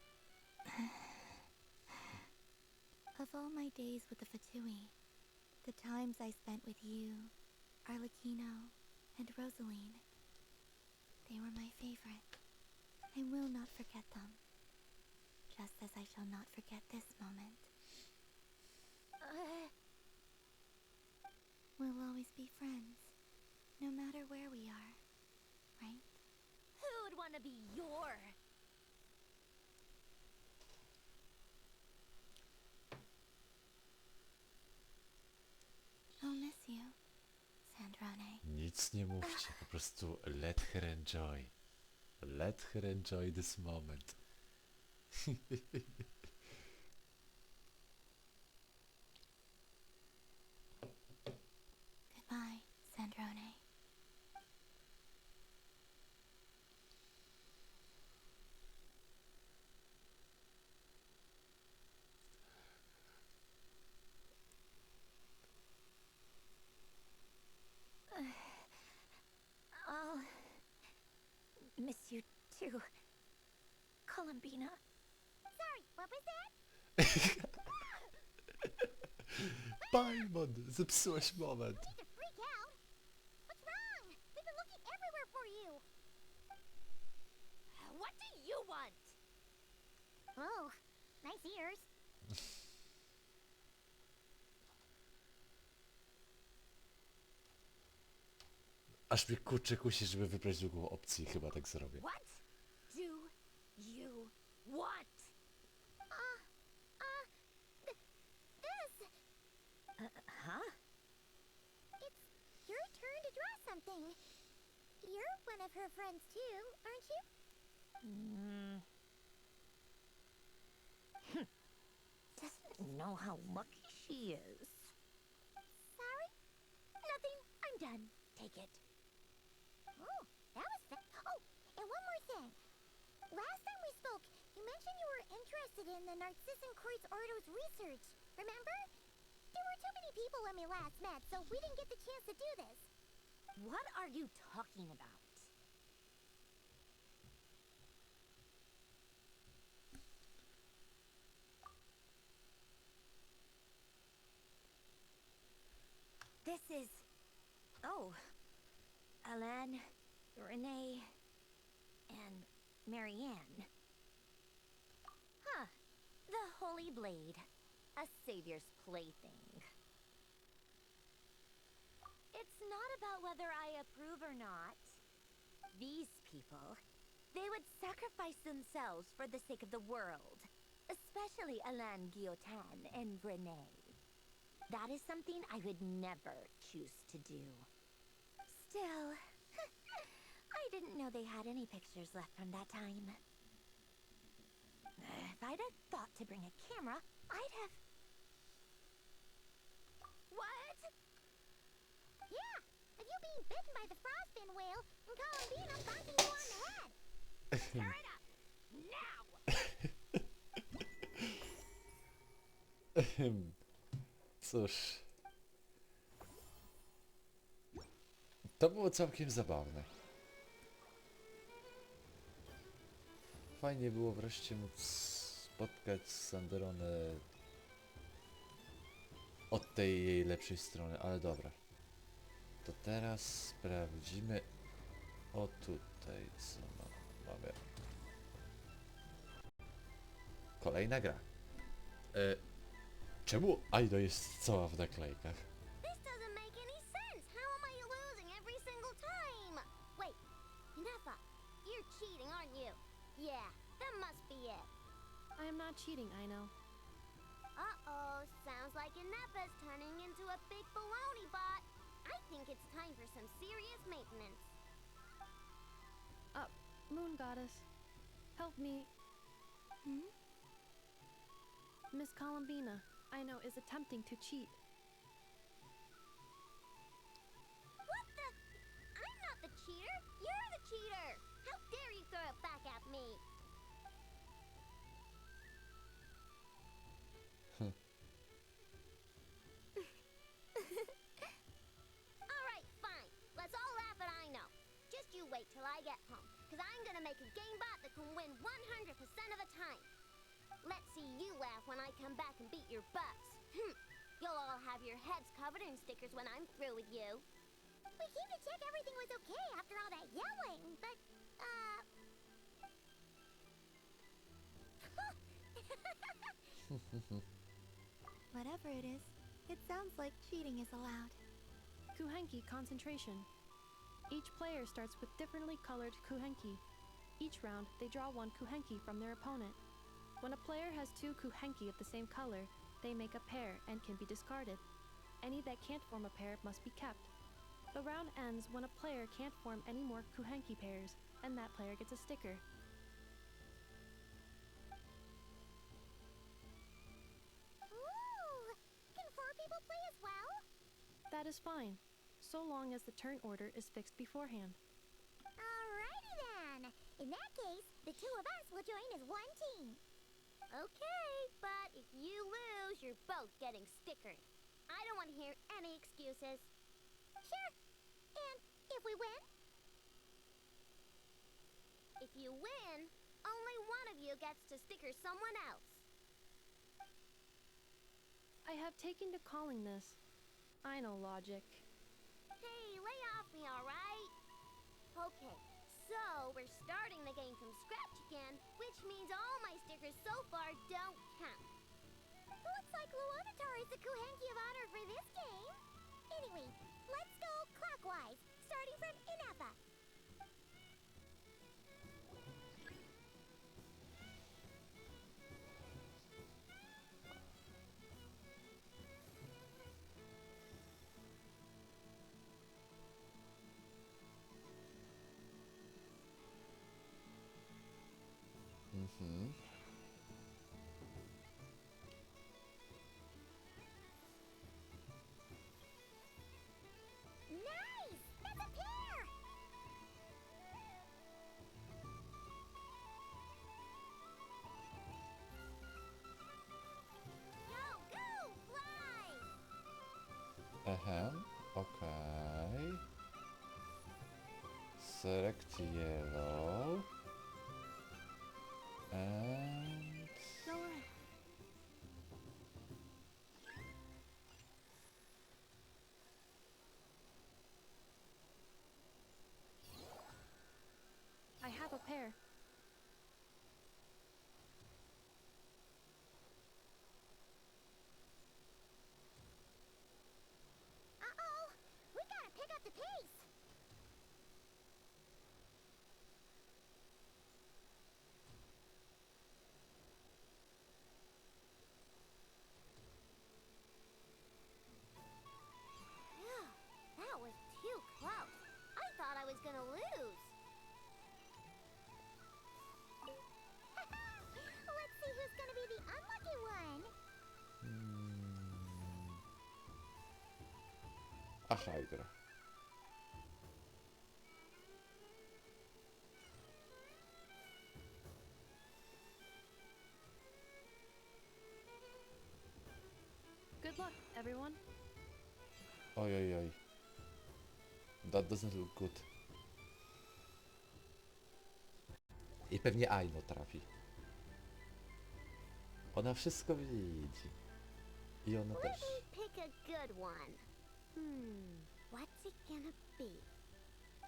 Of all my days with the Fatui, the times I spent with you, Arlecchino, and Rosaline, they were my favorite. I will not forget them. Just as I shall not forget this moment. We'll always be friends, no matter where we are, right? Who would want to be your... I'll miss you, Sandrone. Nic nie mówcie, po prostu let her enjoy. Let her enjoy this moment. Goodbye, Sandrone. I'll miss you too, Columbina. Sorry, what was that? Paimon, zepsułeś moment. You need to freak out. What's wrong? We've been looking everywhere for you. What do you want? Oh, nice ears. Aż mnie kurczę kusi, żeby wybrać drugą opcję, chyba tak zrobię. What do you want? This. Huh? It's your turn to draw something. You're one of her friends too, aren't you? Doesn't know how lucky she is. Sorry? Nothing. I'm done. Take it. Oh, that was Oh, and one more thing. Last time we spoke, you mentioned you were interested in the Narcissan Kreutz Ordo's research. Remember? There were too many people when we last met, so we didn't get the chance to do this. What are you talking about? This is... Oh. Alan, Renee, and Marianne. Huh. The Holy Blade. A savior's plaything. It's not about whether I approve or not. These people, they would sacrifice themselves for the sake of the world. Especially Alain Guillotin and Renee. That is something I would never choose to do. Still, I didn't know they had any pictures left from that time. If I'd have thought to bring a camera, I'd have... What? Yeah, if you being bitten by the frostfin whale and Columbina bonking you on the head. Tear it up, now! Cóż. To było całkiem zabawne. Fajnie było wreszcie móc spotkać Sanderonę od tej jej lepszej strony, ale dobra. To teraz sprawdzimy. O tutaj co mamy. Kolejna gra. Czemu Aido jest cała w naklejkach? This doesn't make any sense. How am I losing every single time? Wait, Nefa, you're cheating, aren't you? Yeah, that must be it. I am not cheating, Aino. Uh-oh, sounds like Nefa's turning into a big baloney bot. I think it's time for some serious maintenance. Moon Goddess, help me. Miss Columbina, Aino is attempting to cheat. What the? I'm not the cheater. You're the cheater. How dare you throw it back at me? All right, fine. Let's all laugh at Aino. Just you wait till I get home, because I'm gonna make a game bot that can win 100% of the time. Let's see you laugh when I come back and beat your butts. You'll all have your heads covered in stickers when I'm through with you. We came to check everything was okay after all that yelling, but, Whatever it is, it sounds like cheating is allowed. Kuhenki concentration. Each player starts with differently colored kuhenki. Each round, they draw one kuhenki from their opponent. When a player has two kuhenki of the same color, they make a pair and can be discarded. Any that can't form a pair must be kept. The round ends when a player can't form any more kuhenki pairs, and that player gets a sticker. Ooh! Can 4 people play as well? That is fine, so long as the turn order is fixed beforehand. Alrighty then. In that case, the 2 of us will join as one team. Okay, but if you lose, you're both getting stickered. I don't want to hear any excuses. Sure. And if we win? If you win, only one of you gets to sticker someone else. I have taken to calling this. I know logic. Hey, lay off me, alright? Okay, so we're starting the game from scratch again, which means all my stickers so far don't count. Looks like Luonatar is the Kuhenki of honor for this game. Anyway, let's go clockwise, starting from Inefa. Nice! That's a pair! Go, go, fly! Okay. Select yellow. And... Lower. at the pace. Phew, that was too close. I thought I was gonna lose. Let's see who's gonna be the unlucky one. A Hydra. Good luck, everyone. Oj, oj, oj. That doesn't look good. I pewnie Aino trafi. Ona wszystko widzi. I ona Let też. me pick a good one. What's it gonna be?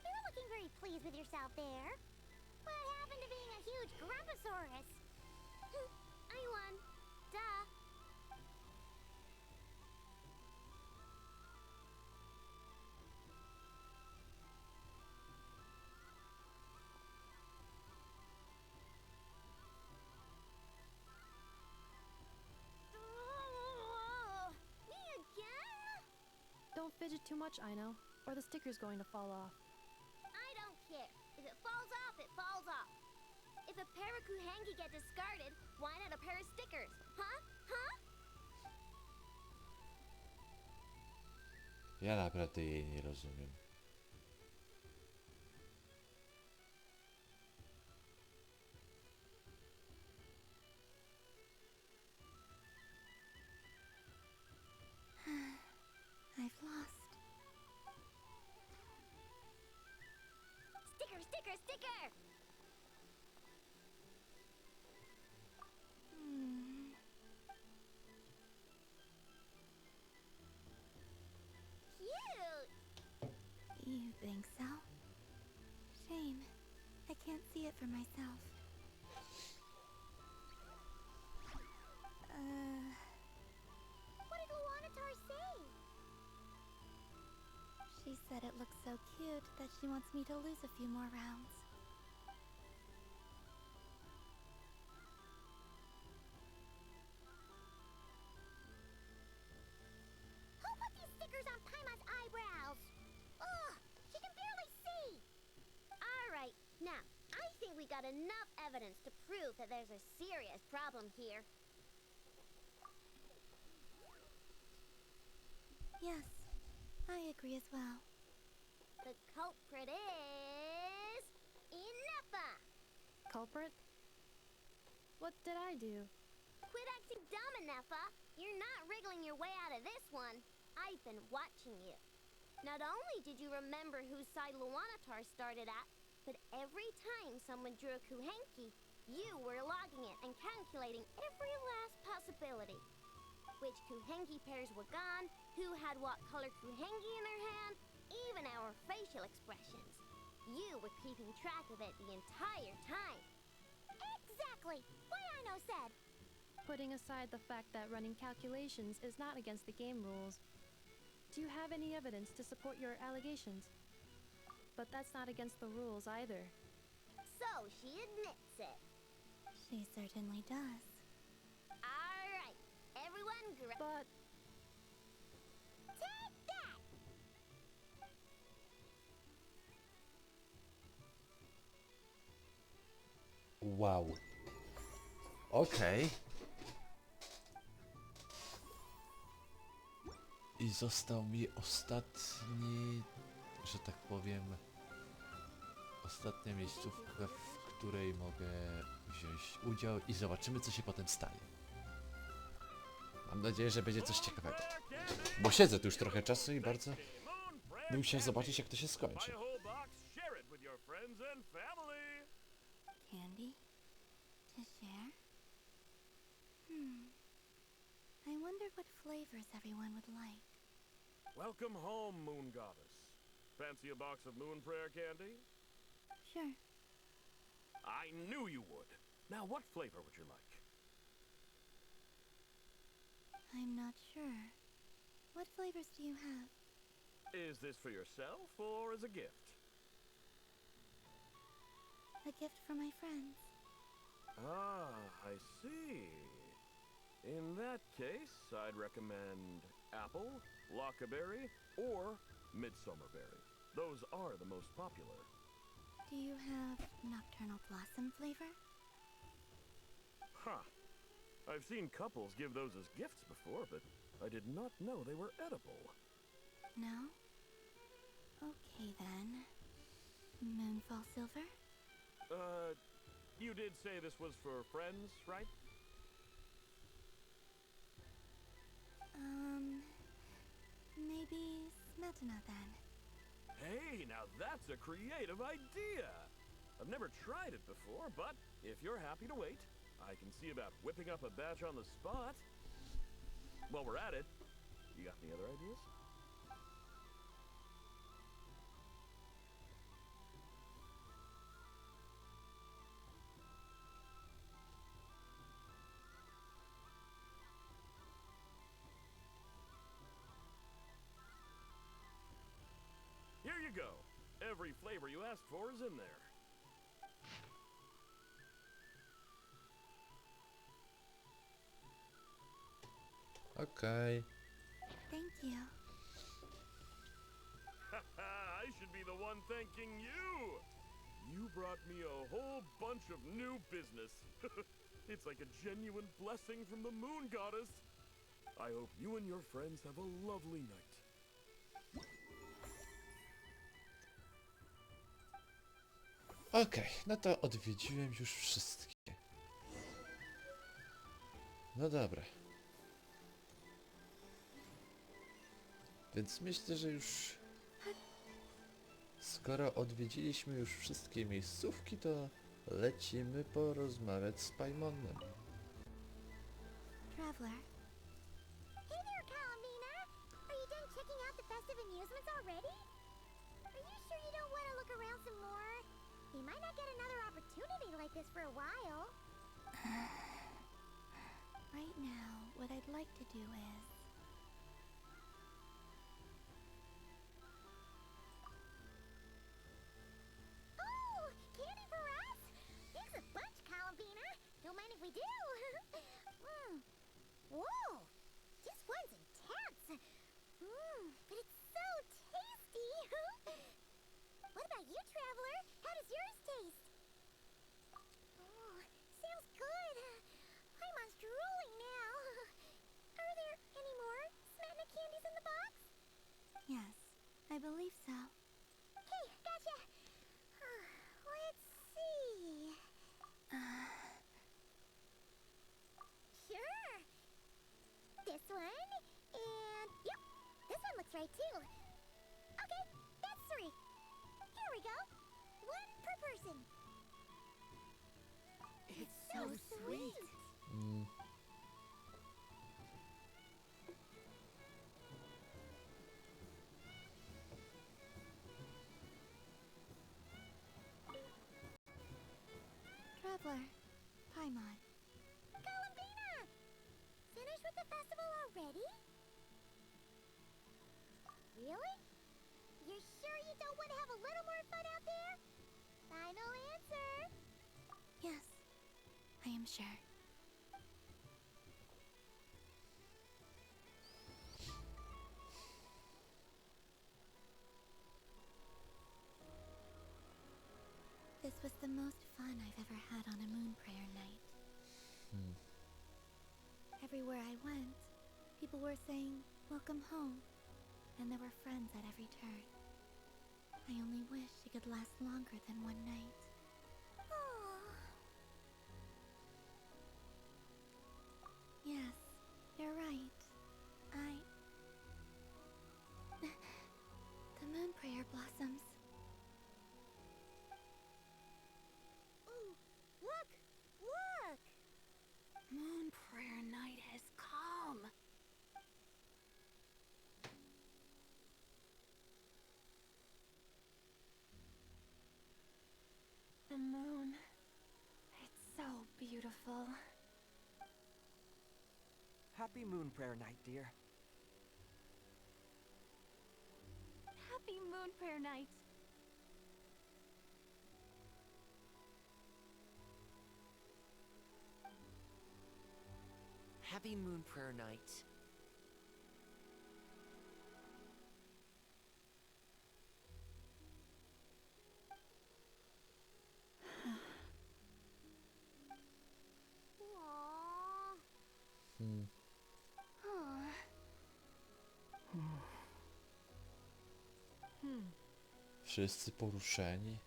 You're looking very pleased with yourself there. What happened to being a huge Grumposaurus? I won. Duh. Me again? Don't fidget too much, Aino, or the sticker's going to fall off. I don't care. If it falls off, it falls off. If a pair of Kuhenki get discarded, why not a pair of stickers? Huh? Huh? Ja naprawdę jej nie rozumiem. I've lost. Sticker, sticker, sticker! Cute! You think so? Shame. I can't see it for myself. What did Luanatar say? She said it looks so cute that she wants me to lose a few more rounds. Who put these stickers on Paima's eyebrows? Ugh, she can barely see! Alright, now, I think we got enough evidence to prove that there's a serious problem here. Yes, I agree as well. The culprit is... Ineppa! Culprit? What did I do? Quit acting dumb, Ineppa! You're not wriggling your way out of this one. I've been watching you. Not only did you remember whose side Luanatar started at, but every time someone drew a Kuhenki, you were logging it and calculating every last possibility. Which Kuhenki pairs were gone, who had what color Kuhenki in their hand, even our facial expressions. You were keeping track of it the entire time. Exactly! What Aino said! Putting aside the fact that running calculations is not against the game rules, do you have any evidence to support your allegations? But that's not against the rules either. So she admits it. She certainly does. Alright, everyone But... Take that! Wow. Okej. I został mi ostatni, że tak powiem, ostatnia miejscówka, w której mogę wziąć udział i zobaczymy, co się potem stanie. Mam nadzieję, że będzie coś ciekawego. Bo siedzę tu już trochę czasu i bardzo bym chciał zobaczyć, jak to się skończy. Candy? To share? I wonder what flavors everyone would like. Welcome home, Moon Goddess. Fancy a box of moon prayer candy? Sure. I knew you would. Now, what flavor would you like? I'm not sure. What flavors do you have? Is this for yourself or as a gift? A gift for my friends. Ah, I see. In that case, I'd recommend apple, lockaberry, or midsummerberry. Those are the most popular. Do you have nocturnal blossom flavor? Huh. I've seen couples give those as gifts before, but I did not know they were edible. No? Okay then. Moonfall silver? You did say this was for friends, right? Maybe smetana then. Hey, now that's a creative idea! I've never tried it before, but if you're happy to wait, I can see about whipping up a batch on the spot. While we're at it, you got any other ideas? Here you go. Every flavor you asked for is in there. Okej. Thank you. I should be the one thanking you! You brought me a whole bunch of new business. It's like a genuine blessing from the moon goddess. I hope you and your friends have a lovely night. Okej, no to odwiedziłem już wszystkie. No dobra. Więc myślę, że już... Skoro odwiedziliśmy już wszystkie miejscówki, to lecimy porozmawiać z Paimonem. Traveler. Hey there, Columbina! Are you done checking out the festive amusements already? Are you sure you don't want to look around some more? You might not get another opportunity like this for a while. Right now, what I'd like to do is... Oh, candy for us? Thanks a bunch, Columbina. Don't mind if we do. Whoa, this one's intense. But it's so tasty. What about you, Traveler? How does yours taste? Oh, sounds good. Paimon's drooling now. Are there any more Smetana candies in the box? Yes, I believe so. Okay, gotcha. Let's see. Sure. This one, and yep, this one looks right too. Okay, that's 3. Here we go. 1 per person. It's so sweet. Traveler, Paimon. Columbina! Finished with the festival already? Really? You're sure you don't want to have a little more fun out there? Final answer. Yes, I am sure. This was the most fun I've ever had on a moon prayer night. Everywhere I went, people were saying, "Welcome home," and there were friends at every turn. I only wish it could last longer than one night. Yes, you're right. The moon prayer blossoms. Ooh, look! Look! Moon prayer night has come. The moon. It's so beautiful. Happy Moon Prayer Night, dear. Happy Moon Prayer Night! Happy Moon Prayer Night. Aww. Hmm. Aw. Wszyscy poruszeni.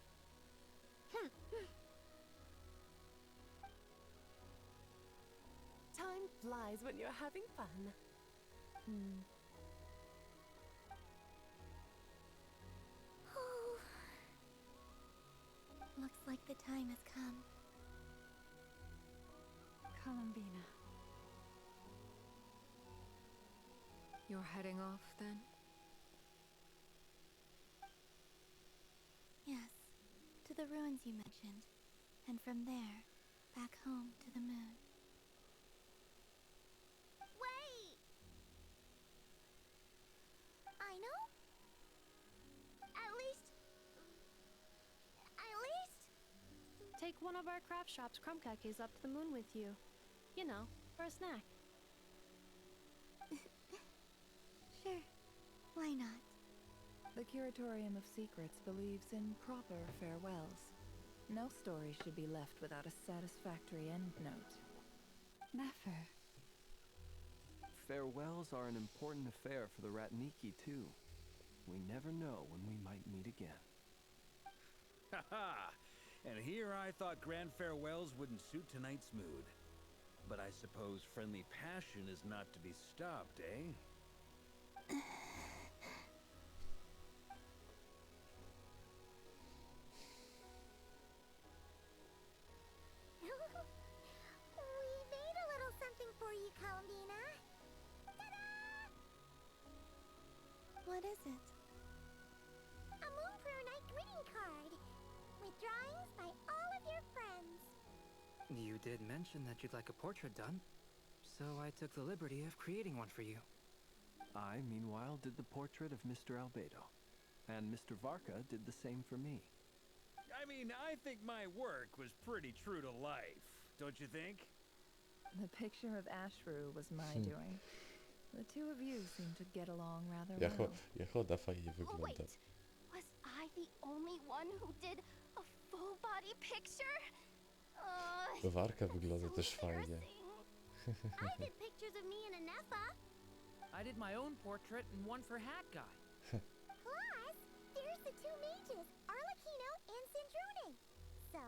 Time flies when you're having fun. Looks like the time has come. Columbina. You're heading off then? Yes, to the ruins you mentioned. And from there, back home to the moon. Wait! I know? At least... Take one of our craft shop's crumb cookies up to the moon with you. You know, for a snack. Sure, why not? The Curatorium of Secrets believes in proper farewells. No story should be left without a satisfactory endnote. Never. Farewells are an important affair for the Ratniki, too. We never know when we might meet again. Haha! And here I thought grand farewells wouldn't suit tonight's mood. But I suppose friendly passion is not to be stopped, eh? We made a little something for you, Columbina. Ta-da! What is it? A Moon Prayer Night greeting card. With drawings by all of your friends. You did mention that you'd like a portrait done, so I took the liberty of creating one for you. I, meanwhile, did the portrait of Mr. Albedo. And Mr. Varka did the same for me. I mean, I think my work was pretty true to life, don't you think? The picture of Ashru was my doing. The two of you seem to get along rather well. Jachoda fajnie Oh, wygląda. wait! Was I the only one who did a full body picture? Warka wygląda też fajnie. I did pictures of me and Anefa. I did my own portrait and one for Hat Guy. Plus, there's the two mages, Arlecchino and Sandrune. So,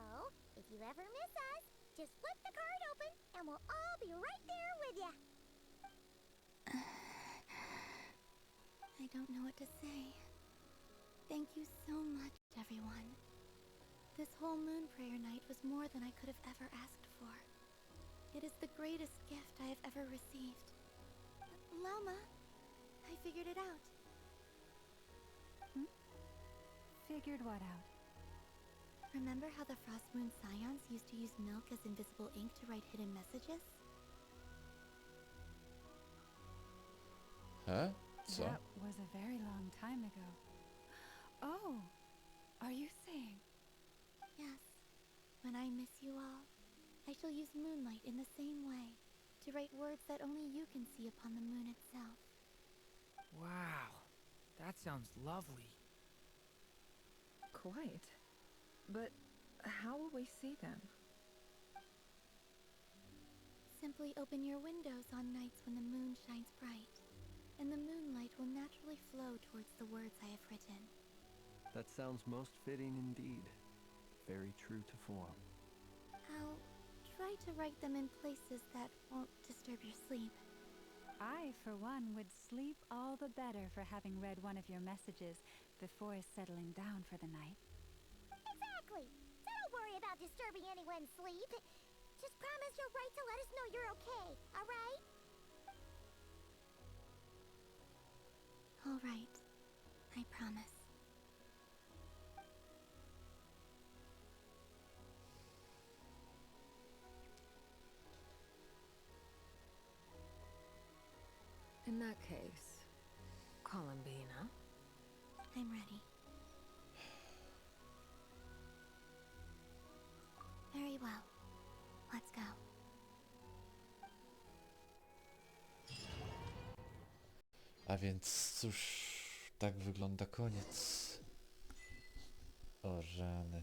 if you ever miss us, just flip the card open and we'll all be right there with you. I don't know what to say. Thank you so much, everyone. This whole Moon Prayer Night was more than I could have ever asked for. It is the greatest gift I have ever received. Lama, I figured it out. Figured what out? Remember how the Frost Moon Scions used to use milk as invisible ink to write hidden messages? Huh? Co? That was a very long time ago. Oh, are you saying? Yes. When I miss you all, I shall use moonlight in the same way to write words that only you can see upon the moon itself. Wow, that sounds lovely. Quite. But how will we see them? Simply open your windows on nights when the moon shines bright, and the moonlight will naturally flow towards the words I have written. That sounds most fitting indeed. Very true to form. I'll try to write them in places that won't disturb your sleep. I, for one, would sleep all the better for having read one of your messages before settling down for the night. Exactly. So don't worry about disturbing anyone's sleep. Just promise you'll write to let us know you're okay, alright? All right. I promise. In that case, Columbina. I I'm ready. Very well. Let's go. A więc cóż, tak wygląda koniec. O rany.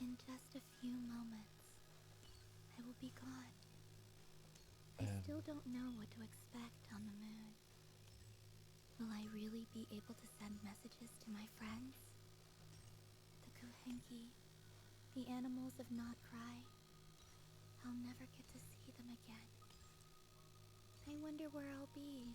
In just a few moments, I will be gone. I still don't know what to expect on the moon. Will I really be able to send messages to my friends? The Kuhenki, the animals of Not Cry. I'll never get to see them again. I wonder where I'll be.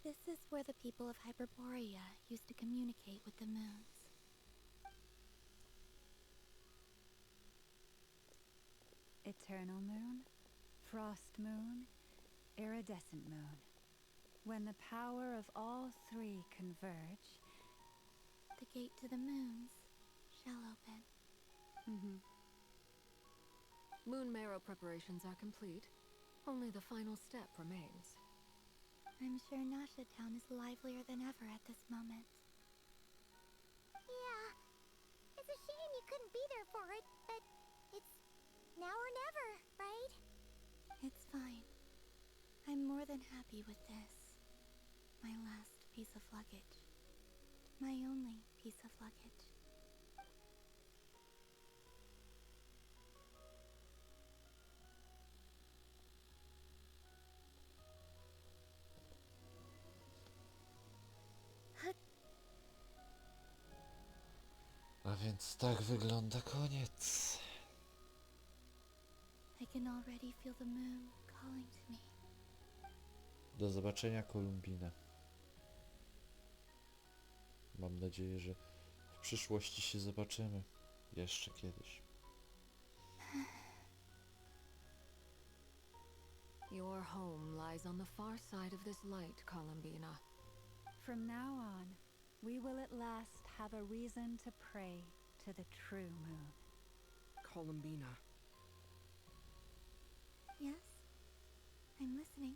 This is where the people of Hyperborea used to communicate with the moons. Eternal moon, frost moon, iridescent moon. When the power of all three converge, the gate to the moons shall open. Moon marrow preparations are complete. Only the final step remains. I'm sure Nasha Town is livelier than ever at this moment. Yeah. It's a shame you couldn't be there for it, but it's now or never, right? It's fine. I'm more than happy with this. My last piece of luggage. My only piece of luggage. A więc tak wygląda koniec. I can already feel the moon calling to me. Do zobaczenia, Columbine. Mam nadzieję, że w przyszłości się zobaczymy. Jeszcze kiedyś. Your home lies on the far side of this light, Columbina. from now on, we will at last have a reason to pray to the true moon. Columbina. Yes? I'm listening.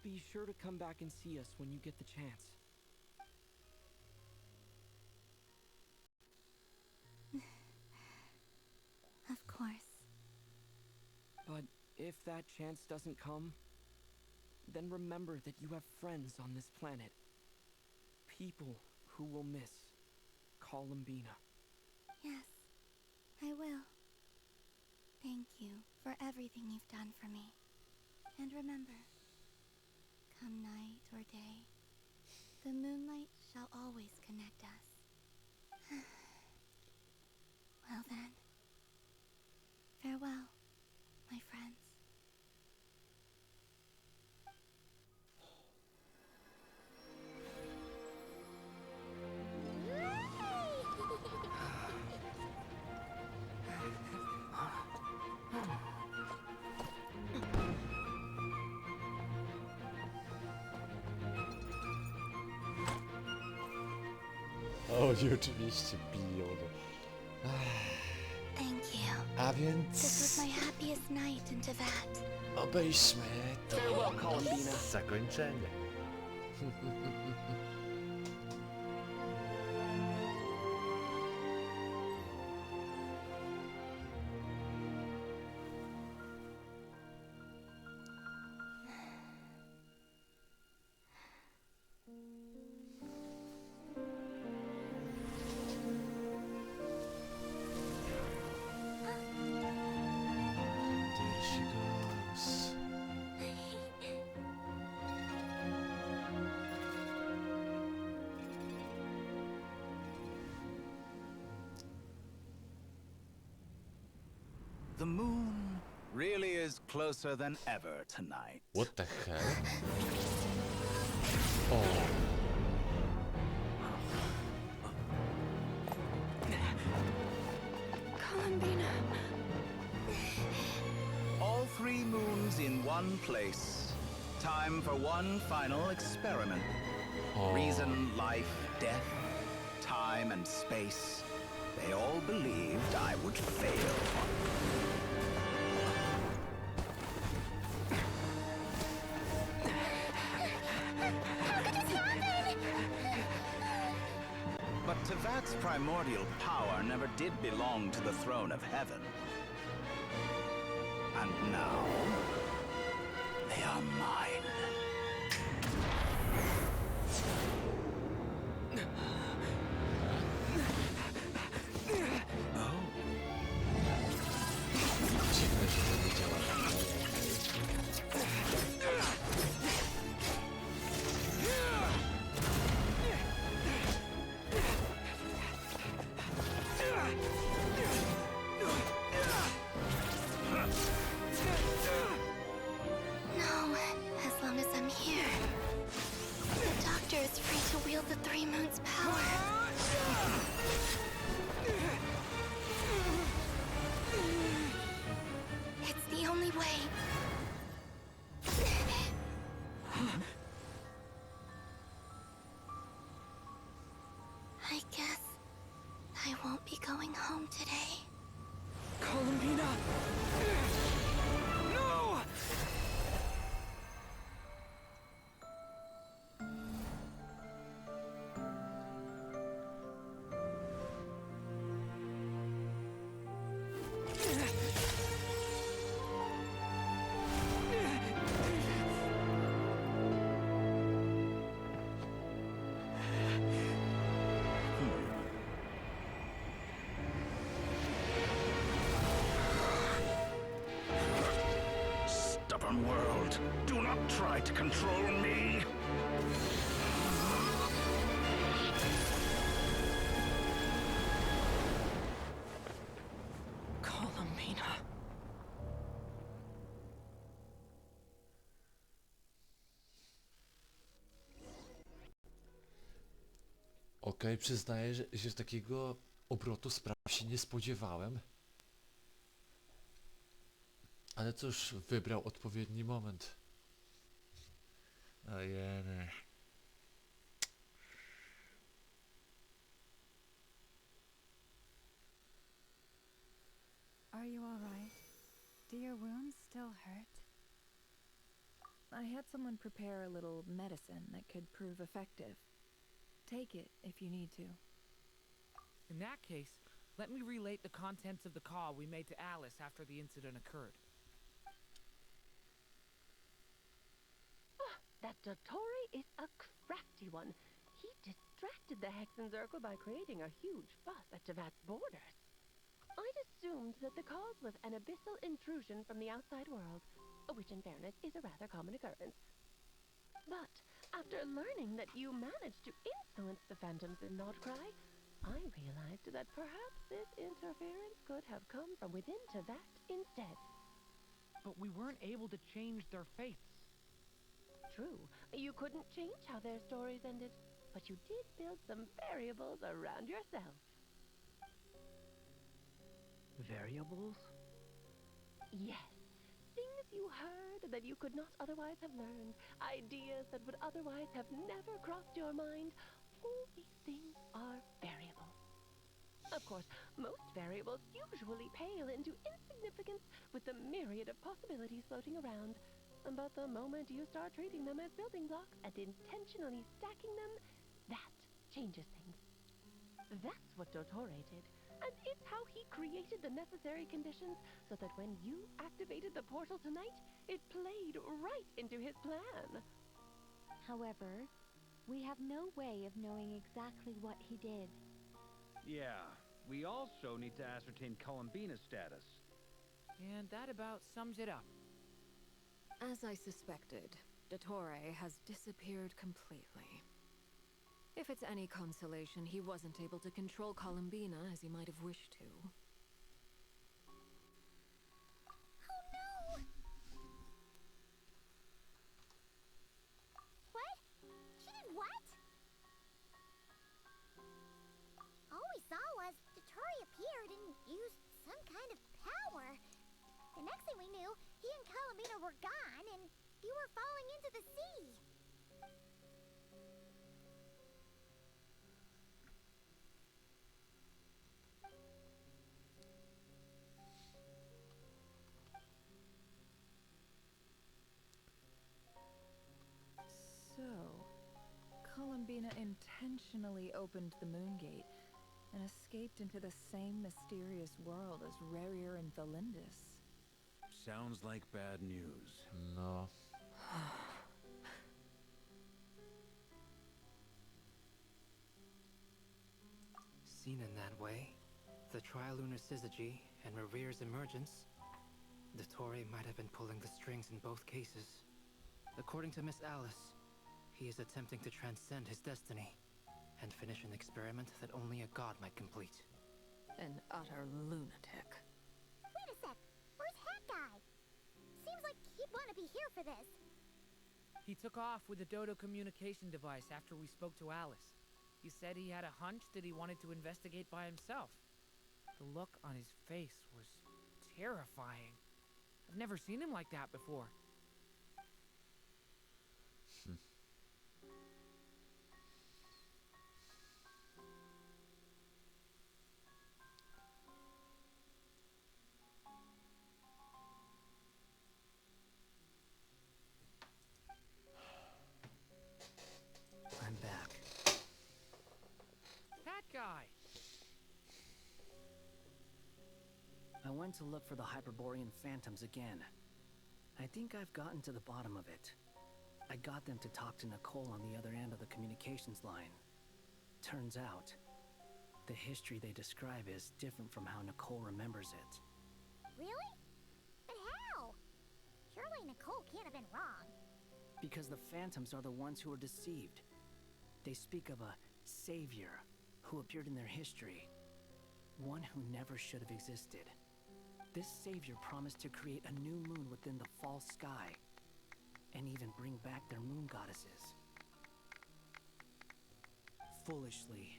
Be sure to come back and see us when you get the chance. Of course. But if that chance doesn't come, then remember that you have friends on this planet. People who will miss Columbina. Yes, I will. Thank you for everything you've done for me. And remember, come night or day, the moonlight shall always connect us. Well then, farewell, my friends. O, i oczywiście biliony. Thank you. A więc... This was my happiest night in Teyvat. Obejrzmy to Farewell, Columbina. zakończenie. There she goes. The moon really is closer than ever tonight. What the hell? Oh. Columbina. All three moons in one place. Time for one final experiment. Oh. Reason, life, death, time and space. They all believed I would fail. How could this happen? But Tevat's primordial power never did belong to the throne of heaven. And now, they are mine. Dziwne, że to nie działa. No, as long as I'm here. The Doctor is free to wield the Three Moons' power. It's the only way. I guess I won't be going home today. Columbina! No! Stubborn world, do not try to control me. Columbina. Okej, przyznaję, że takiego obrotu spraw się nie spodziewałem. Ale cóż, wybrał odpowiedni moment. Ojej. Are you all right? Do your wounds still hurt? I had someone prepare a little medicine that could prove effective. Take it if you need to. In that case, let me relate the contents of the call we made to Alice after the incident occurred. That DOTTORE is a crafty one. He distracted the Hexenzirkel by creating a huge fuss at Tevat's borders. I'd assumed that the cause was an abyssal intrusion from the outside world, which in fairness is a rather common occurrence. But after learning that you managed to influence the phantoms in Nodcry, I realized that perhaps this interference could have come from within Tevat instead. But we weren't able to change their fates. True, you couldn't change how their stories ended, but you did build some variables around yourself. Variables? Yes, things you heard that you could not otherwise have learned, ideas that would otherwise have never crossed your mind. All these things are variables. Of course, most variables usually pale into insignificance with the myriad of possibilities floating around. But the moment you start treating them as building blocks and intentionally stacking them, that changes things. That's what DOTTORE did, and it's how he created the necessary conditions so that when you activated the portal tonight, it played right into his plan. However, we have no way of knowing exactly what he did. Yeah, we also need to ascertain Columbina's status. And that about sums it up. As I suspected, DOTTORE has disappeared completely. If it's any consolation, he wasn't able to control Columbina as he might have wished to. Oh no! What? She did what? All we saw was DOTTORE appeared and used some kind of power. The next thing we knew, he and Columbina were gone, and you were falling into the sea. Columbina intentionally opened the Moon Gate and escaped into the same mysterious world as Rarier and Valindis. Sounds like bad news. No. Seen in that way, the Trilunar Syzygy and Revere's emergence, DOTTORE might have been pulling the strings in both cases. According to Miss Alice, he is attempting to transcend his destiny and finish an experiment that only a god might complete. An utter lunatic. Wait a sec. Where's Hat Guy? Seems like he'd want to be here for this. He took off with the Dodo communication device after we spoke to Alice. He said he had a hunch that he wanted to investigate by himself. The look on his face was terrifying. I've never seen him like that before. I'm back. That guy! I went to look for the Hyperborean phantoms again. I think I've gotten to the bottom of it. I got them to talk to Nicole on the other end of the communications line. Turns out, the history they describe is different from how Nicole remembers it. Really? But how? Surely Nicole can't have been wrong. Because the phantoms are the ones who are deceived. They speak of a savior who appeared in their history. One who never should have existed. This savior promised to create a new moon within the false sky, and even bring back their moon goddesses. Foolishly,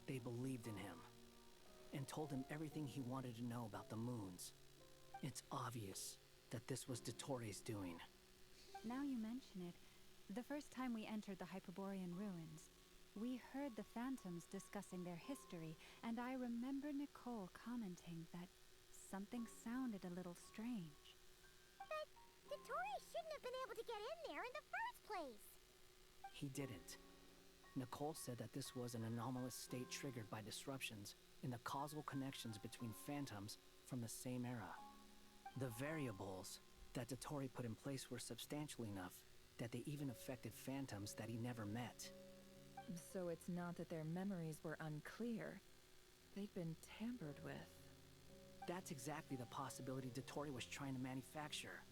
they believed in him, and told him everything he wanted to know about the moons. It's obvious that this was DOTTORE's doing. Now you mention it, the first time we entered the Hyperborean ruins, we heard the phantoms discussing their history, and I remember Nicole commenting that something sounded a little strange. But DOTTORE shouldn't have been able to get in there in the first place. He didn't. Nicole said that this was an anomalous state triggered by disruptions in the causal connections between phantoms from the same era. The variables that DOTTORE put in place were substantial enough that they even affected phantoms that he never met. So it's not that their memories were unclear. They'd been tampered with. That's exactly the possibility DOTTORE was trying to manufacture.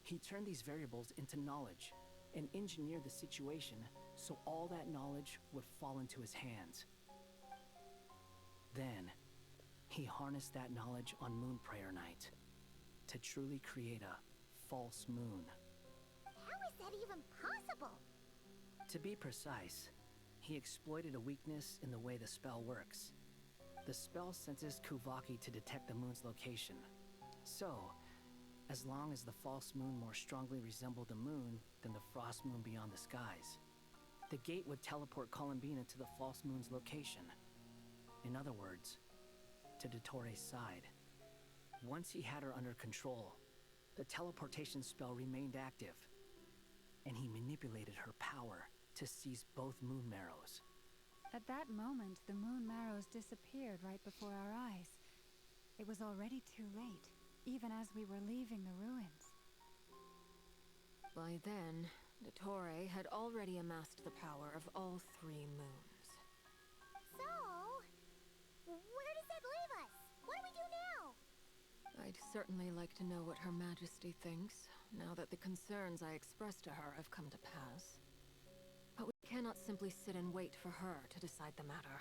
He turned these variables into knowledge and engineered the situation so all that knowledge would fall into his hands. Then, he harnessed that knowledge on Moon Prayer Night to truly create a false moon. How is that even possible? To be precise, he exploited a weakness in the way the spell works. The spell senses Kuvaki to detect the moon's location. So, as long as the false moon more strongly resembled the moon than the frost moon beyond the skies, the gate would teleport Columbina to the false moon's location. In other words, to DOTTORE's side. Once he had her under control, the teleportation spell remained active, and he manipulated her power to seize both moon marrows. At that moment, the moon marrows disappeared right before our eyes. It was already too late, even as we were leaving the ruins. By then, DOTTORE had already amassed the power of all three moons. So, where does that leave us? What do we do now? I'd certainly like to know what Her Majesty thinks, now that the concerns I expressed to her have come to pass. But we cannot simply sit and wait for her to decide the matter.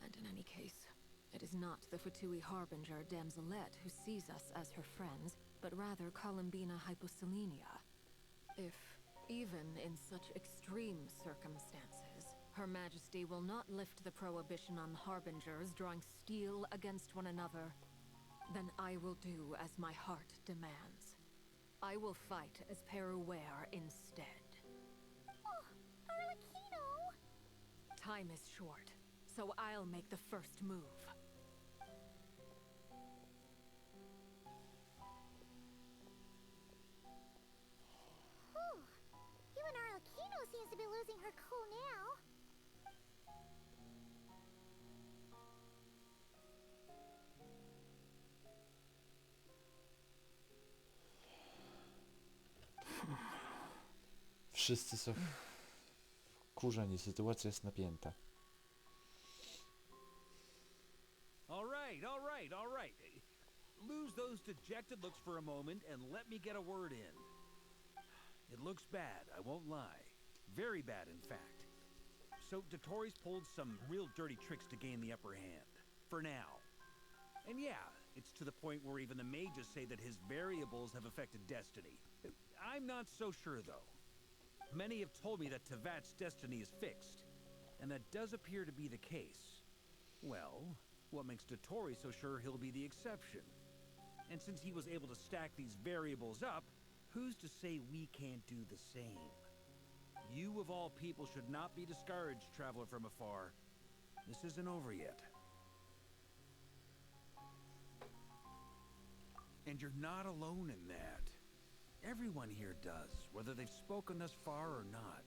And in any case, it is not the Fatui Harbinger Damselette who sees us as her friends, but rather Columbina Hyposelenia. If, even in such extreme circumstances, Her Majesty will not lift the prohibition on Harbingers drawing steel against one another, then I will do as my heart demands. I will fight as Peruware instead. Oh, Arlecchino! Time is short, so I'll make the first move. Whew. Even Arlecchino seems to be losing her cool now. wszyscy są wkurzeni, sytuacja jest napięta. All right. Lose those dejected looks for a moment and let me get a word in. It looks bad, I won't lie. Very bad, in fact. So DOTTORE's pulled some real dirty tricks to gain the upper hand. For now. And yeah, it's to the point where even the mages say that his variables have affected destiny. I'm not so sure, though. Many have told me that Tevat's destiny is fixed, and that does appear to be the case. Well, what makes DOTTORE so sure he'll be the exception? And since he was able to stack these variables up, who's to say we can't do the same? You, of all people, should not be discouraged, traveler from afar. This isn't over yet. And you're not alone in that. Everyone here does, whether they've spoken thus far or not.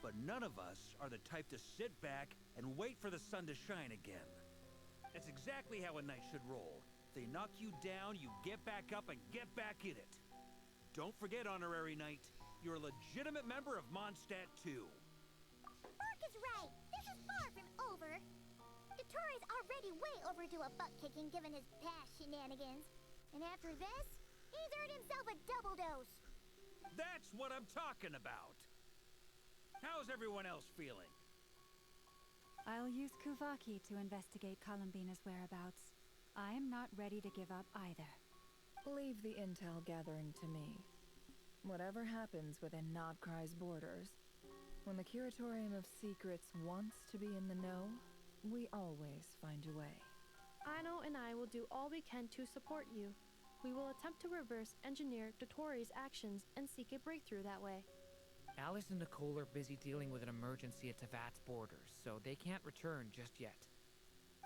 But none of us are the type to sit back and wait for the sun to shine again. That's exactly how a knight should roll. If they knock you down, you get back up and get back in it. Don't forget, Honorary Knight, you're a legitimate member of Mondstadt too. Mark is right. This is far from over. DOTTORE's already way overdue a butt-kicking given his past shenanigans. And after this, he's earned himself a double dose. That's what I'm talking about. How's everyone else feeling? I'll use Kuvaki to investigate Columbina's whereabouts. I am not ready to give up either. Leave the intel gathering to me. Whatever happens within Nodkrai's borders, when the Curatorium of Secrets wants to be in the know, we always find a way. Aino and I will do all we can to support you. We will attempt to reverse engineer DOTTORE's actions and seek a breakthrough that way. Alice and Nicole are busy dealing with an emergency at Tevat's borders, so they can't return just yet.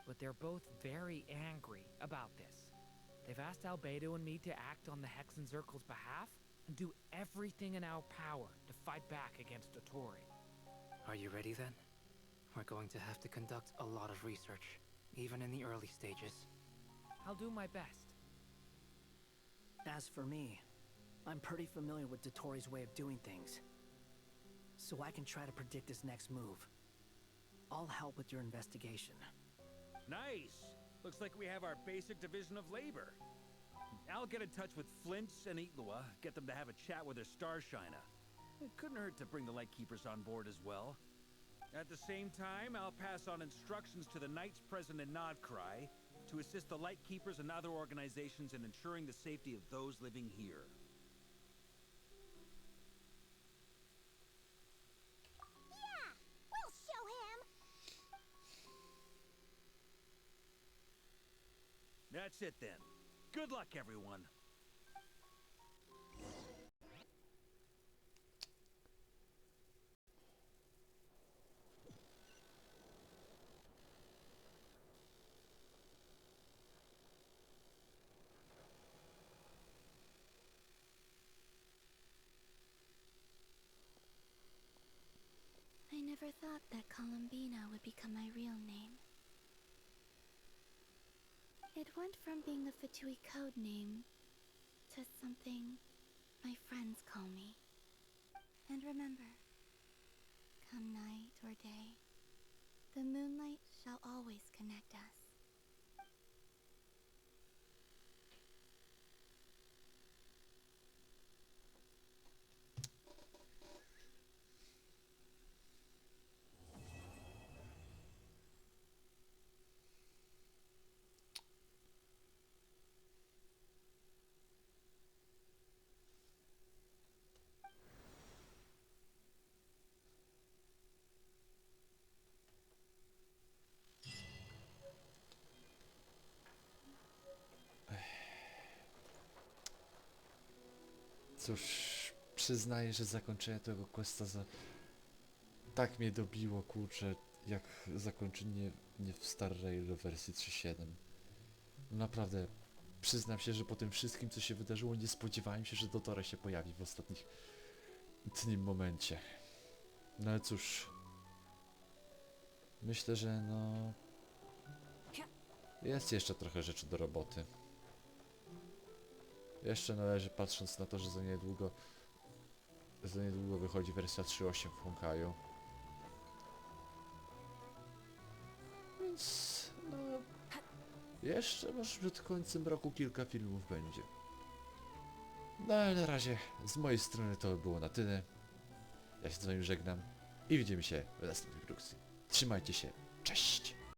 But they're both very angry about this. They've asked Albedo and me to act on the Hexenzirkel's behalf and do everything in our power to fight back against DOTTORE. Are you ready then? We're going to have to conduct a lot of research, even in the early stages. I'll do my best. As for me, I'm pretty familiar with DOTTORE's way of doing things, so I can try to predict his next move. I'll help with your investigation. Nice! Looks like we have our basic division of labor. I'll get in touch with Flints and Itlua, get them to have a chat with their Starshiner. It couldn't hurt to bring the Lightkeepers on board as well. At the same time, I'll pass on instructions to the Knights present in Nodkrai to assist the Lightkeepers and other organizations in ensuring the safety of those living here. Yeah! We'll show him! That's it then. Good luck, everyone. I never thought that Columbina would become my real name. It went from being a Fatui code name to something my friends call me. And remember, come night or day, the moonlight shall always connect us. Cóż, przyznaję, że zakończenie tego questa tak mnie dobiło, kurczę, jak zakończenie nie w Star Rail wersji 3.7. Naprawdę, przyznam się, że po tym wszystkim, co się wydarzyło, nie spodziewałem się, że DOTTORE się pojawi w ostatnim momencie. No ale cóż, myślę, że no... jest jeszcze trochę rzeczy do roboty. Jeszcze należy, patrząc na to, że za niedługo za niedługo wychodzi wersja 3.8 w Honkaiu. Więc no... Jeszcze może przed końcem roku kilka filmów będzie. No ale na razie z mojej strony to było na tyle. Ja się z wami żegnam i widzimy się w następnej produkcji. Trzymajcie się, cześć!